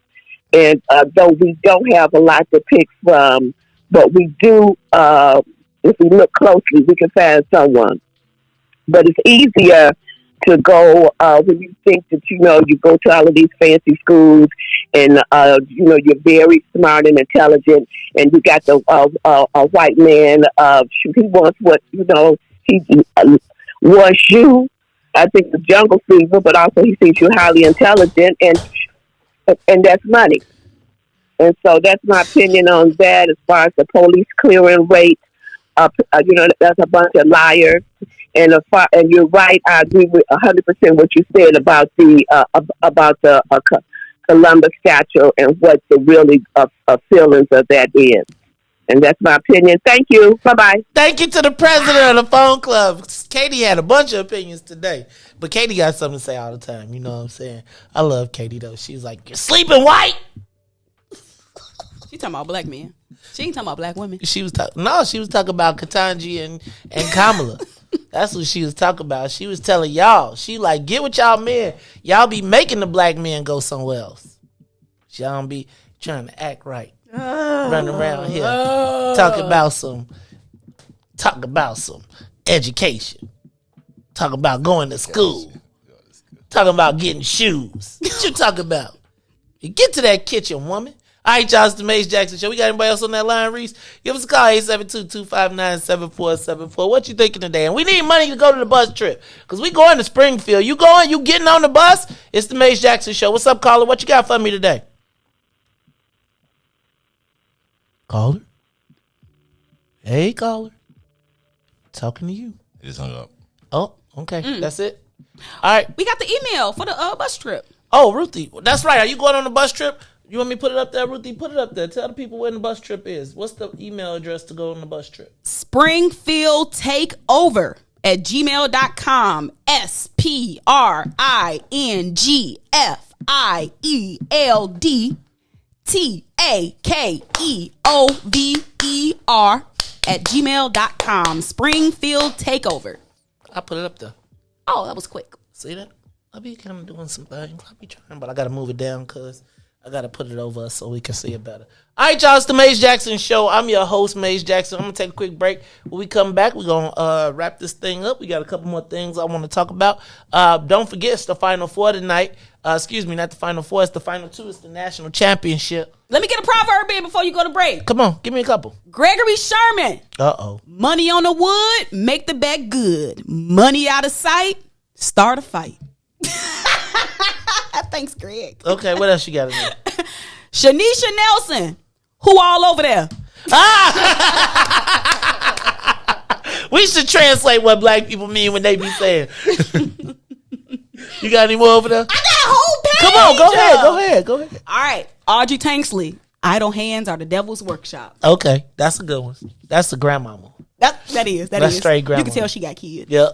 And though we don't have a lot to pick from, but we do, if we look closely, we can find someone. But it's easier to go when you think that, you know, you go to all of these fancy schools and, you know, you're very smart and intelligent, and you got the a white man, he wants what, you know, he wants you. I think it's jungle fever, but also he sees you highly intelligent, and that's money. And so that's my opinion on that. As far as the police clearing rate, you know, that's a bunch of liars. And you're right. I agree with 100% what you said about the Columbus statue and what the really feelings of that is. And that's my opinion. Thank you. Bye-bye. Thank you to the president of the phone club. Katie had a bunch of opinions today, but Katie got something to say all the time. You know what I'm saying? I love Katie, though. She's like, you're sleeping white. She talking about black men. She ain't talking about black women. She was talking about Ketanji and Kamala. That's what she was talking about. She was telling y'all. She like, get with y'all men. Y'all be making the black men go somewhere else. Y'all don't be trying to act right. Running around here talk about some education. Talk about going to school. Talking about getting shoes. What you talking about? You get to that kitchen, woman. All right, y'all, it's the Maze Jackson Show. We got anybody else on that line, Riis? Give us a call, 872-259-7474. What you thinking today? And we need money to go to the bus trip, because we going to Springfield. You going? You getting on the bus? It's the Maze Jackson Show. What's up, caller? What you got for me today? Caller? Hey, caller. Talking to you. It just hung up. Oh, okay. That's it? All right. We got the email for the bus trip. Oh, Ruthie. That's right. Are you going on the bus trip? You want me to put it up there, Ruthie? Put it up there. Tell the people where the bus trip is. What's the email address to go on the bus trip? Springfield Takeover at gmail.com. SPRINGFIELD at gmail.com. Springfield Takeover. I put it up there. Oh, that was quick. See that? I be kind of doing some things. I be trying, but I got to move it down because I got to put it over so we can see it better. All right, y'all, it's the Maze Jackson Show. I'm your host, Maze Jackson. I'm going to take a quick break. When we come back, we're going to wrap this thing up. We got a couple more things I want to talk about. Don't forget, it's the Final Four tonight. Excuse me, not the Final Four. It's the Final Two. It's the National Championship. Let me get a proverb in before you go to break. Come on, give me a couple. Gregory Sherman. Uh-oh. Money on the wood, make the bet good. Money out of sight, start a fight. Thanks, Greg. Okay, what else you got in there? Shanisha Nelson, who all over there? We should translate what black people mean when they be saying. You got any more over there? I got a whole page. Come on, go ahead. All right, Audrey Tanksley, idle hands are the devil's workshop. Okay, that's a good one. That's the grandmama. That is. That's straight grandma. You can tell she got kids. Yep.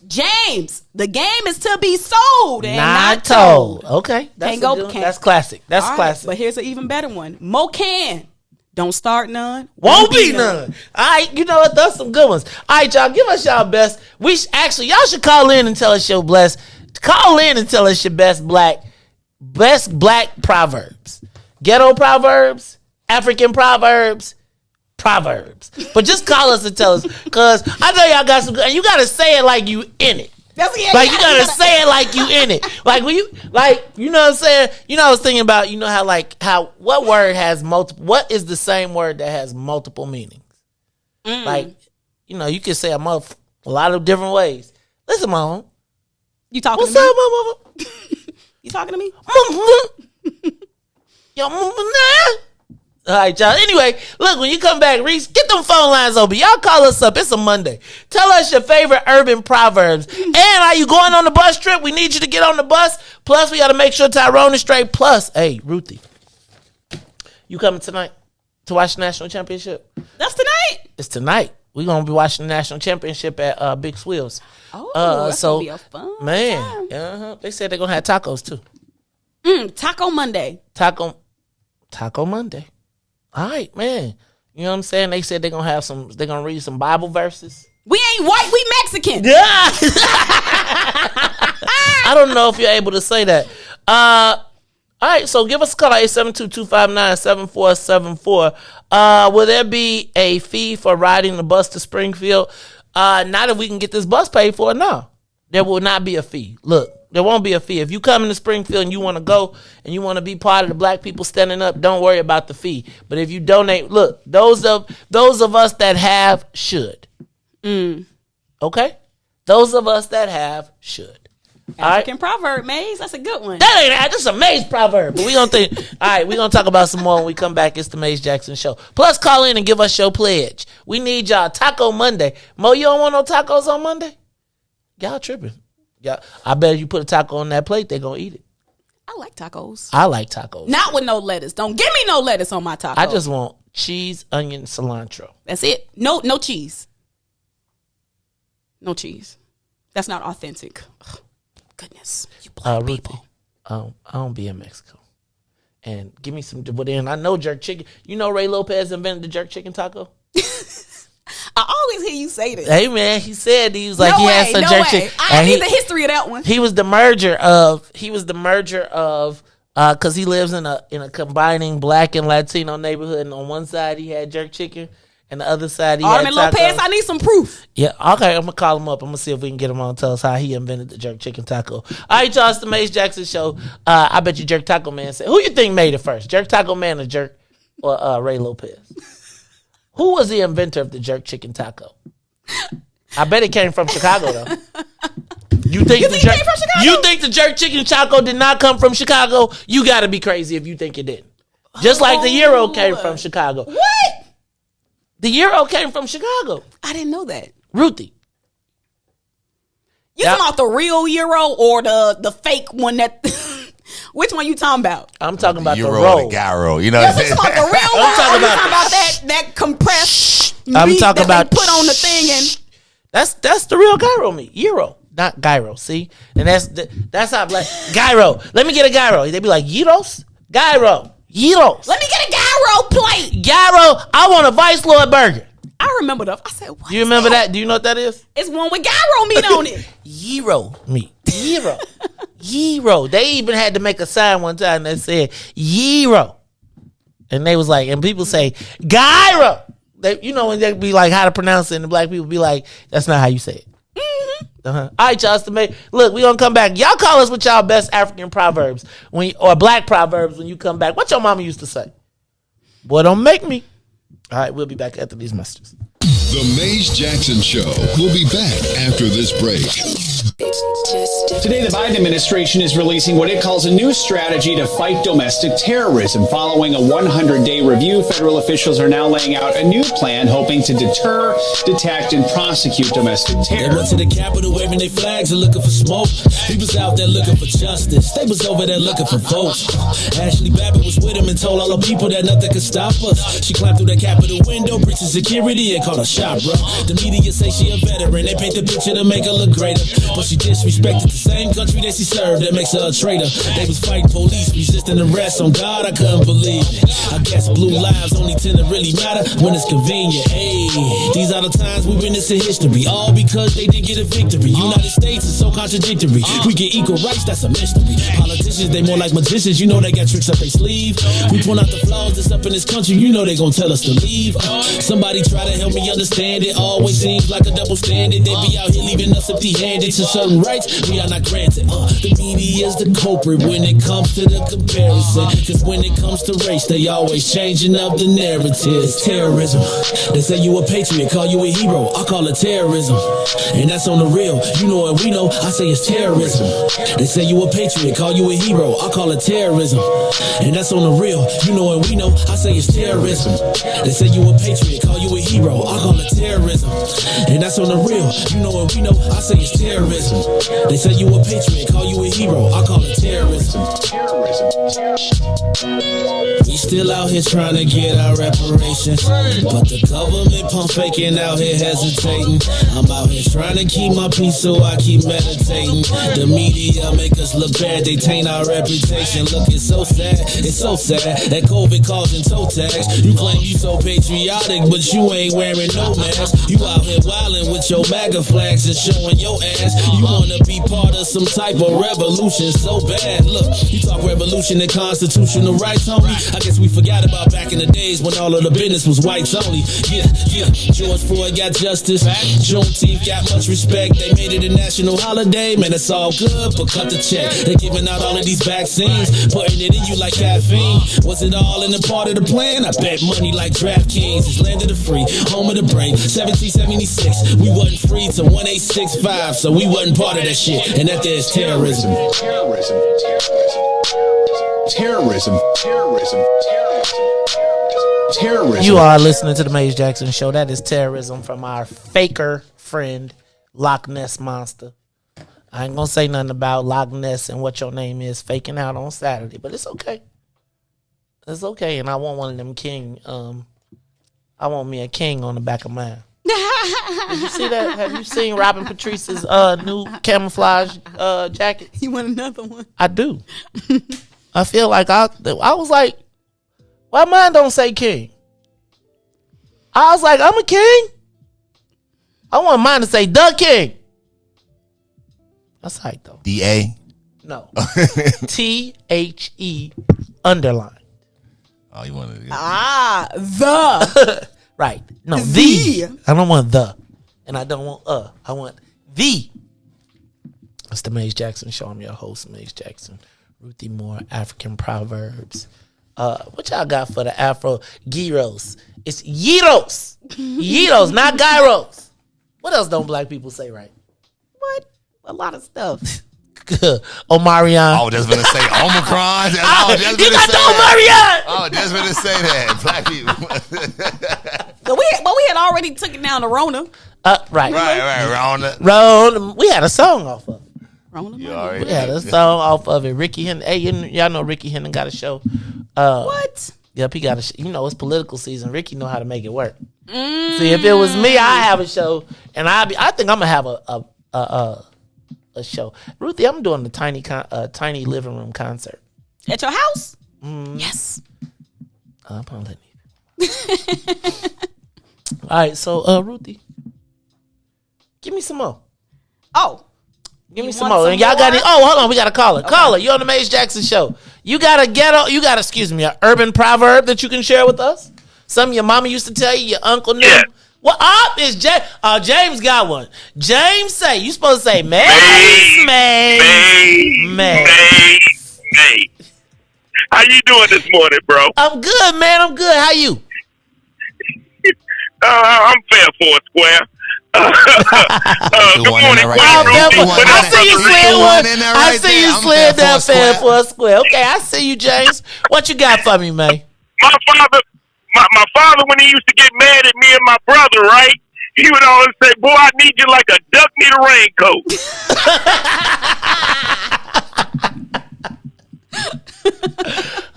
James, the game is to be sold and not told. Okay. That's classic. That's all classic. Right, but here's an even better one. Mo can. Don't start none. Won't be none. All right. You know what? Those some good ones. All right, y'all. Give us y'all best. Y'all should call in and tell us your best. Call in and tell us your best black proverbs. Ghetto proverbs. African proverbs. But just call us and tell us, because I know y'all got some good, and you gotta say it like you in it. You gotta say it like you in it. Like when you, like, you know what I'm saying? You know, I was thinking about, you know how what word has multiple, what is the same word that has multiple meanings? Like, you know, you can say a lot of different ways. Listen, mama. You talking What's to me? up, mama? You talking to me? Yo, mama, nah. All right, y'all. Anyway, look, when you come back, Riis, get them phone lines open. Y'all call us up. It's a Monday. Tell us your favorite urban proverbs. And are you going on the bus trip? We need you to get on the bus. Plus, we got to make sure Tyrone is straight. Plus, hey, Ruthie, you coming tonight to watch the National Championship? That's tonight. It's tonight. We're gonna be watching the national championship at Big Swills. Oh, that's gonna be a fun time. They said they're gonna have tacos too. Taco Monday. Taco Monday. All right, man. You know what I'm saying? They said they're gonna read some Bible verses. We ain't white, we Mexican. Yeah. I don't know if you're able to say that. All right, so give us a call at 872-259-7474. Will there be a fee for riding the bus to Springfield? Not if we can get this bus paid for. No, there will not be a fee. Look, there won't be a fee. If you come into Springfield and you want to go and you want to be part of the Black people standing up, don't worry about the fee. But if you donate, look, those of us that have should. Okay? Those of us that have should. African proverb, Maze. That's a good one. That's a Maze proverb. But we gonna think. All right, we gonna talk about some more when we come back. It's the Maze Jackson Show. Plus, call in and give us your pledge. We need y'all. Taco Monday. Mo, you don't want no tacos on Monday? Y'all tripping. Yeah, I bet if you put a taco on that plate, they gonna eat it. I like tacos. I like tacos. Not with no lettuce. Don't give me no lettuce on my taco. I just want cheese, onion, cilantro. That's it. No cheese. No cheese. That's not authentic. Ugh. Goodness, you Black people. I don't be in Mexico. And give me some, but then I know jerk chicken. You know Ray Lopez invented the jerk chicken taco? I always hear you say this. Hey man, he said he was like had some jerk chicken. I need the history of that one. He was the merger of because he lives in a combining Black and Latino neighborhood, and on one side he had jerk chicken. And the other side, he had Lopez, I need some proof. Yeah, okay, I'm going to call him up. I'm going to see if we can get him on and tell us how he invented the jerk chicken taco. All right, y'all, it's the Maze Jackson Show. I bet you Jerk Taco Man said, who you think made it first? Jerk Taco Man or Ray Lopez? Who was the inventor of the jerk chicken taco? I bet it came from Chicago, though. You think it came from Chicago? You think the jerk chicken taco did not come from Chicago? You got to be crazy if you think it didn't. Just like the gyro came from Chicago. What? The gyro came from Chicago. I didn't know that. Ruthie. You talking about the real gyro or the fake one that... Which one you talking about? I'm talking about the roll. The gyro. You know what I'm saying? You talking about the real one? I'm talking about that compressed meat I'm talking about they put on the thing and... That's the real gyro meat. Gyro. Not gyro, see? And that's how Black... Gyro. Let me get a gyro. They be like, gyros? Gyro. Gyros. Let me get a gyro plate. Gyro. I want a Vice Lord burger. I remember that. I said, what? You remember that? Do you know what that is? It's one with gyro meat on it. Gyro meat. Gyro. Gyro. They even had to make a sign one time that said gyro. And they was like, and people say gyro. They, you know, when they be like how to pronounce it, and the Black people be like, that's not how you say it. All right, y'all. Look, we gonna come back. Y'all call us with y'all best African proverbs or Black proverbs when you come back. What your mama used to say? Boy, don't make me. All right, we'll be back after these messages. The Maze Jackson Show. We'll be back after this break. Today, the Biden administration is releasing what it calls a new strategy to fight domestic terrorism. Following a 100-day review, federal officials are now laying out a new plan hoping to deter, detect, and prosecute domestic terror. They went to the Capitol waving their flags and looking for smoke. He was out there looking for justice. They was over there looking for votes. Ashley Babbitt was with him and told all the people that nothing could stop us. She climbed through the Capitol window, breached security, and called a shot, bro. The media say she a veteran. They paint the picture to make her look greater, but she disrespected the same country that she served. That makes her a traitor. They was fighting police, resisting arrest. On God, I couldn't believe it. I guess blue lives only tend to really matter when it's convenient. Hey, these are the times we witness in history, all because they didn't get a victory. United States is so contradictory. We get equal rights, that's a mystery. Politicians, they more like magicians. You know they got tricks up their sleeve. We point out the flaws that's up in this country. You know they gon' tell us to leave. Somebody try to help me understand it. Always seems like a double standard. They be out here leaving us empty-handed. To certain rights we are not granted. The media is the culprit when it comes to the comparison. Cause when it comes to race, they always changing up the narrative. Terrorism. They say you a patriot, call you a hero. I call it terrorism. And that's on the real. You know what we know, I say it's terrorism. They say you a patriot, call you a hero. I call it terrorism. And that's on the real. You know what we know, I say it's terrorism. They say you a patriot, call you a hero. I call it terrorism. And that's on the real. You know what we know, I say it's terrorism. They say you a patriot, call you a hero. I call it terrorism. We still out here trying to get our reparations, but the government pump faking out here hesitating. I'm out here trying to keep my peace, so I keep meditating. The media make us look bad, they taint our reputation. Look, it's so sad that COVID causing toe tags. You claim you so patriotic, but you ain't wearing no mask. You out here wildin' with your MAGA flags and showing your ass. You wanna be part of some type of revolution so bad. Look, you talk revolution and constitutional rights, homie. I guess we forgot about back in the days when all of the business was whites only. Yeah. George Floyd got justice. Juneteenth got much respect. They made it a national holiday. Man, it's all good, but cut the check. They giving out all of these vaccines, putting it in you like caffeine. Was it all in the part of the plan? I bet money like DraftKings. It's land of the free, home of the brave. 1776, we wasn't free till 1865, so we wasn't part of that shit. And that there's terrorism. Terrorism. You are listening to the Maze Jackson Show. That is terrorism from our faker friend, Loch Ness Monster. I ain't gonna say nothing about Loch Ness and what your name is faking out on Saturday, but it's okay. It's okay, and I want one of them king. I want me a king on the back of mine. Did you see that? Have you seen Robin Patrice's new camouflage jacket? You want another one? I do. I feel like I was like, why mine don't say king? I was like, I'm a king. I want mine to say the king. That's right though. D-A? No. T-H-E underline. Oh, you want to? The. Right. No, the. I don't want the. And I don't want I want the. It's the Maze Jackson Show. I'm your host, Maze Jackson. Ruthie Moore, African Proverbs. What y'all got for the Afro gyros? It's gyros. Gyros, not gyros. What else don't black people say right? What? A lot of stuff. Omarion. Oh, just gonna say Omicron. You got the Omarion. Oh, just gonna say that. Black people. But we had already took it down to Rona. Right. Rona. We had a song off of it. Rona. We had a song off of it. Ricky Hennon. Hey, y'all know Ricky Hennon got a show. What? Yep, he got a show. You know, it's political season. Ricky know how to make it work. See, if it was me, I have a show, and I think I'm gonna have a show. Ruthie, I'm doing the tiny living room concert at your house. Yes. I'm gonna let you. All right, so Ruthie, give me some more. Oh, give me some more. And y'all got it. Oh, hold on, we got a caller. Okay. Caller, you on the Maze Jackson Show? You got an urban proverb that you can share with us? Something your mama used to tell you, your uncle knew. Yeah. What up is James? James got one. James say you supposed to say Maze. How you doing this morning, bro? I'm good, man. I'm good. How you? I'm fair for a square. Good morning, I see you slid one. I see you slid that fair for a square. Okay, I see you, James. What you got for me, man? My father, when he used to get mad at me and my brother, right? He would always say, "Boy, I need you like a duck need a raincoat."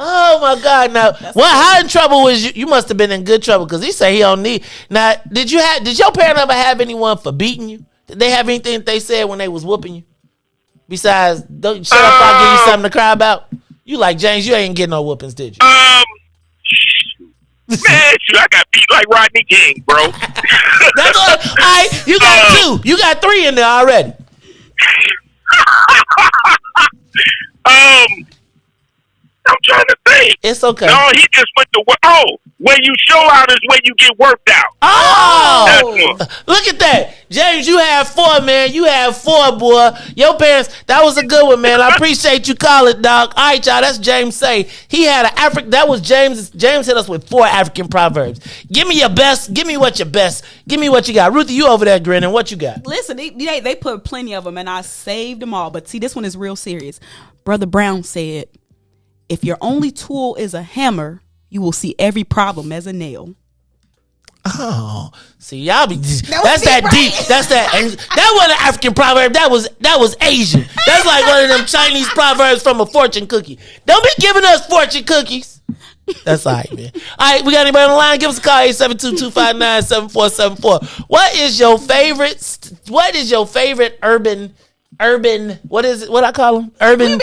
Oh my God! Now, how in trouble was you? You must have been in good trouble because he said he don't need. Now, did your parents ever have anyone for beating you? Did they have anything that they said when they was whooping you? Besides, don't shut up! I'll give you something to cry about. You like James? You ain't getting no whoopings, did you? Man, I got beat like Rodney King, bro. That's all right. You got two. You got three in there already. I'm trying to think. It's okay. No, he just went to work. Oh, where you show out is where you get worked out. Oh, look at that, James. You have four, man. You have four, boy. Your parents. That was a good one, man. I appreciate you calling, dog. All right, y'all. That's James say he had an African. That was James. James hit us with 4 African proverbs. Give me your best. Give me what your best. Give me what you got. Ruthie, you over there grinning. What you got? Listen, they put plenty of them, and I saved them all. But see, this one is real serious. Brother Brown said, "If your only tool is a hammer, you will see every problem as a nail." Oh, see, y'all be that's that deep. That's that. That wasn't an African proverb. That was Asian. That's like one of them Chinese proverbs from a fortune cookie. Don't be giving us fortune cookies. That's all right, man. All right, we got anybody on the line? Give us a call, 872-259-7474. What is your favorite urban, what is it? What I call them? Urban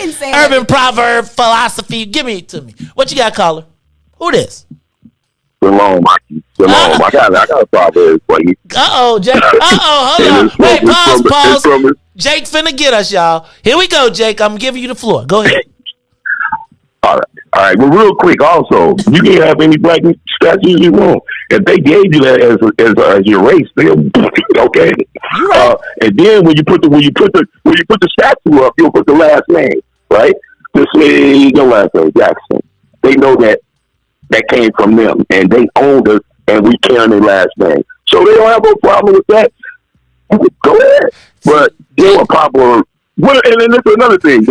proverb philosophy. Give me to me. What you got, caller? Who this? Shalom, Mikey. Shalom. I got a proverb for you. Jake. Hold on. Wait, pause. Jake finna get us, y'all. Here we go, Jake. I'm giving you the floor. Go ahead. All right. Well, real quick, also, you can have any black statues you want. If they gave you that as your race, they'll okay. Right. And then when you put the statue up, you'll put the last name, right? Just say your last name, Jackson. They know that came from them, and they owned us, and we carry their last name, so they don't have no problem with that. Go ahead, but they were popular. And then this is another thing.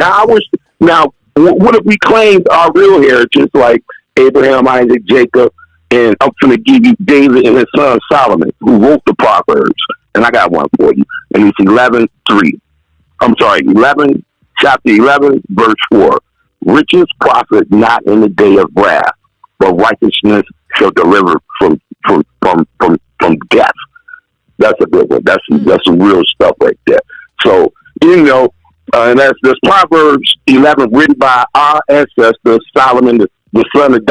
What if we claimed our real heritage, like Abraham, Isaac, Jacob, and I'm going to give you David and his son Solomon, who wrote the Proverbs. And I got one for you. And it's 11, chapter 11, verse 4. Riches profit not in the day of wrath, but righteousness shall deliver from death. That's a good one. That's some real stuff right there. So, and that's Proverbs 11, written by our ancestor Solomon, the son of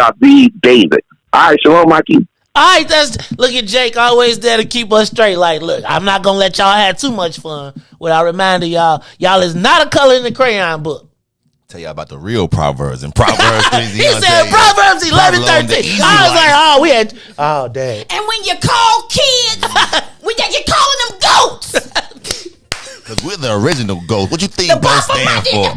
David. All right, shalom, Mikey. All right, look at Jake, always there to keep us straight. Like, look, I'm not gonna let y'all have too much fun without reminding y'all is not a color in the crayon book. Tell y'all about the real Proverbs and Proverbs. He said Proverbs 11:13. I was like, dang. And when you call kids, you're calling them goats. Because we're the original ghost. What you think ghost stand for?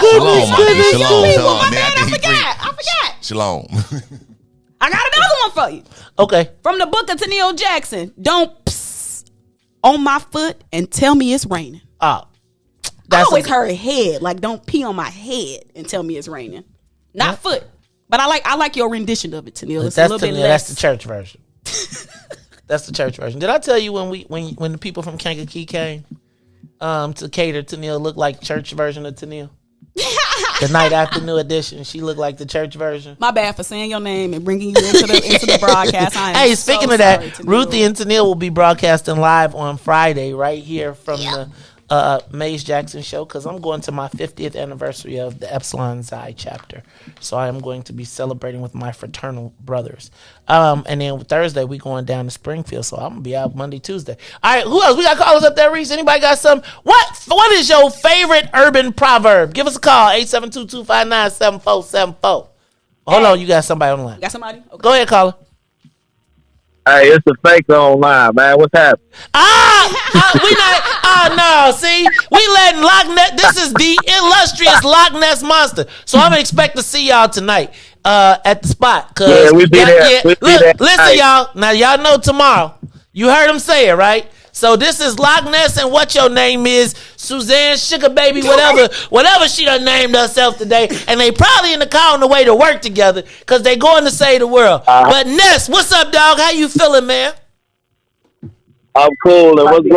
Goodness. Shalom. I forgot. Shalom. I got another one for you. Okay. From the book of Tennille Jackson. Don't psst on my foot and tell me it's raining. Oh. I always heard head. Like, don't pee on my head and tell me it's raining. Not foot. But I like your rendition of it, Tennille. It's a little bit less. That's the church version. That's the church version. Did I tell you when the people from Kankakee came to cater, Tennille looked like church version of Tennille? The night after New Edition, she looked like the church version. My bad for saying your name and bringing you into the broadcast. Hey, speaking of that, Ruthie and Tennille will be broadcasting live on Friday right here from the Mays Jackson show, because I'm going to my 50th anniversary of the Epsilon Xi chapter. So I am going to be celebrating with my fraternal brothers. And then Thursday we going down to Springfield, so I'm gonna be out Monday, Tuesday. All right, who else? We got callers up there, Riis. Anybody got some? What is your favorite urban proverb? Give us a call, 872-259-7474. Hold on, you got somebody on the line. You got somebody? Okay. Go ahead, caller. Hey, it's the fake online, man. What's happening? No. See, we letting Loch Ness. This is the illustrious Loch Ness monster. So I'm gonna expect to see y'all tonight at the spot. Yeah, we be there. Listen, y'all. Now y'all know tomorrow. You heard him say it, right? So this is Loch Ness and what your name is, Suzanne Sugar Baby, whatever she done named herself today, and they probably in the car on the way to work together because they going to save the world. But Ness, what's up, dog? How you feeling, man? I'm cool. And what's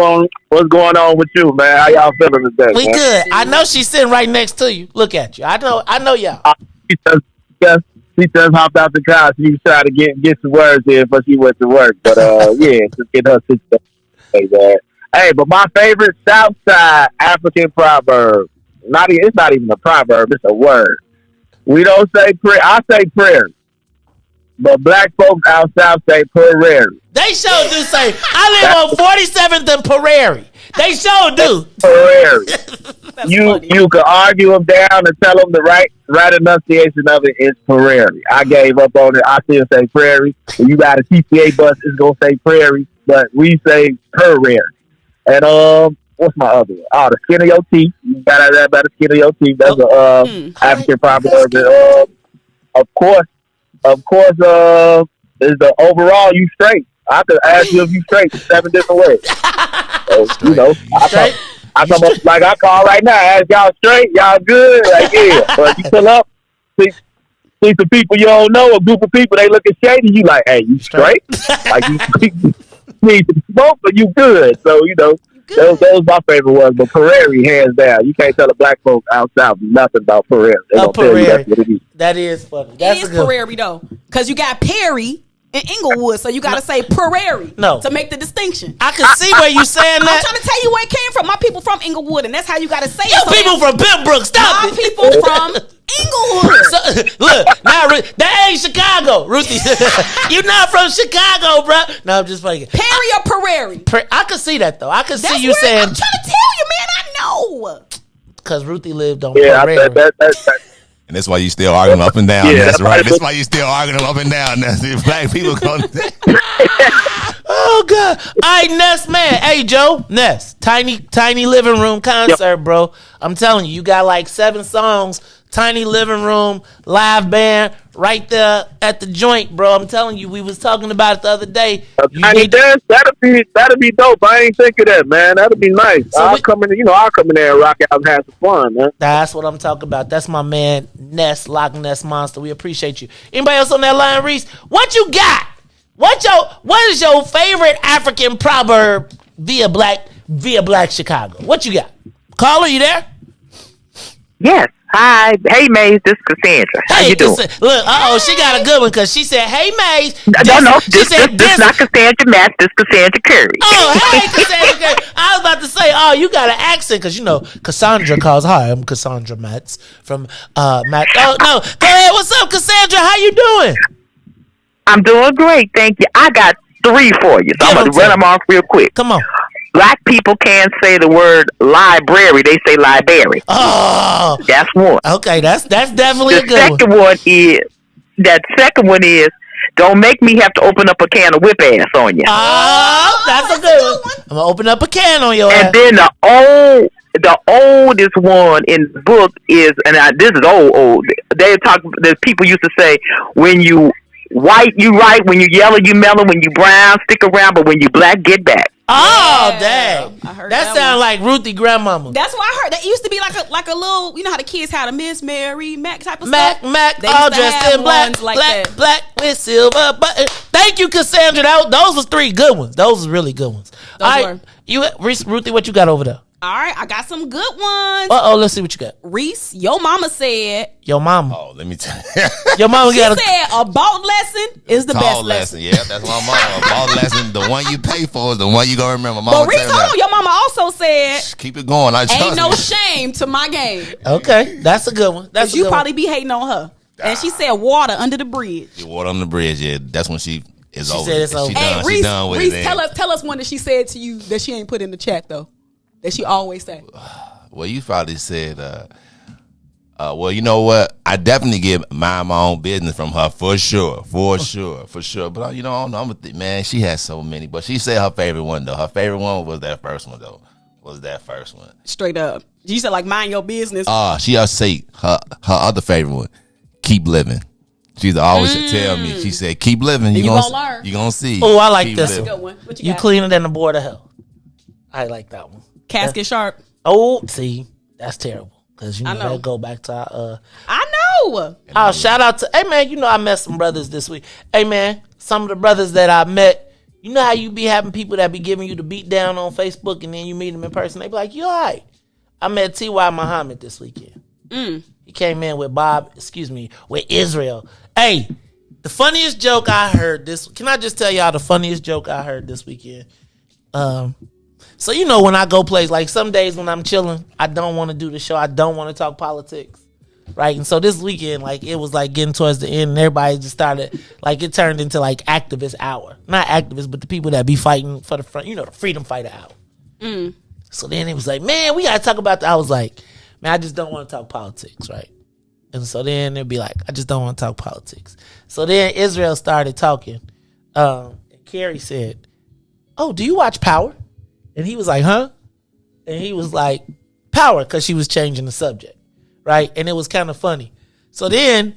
going on with you, man? How y'all feeling today? We man? good. I know she's sitting right next to you. Look at you. I know y'all. She just hopped out the car. She was trying to get some words in before she went to work. But just get her situation. Hey, but my favorite Southside African proverb. It's not even a proverb. It's a word. We don't say prayer. I say prayer. But black folks out south say prairie. They sure do say, I live on 47th and Prairie. They sure do. Prairie. You can argue them down and tell them the right enunciation of it is prairie. I gave up on it. I still say prairie. When you got a TCA bus, it's going to say prairie. But we say prairie. And what's my other one? Oh, the skin of your teeth. You got that about the skin of your teeth. That's a African proverb. Of course, is the overall you straight. I could ask you if you straight 7 different ways. So, I come up like I call right now. Ask y'all straight, y'all good, like yeah. But you pull up, see some people you don't know, a group of people they looking shady. You like, hey, you straight? Like you need to smoke, but you good. So you good. good. Those my favorite ones, but Prairie, hands down. You can't tell the black folks out south nothing about Prairie. They gonna tell you that's what it is. That is funny. That's it is Prairie, though. Because you got Perry and Inglewood, so you got to say Prairie to make the distinction. I can see where you saying that. I'm trying to tell you where it came from. My people from Inglewood, and that's how you got to say it. You people from Pembroke, stop it. My people from Inglewood. So, look, now that ain't Chicago, Ruthie. You're not from Chicago, bro. No, I'm just fucking. Perry or Prairie? I can see that though. I can see you saying. I'm trying to tell you, man. I know. Because Ruthie lived on Prairie. And that's why you still arguing up and down. Yeah, that's right. That's why you still arguing up and down. Black people going. Oh God! All right, Ness, man. Hey, Joe, Ness, tiny living room concert, bro. I'm telling you, you got like 7 songs. Tiny living room, live band, right there at the joint, bro. I'm telling you, we was talking about it the other day. Tiny dance, that'll be dope. I ain't think of that, man. That'll be nice. So I'll come in there and rock out and have some fun, man. That's what I'm talking about. That's my man, Ness, Loch Ness Monster. We appreciate you. Anybody else on that line, Reese? What you got? What is your favorite African proverb via black Chicago? What you got? Caller, you there? Yes. Hi. Hey, Maze. This is Cassandra. How you doing? Look, she got a good one because she said, hey, Maze. This not Cassandra Match. This Cassandra Curry. Oh, hey, Cassandra Curry. I was about to say, you got an accent because, Cassandra calls. Hi, I'm Cassandra Matz from Matt. Oh, no. Go ahead. What's up, Cassandra? How you doing? I'm doing great. Thank you. I got 3 for you. So I'm going to run them off real quick. Come on. Black people can't say the word library. They say library. Oh. That's one. Okay, that's definitely a good one. The second one is, don't make me have to open up a can of whip ass on you. Oh, that's a good one. I'm going to open up a can on your ass. And then the oldest one in the book is, this is old. The people used to say, when you white, you right. When you yellow, you mellow. When you brown, stick around. But when you black, get back. Oh, dang. That sounds like Ruthie grandmama. That's what I heard. That used to be like a little, how the kids had a Miss Mary Mac type of stuff. Mac, all dressed in black, black with silver button. Thank you, Cassandra. Those was 3 good ones. Those was really good ones. Ruthie, what you got over there? All right, I got some good ones. Let's see what you got. Reese, your mama said. Your mama. Oh, let me tell you. Your mama said a bald lesson is the best lesson. Yeah, that's my mama. A bald lesson, the one you pay for is the one you gonna remember. But Reese, your mama also said. Keep it going. Ain't no shame to my game. Okay, that's a good one. That's you probably be hating on her. And she said water under the bridge. Water under the bridge. Yeah, that's when she is over. Said it's over. Hey, Reese, done with Reese, it. tell us one that she said to you that she ain't put in the chat though. That she always say. Well, you probably said, well, you know what? I definitely mind my own business from her for sure. But I don't know. Man, she has so many. But she said her favorite one though. Her favorite one was that first one though. Straight up. You said like mind your business. She say her other favorite one. Keep living. She's always tell me. She said, keep living. You gonna learn. You gonna see. Oh, I like this one. You cleaner than the board of hell. I like that one. Casket sharp. Oh, see, that's terrible because that go back to our. I know. Oh, shout out to hey man, I met some brothers this week. Hey man, some of the brothers that I met, you know how you be having people that be giving you the beat down on Facebook and then you meet them in person. They be like, you all right? I met T.Y. Muhammad this weekend. He came in with with Israel. Hey, the funniest joke I heard can I just tell y'all the funniest joke I heard this weekend? So, when I go plays, like some days when I'm chilling, I don't want to do the show. I don't want to talk politics. Right. And so this weekend, it was getting towards the end and everybody just started, it turned into activist hour. Not activists, but the people that be fighting for the front, the freedom fighter hour. So then it was like, man, we got to talk about that. I was like, man, I just don't want to talk politics. Right. And so then it'd be like, I just don't want to talk politics. So then Israel started talking. And Carrie said, oh, do you watch Power? And he was like, huh? And he was like, Power, because she was changing the subject, right? And it was kind of funny. So then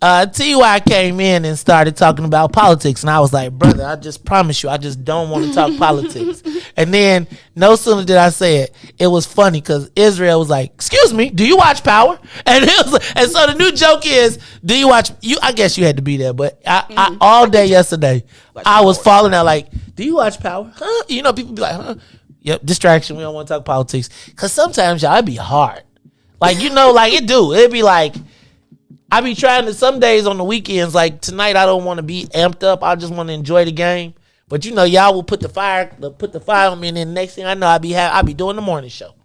T.Y. came in and started talking about politics. And I was like, brother, I just promise you, I just don't want to talk politics. And then no sooner did I say it was funny because Israel was like, excuse me, do you watch Power? And and so the new joke is, do you watch, I guess you had to be there, but I all day yesterday, I was falling out like, do you watch Power? Huh? People be like, huh? Yep, distraction. We don't want to talk politics. Because sometimes, y'all, it be hard. Like, like it do. It be like, I be trying to, some days on the weekends, like tonight, I don't want to be amped up. I just want to enjoy the game. But, y'all will put the fire on me, and then the next thing I know, I'll be doing the morning show.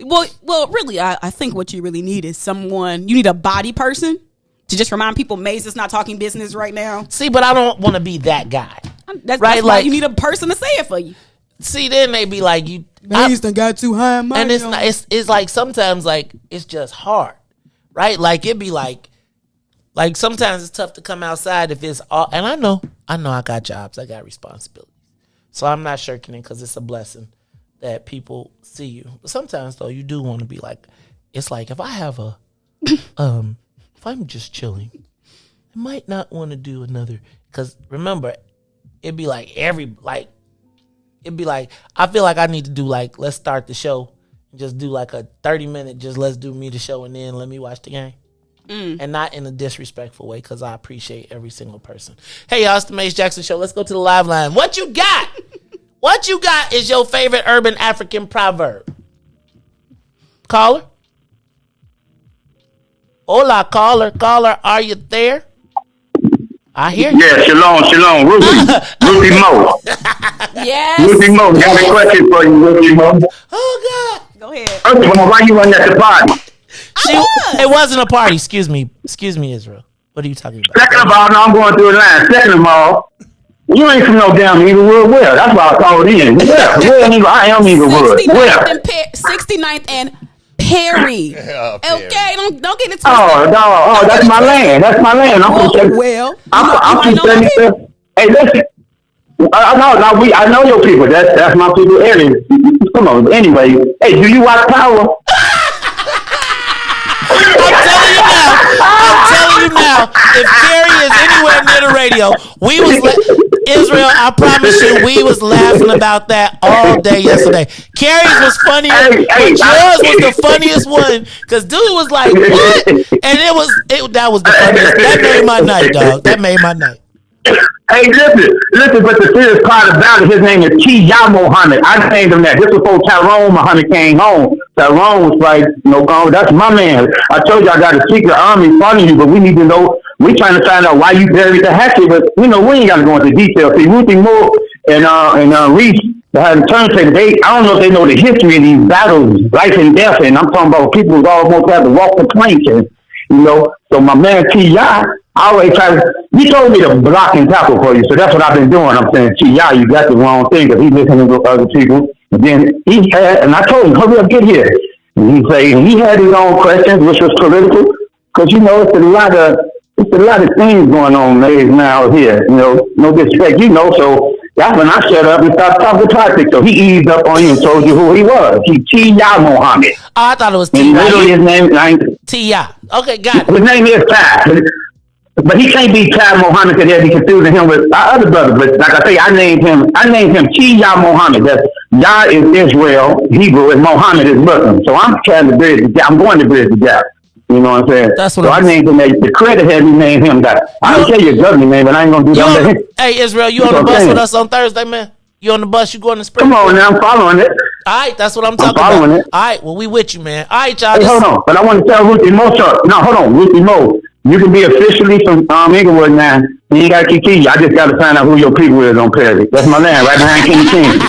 Well, really, I think what you really need is you need a body person to just remind people Maze is not talking business right now. See, but I don't want to be that guy. That's why you need a person to say it for you. See, then they be like, Maze done got too high in my and it's like sometimes like it's just hard, right? Like it be like sometimes it's tough to come outside if it's all. And I know I got jobs, I got responsibilities, so I'm not shirking it because it's a blessing that people see you. But sometimes though, you do want to be like, it's like if I have if I'm just chilling, I might not want to do another. Because remember, it'd be like it'd be like, I feel like I need to do like, let's start the show and just do like a 30-minute, just let's do me the show and then let me watch the game. And not in a disrespectful way, because I appreciate every single person. Hey, y'all, it's the Mace Jackson Show. Let's go to the live line. What you got? What you got is your favorite urban African proverb. Caller? Hola, caller. Caller, are you there? I hear you. Yeah, shalom. Ruthie Mo. Yes. Ruthie Mo, got a question for you, Ruthie Mo. Oh, God. Go ahead. First of all, why you run at the party? It wasn't a party. Excuse me, Israel. What are you talking about? Second of all, no, I'm going through the line. Second of all, you ain't from no damn Eaglewood. Where? That's why I called in. Where? I am Eaglewood. Where? 69th and Perry. Okay, don't get it twisted. Oh, that's my land. I'm from 75th. Hey, listen. I know your people. That's my people area. Come on. Anyway, hey, do you watch Power? I'm telling you now, if Carrie is anywhere near the radio, Israel, I promise you, we was laughing about that all day yesterday. Carrie's was funnier, but yours was the funniest one, because dude was like, what? And that was the funniest. That made my night, dog. That made my night. Hey, listen, but the serious part about it, his name is T.Y. Muhammad. I named him that. This before Tyrone Muhammad came home. Tyrone was like, that's my man. I told you I got a secret army funding you, but we need to know, we trying to find out why you buried the hatchet, but, we ain't got to go into detail. See, Ruthie Moore and Riis, they had turntables. I don't know if they know the history of these battles, life and death, and I'm talking about people who almost have to walk the plank, and, so my man T.Y., I always he told me to block and tackle for you, so that's what I've been doing. I'm saying, T.Y., you got the wrong thing, because he's listening to other people. And then and I told him, hurry up, get here. And he had his own questions, which was political, because, it's a lot of things going on now here, no disrespect, so that's when I shut up and started talking politics. So he eased up on you and told you who he was. He T.Y. Muhammad. Oh, I thought it was T.Y. Literally his name, T.Y. Okay, got it. His name is Ty. But he can't be Ty Muhammad because they'll be confusing him with our other brother. But like I say, I named him T.Y. Muhammad. That's Yah is Israel, Hebrew, and Muhammad is Muslim. So I'm trying to bridge the gap. I'm going to bridge the gap. You know what I'm saying? That's what I named him. The credit had me named him that. I don't tell you a government name, but I ain't gonna do that. Hey Israel, you on the bus with us on Thursday, man? You on the bus? You going to Springfield? Come on now, I'm following it. All right, that's what I'm talking about. It. All right, well we with you, man. All right, y'all. Hey, hold on, but I want to tell Ruthie Mo something. No, hold on, Ruthie Mo. You can be officially from Inglewood now. You ain't got to keep. I just got to find out who your people is on Perry. That's my land, right behind King King.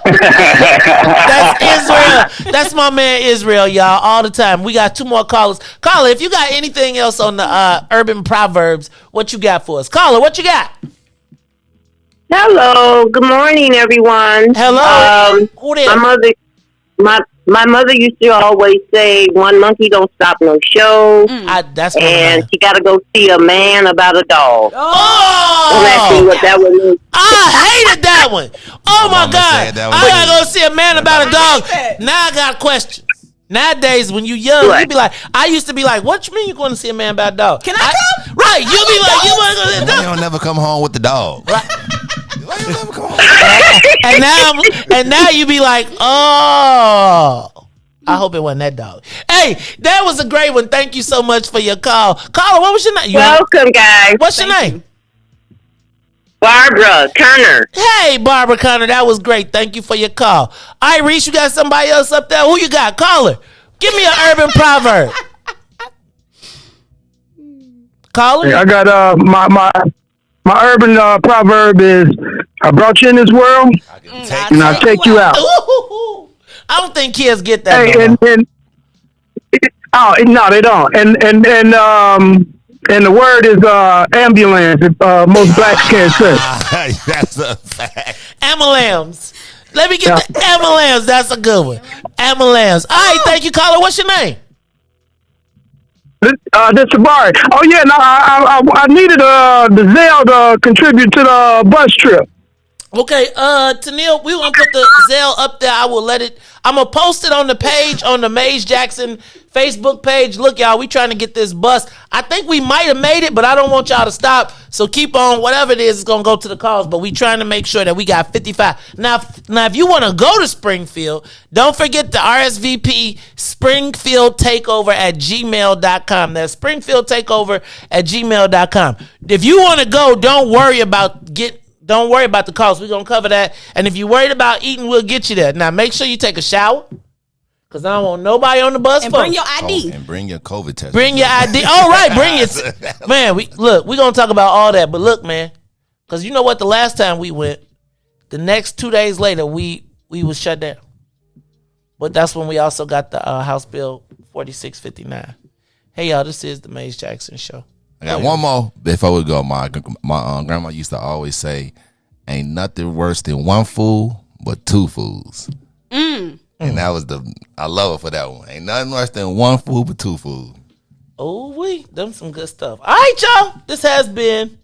That's Israel. That's my man Israel, y'all, all the time. We got 2 more callers. Caller, if you got anything else on the urban proverbs, what you got for us? Caller, what you got? Hello. Good morning, everyone. Hello. Who there? My mother used to always say, "One monkey don't stop no show." That's and she got to go see a man about a dog. Oh, ask me what that would mean. I hated that one. Oh my God! I gotta go see a man about a dog. Now I got questions. Nowadays, when you young, you be like, I used to be like, what you mean you going to see a man about a dog? Can I come? Right, you be like, you want to go see a dog? You don't never come home with the dog. Right. and now you be like, oh, I hope it wasn't that dog. Hey, that was a great one. Thank you so much for your call. Caller, what was your name? Welcome, guys. What's your name? Barbara Turner. Hey, Barbara Connor, that was great. Thank you for your call. All right, Reese, you got somebody else up there? Who you got? Caller. Give me an urban proverb. Caller? I got my urban proverb is, I brought you in this world, and I'll take you out. Ooh, I don't think kids get that. Hey, no, they don't. And the word is ambulance. Most blacks can't say. That's a fact. Amalams. Let me get the Amalams. That's a good one. Amalams. All right, thank you, caller. What's your name? This Sabari. Oh yeah, no, I needed the Zelle to contribute to the bus trip. Okay, Tennille, we want to put the Zelle up there. I will let it. I'm gonna post it on the page on the Maze Jackson Facebook page. Look, y'all, we trying to get this bus. I think we might have made it, but I don't want y'all to stop. So keep on. Whatever it is, it's gonna go to the calls. But we trying to make sure that we got 55. Now, if you want to go to Springfield, don't forget the RSVP Springfield Takeover at gmail.com. That's Springfield Takeover at gmail.com. If you want to go, don't worry about Don't worry about the cost. We're going to cover that. And if you're worried about eating, we'll get you there. Now, make sure you take a shower, because I don't want nobody on the bus. And bring your ID. And bring your COVID test. Bring your ID. All right, bring it. Man, we're going to talk about all that. But look, man, because you know what? The last time we went, the next 2 days later, we was shut down. But that's when we also got the House Bill 4659. Hey, y'all, this is the Maze Jackson Show. I got one more before we go. My grandma used to always say, "Ain't nothing worse than one fool, but two fools." And that was I love her for that one. Ain't nothing worse than one fool, but two fools. Oh, we done some good stuff. All right, y'all. This has been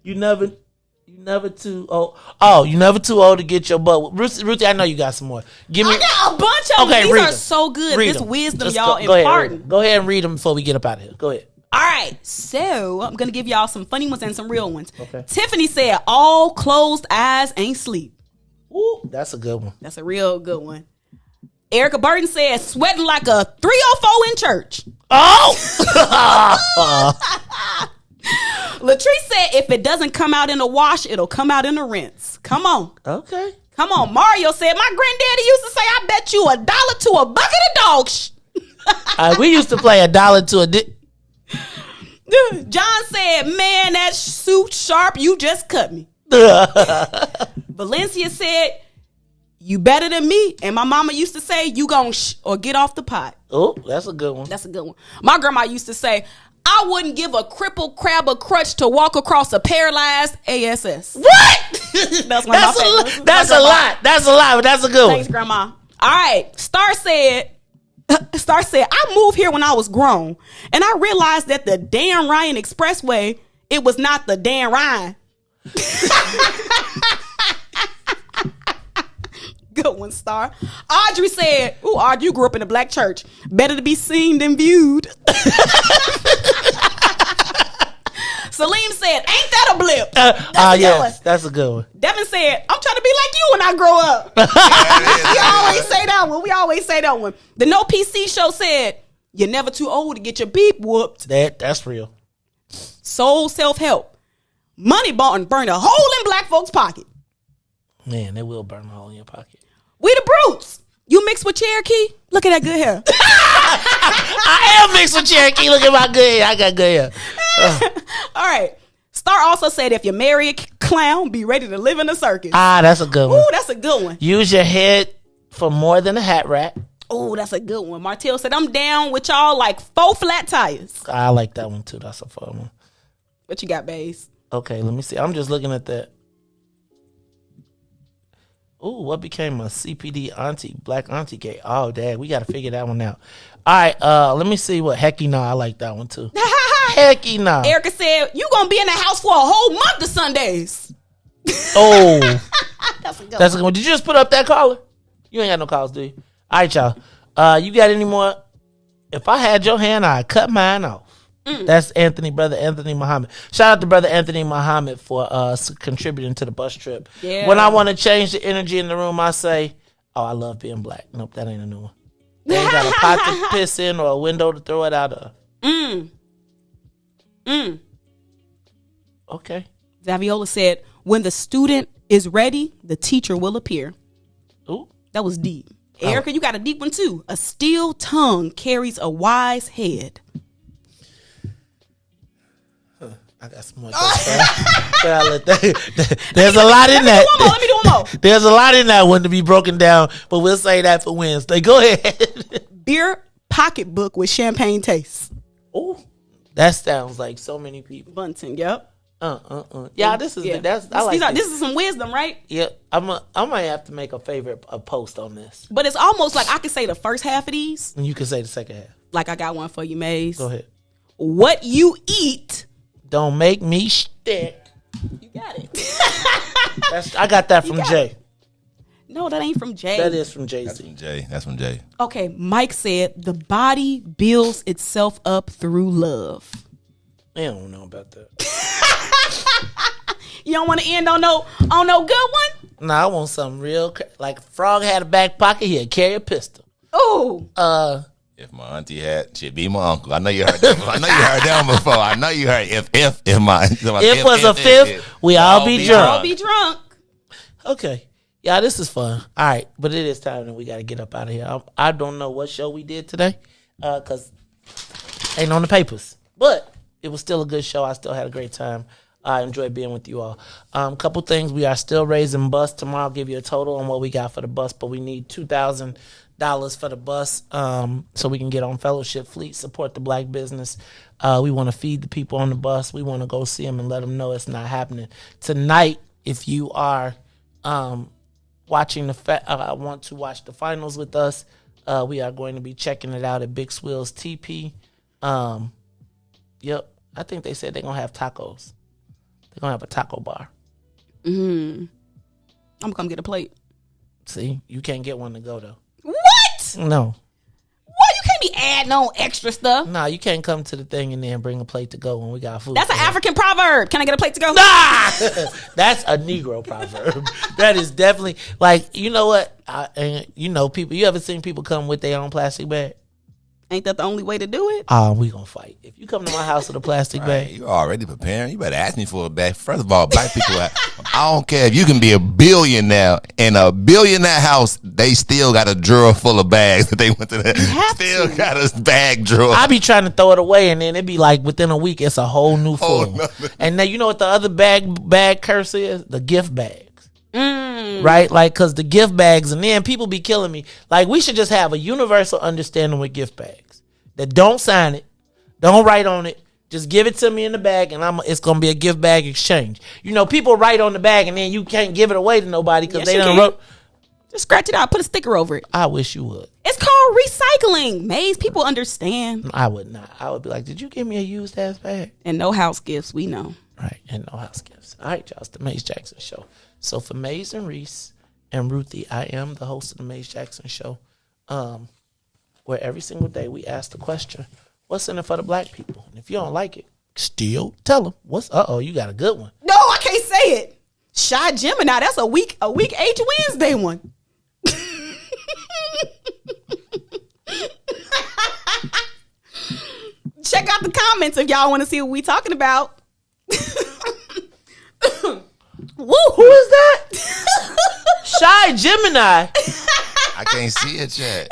you never too old. Oh, you never too old to get your butt. Ruthie, I know you got some more. Give me. I got a bunch of them. These are so good. This wisdom y'all imparting. Go ahead and read them before we get up out of here. Go ahead. All right, so I'm gonna give y'all some funny ones and some real ones. Okay. Tiffany said, "All closed eyes ain't sleep." Ooh, that's a good one. That's a real good one. Erica Burton said, "Sweating like a 304 in church." Oh. Latrice said, "If it doesn't come out in the wash, it'll come out in the rinse." Come on. Okay. Come on. Mario said, "My granddaddy used to say, I bet you $1 to a bucket of dog we used to play $1 to a John said, "Man, that suit sharp. You just cut me." Valencia said, "You better than me." And my mama used to say, "You gon' or get off the pot." Oh, that's a good one. That's a good one. My grandma used to say, "I wouldn't give a crippled crab a crutch to walk across a paralyzed ASS." What? That's one of my favorites. That's a lot. That's a lot, but that's a good one. Thanks, Grandma. All right. Star said, "I moved here when I was grown, and I realized that the Dan Ryan Expressway, it was not the Dan Ryan." Good one, Star. Audrey said, "Ooh, Audrey, you grew up in a black church. Better to be seen than viewed." Salim said, "Ain't that a blip?" Yes, that's a good one. Devin said, "I'm trying to be like you when I grow up." We always say that one. The No PC Show said, "You're never too old to get your beep whooped." That's real. Soul Self-Help. Money burn a hole in black folks' pocket. Man, they will burn a hole in your pocket. We the brutes. You mixed with Cherokee? Look at that good hair. I am mixed with Cherokee. Look at my good hair. I got good hair. All right. Star also said, "If you marry a clown, be ready to live in a circus." That's a good one. Ooh, that's a good one. Use your head for more than a hat rack. Ooh, that's a good one. Martell said, "I'm down with y'all like 4 flat tires." I like that one too. That's a fun one. What you got, Baze? Okay, let me see. I'm just looking at that. Ooh, what became a CPD auntie, black auntie gay? Oh, dad, we got to figure that one out. All right, let me see what Hecky Nah. I like that one too. Hecky Nah. Erica said, "You gonna be in the house for a whole month of Sundays." Oh, that's a good one. Did you just put up that caller? You ain't got no calls, do you? All right, y'all. You got any more? If I had your hand, I'd cut mine off. That's Brother Anthony Muhammad. Shout out to Brother Anthony Muhammad for contributing to the bus trip. Yeah. When I want to change the energy in the room, I say, "Oh, I love being black." Nope, that ain't a new one. They ain't got a pot to piss in or a window to throw it out of. Okay. Zaviola said, when the student is ready, the teacher will appear. Ooh. That was deep. Erica, you got a deep one too. A steel tongue carries a wise head. I got some more. There's a lot in that. Let me do one more. There's a lot in that one to be broken down, but we'll say that for Wednesday. Go ahead. Beer pocketbook with champagne taste. Oh, that sounds like so many people. Bunting, yep. Yeah, this is that's. I like this is some wisdom, right? Yeah, I might have to make a post on this. But it's almost like I could say the first half of these. And you can say the second half. Like I got one for you, Maze. Go ahead. What you eat don't make me stink. You got it. I got that from Jay. It. No, that ain't from Jay. That is from Jay. That's from Jay. Okay, Mike said the body builds itself up through love. I don't know about that. You don't want to end on no good one? Nah, I want something real. Like Frog had a back pocket, he'd carry a pistol. Ooh. If my auntie had, she'd be my uncle. I know you heard that. I know you heard that one before. I know you heard if was a fifth, we all be drunk. All be drunk. Okay. Yeah, this is fun. All right, but it is time that we got to get up out of here. I don't know what show we did today, because ain't on the papers. But it was still a good show. I still had a great time. I enjoyed being with you all. Couple things. We are still raising bus. Tomorrow I'll give you a total on what we got for the bus, but we need $2,000 for the bus so we can get on Fellowship Fleet, support the black business. We want to feed the people on the bus. We want to go see them and let them know it's not happening. Tonight, if you are watching want to watch the finals with us, we are going to be checking it out at Big Swills TP. Yep. I think they said they're going to have tacos. They're going to have a taco bar. I'm going to come get a plate. See? You can't get one to go, though. What? No. What? You can't be adding on extra stuff. Nah, you can't come to the thing and then bring a plate to go when we got food. That's an African proverb. Can I get a plate to go? Nah! That's a Negro proverb. That is definitely, like, you know what? People, you ever seen people come with their own plastic bag? Ain't that the only way to do it? We gonna fight. If you come to my house with a plastic bag, you already preparing. You better ask me for a bag. First of all, black people, I don't care if you can be a billionaire in a billionaire house, they still got a drawer full of bags that they went to. Still got a bag drawer. I be trying to throw it away, and then it be like within a week, it's a whole new form. And then you know what the other bag curse is? The gift bags. Right? Like, because the gift bags, and then people be killing me. Like, we should just have a universal understanding with gift bags. That don't sign it, don't write on it, just give it to me in the bag, and it's going to be a gift bag exchange. You know, people write on the bag, and then you can't give it away to nobody because they done wrote. Just scratch it out, put a sticker over it. I wish you would. It's called recycling. Maze, people understand. I would not. I would be like, did you give me a used ass bag? And no house gifts, we know. Right, and no house gifts. All right, y'all, it's the Maze Jackson Show. So for Maze and Riis and Ruthie, I am the host of the Maze Jackson Show, where every single day we ask the question, what's in it for the black people? And if you don't like it, still tell them. You got a good one. No, I can't say it. Shy Gemini, that's a week H Wednesday one. Check out the comments if y'all want to see what we talking about. Woo, who is that? Shy Gemini. I can't see it yet.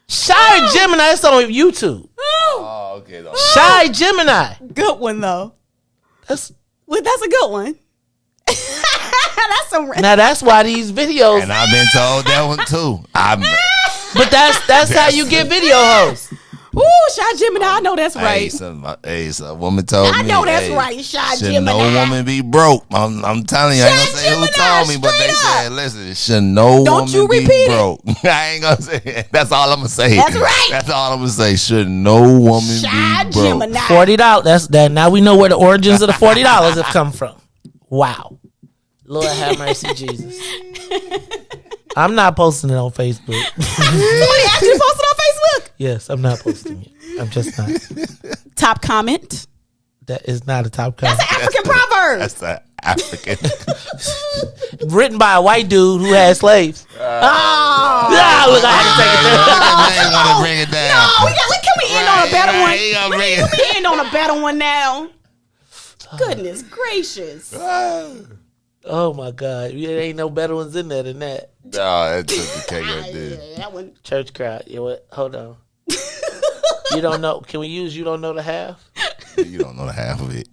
Shy Gemini, it's on YouTube. Oh, okay. Shy Gemini. Good one though. That's a good one. Now that's why these videos. And I've been told that one too. But that's how you get video hosts. Ooh, Shy Gemini, I know that's right. A woman told me. I know that's right, Shy Gemini. No woman be broke. I'm telling you, I ain't gonna say who told me, but they said, listen, should no woman be broke. I ain't gonna say it. That's all I'm gonna say. That's right. That's all I'm gonna say. Should no woman Shy be broke. Gemini. $40. That's that. Now we know where the origins of the $40 have come from. Wow. Lord have mercy, Jesus. I'm not posting it on Facebook. Somebody asked you to post it on Facebook? Yes, I'm not posting it. I'm just not. Top comment. That is not a top comment. That's an African proverb. That's an African. Written by a white dude who had slaves. Look, I had to take it there. I want to bring it down. No, can we end on a better one? He gonna bring it. Can we end on a better one now? Goodness gracious. Oh my God. There ain't no better ones in there than that. No, that's just the cake right there. That one. Church crowd. You know what? Hold on. You don't know. Can we use you don't know the half? You don't know the half of it.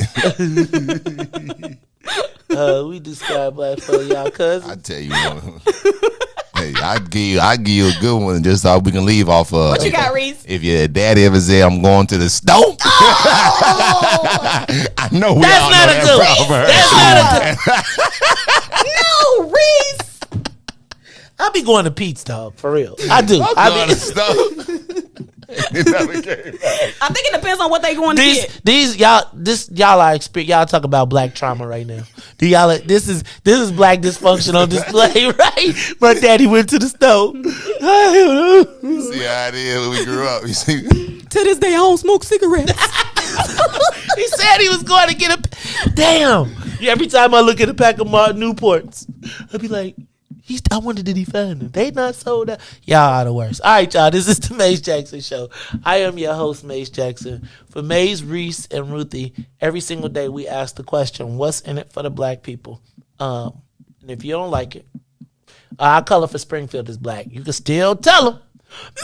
We describe black for y'all cousins. I tell you one. Hey, I give you a good one just so we can leave off of. What you got, Riis? If your daddy ever said I'm going to the stove, I know we That's all not know a that good one. proverb. No, Riis. I be going to Pete's, dog, for real. I do. I'm going to the stove. It never came back. I think it depends on what they going to get. Y'all are y'all talk about black trauma right now. This is black dysfunction on display, right? My daddy went to the stove. You see how it is when we grew up. You see, to this day, I don't smoke cigarettes. He said he was going to get a. Damn. Every time I look at a pack of Martin Newports, I'd be like, I wonder did he find them? They not sold out. Y'all are the worst. All right, y'all. This is the Maze Jackson Show. I am your host, Maze Jackson. For Maze, Riis, and Ruthie, every single day we ask the question, what's in it for the black people? And if you don't like it, our color for Springfield is black. You can still tell them.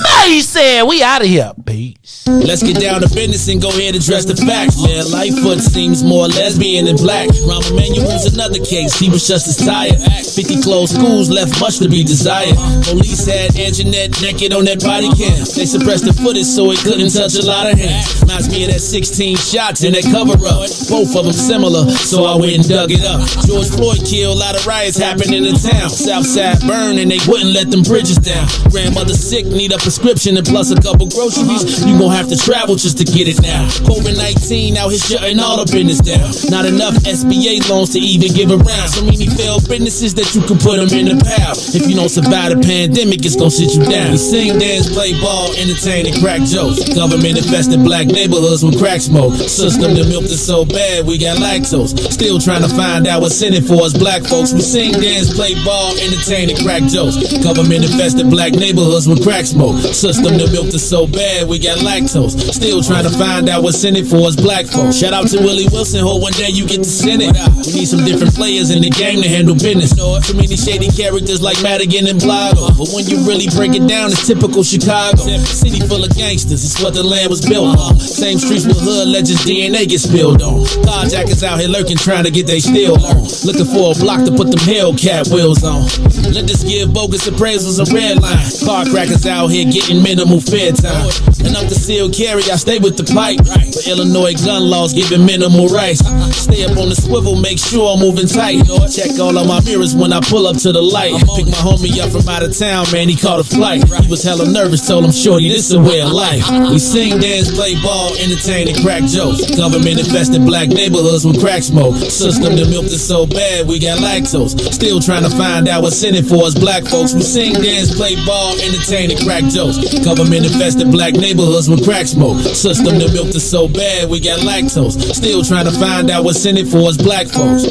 Maze said, we out of here. Peace. Let's get down to business and go ahead and address the facts, man. Lightfoot seems more lesbian than black. Rahm Emanuel's another case. He was just as tired. 50 closed schools left much to be desired. Police had Anjanette naked on that body cam. They suppressed the footage so it couldn't touch a lot of hands. Reminds me of that 16 shots in that cover-up. Both of them similar, so I went and dug it up. George Floyd killed, a lot of riots happened in the town. Southside burned and they wouldn't let them bridges down. Grandmother sick, need a prescription and plus a couple groceries. You gon' have to travel just to get it now. COVID-19 out here shutting all the business down. Not enough SBA loans to even give around. So many failed businesses that you can put them in the pile. If you don't survive the pandemic, it's gon' sit you down. We sing, dance, play ball, entertain, and crack jokes. Government infested black neighborhoods with crack smoke. System that milked us so bad we got lactose. Still trying to find out what's in it for us black folks. We sing, dance, play ball, entertain, and crack jokes. Government infested black neighborhoods with crack smoke. System that milked us so bad we got lactose. Still trying to find out what's in it for us black folks. Shout out to Willie Wilson, hope one day you get to send it. We need some different players in the game to handle business. Too many shady characters like Madigan and Blotto. But when you really break it down, it's typical Chicago. City full of gangsters, it's what the land was built on. Same streets with hood legends, DNA get spilled on. Carjackers out here lurking, trying to get they steal on. Looking for a block to put them Hellcat wheels on. Lenders give bogus appraisals a red line. Car crackers out here getting minimal fair time. And up the seal carry, I stay with the pipe. But Illinois gun laws giving minimal rights. Stay up on the swivel, make sure I'm moving tight. Check all of my mirrors when I pull up to the light. Pick my homie up from out of town, man, he caught a flight. He was hella nervous, told him, shorty, this is a way of life. We sing, dance, play ball, entertain, and crack jokes. Government infested black neighborhoods with crack smoke. System that milked us so bad we got lactose. Still trying to find out what's in it for us black folks. We sing, dance, play ball, entertain, and crack jokes. Government infested black neighborhoods with crack smoke. System that milked us so bad we got lactose. Still trying to find out what's in it for us black folks.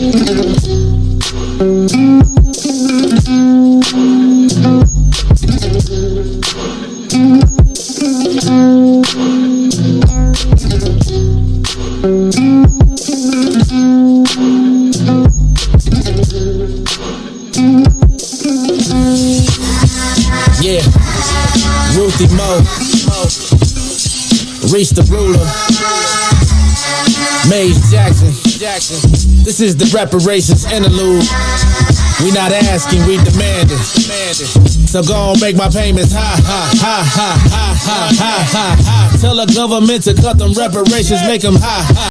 Yeah, Ruthie Mo, Riis the ruler, Maze Jackson. This is the reparations interlude. We not asking, we demanding. So go on, make my payments. Ha ha ha ha ha ha ha ha. Tell the government to cut them reparations, make them ha ha.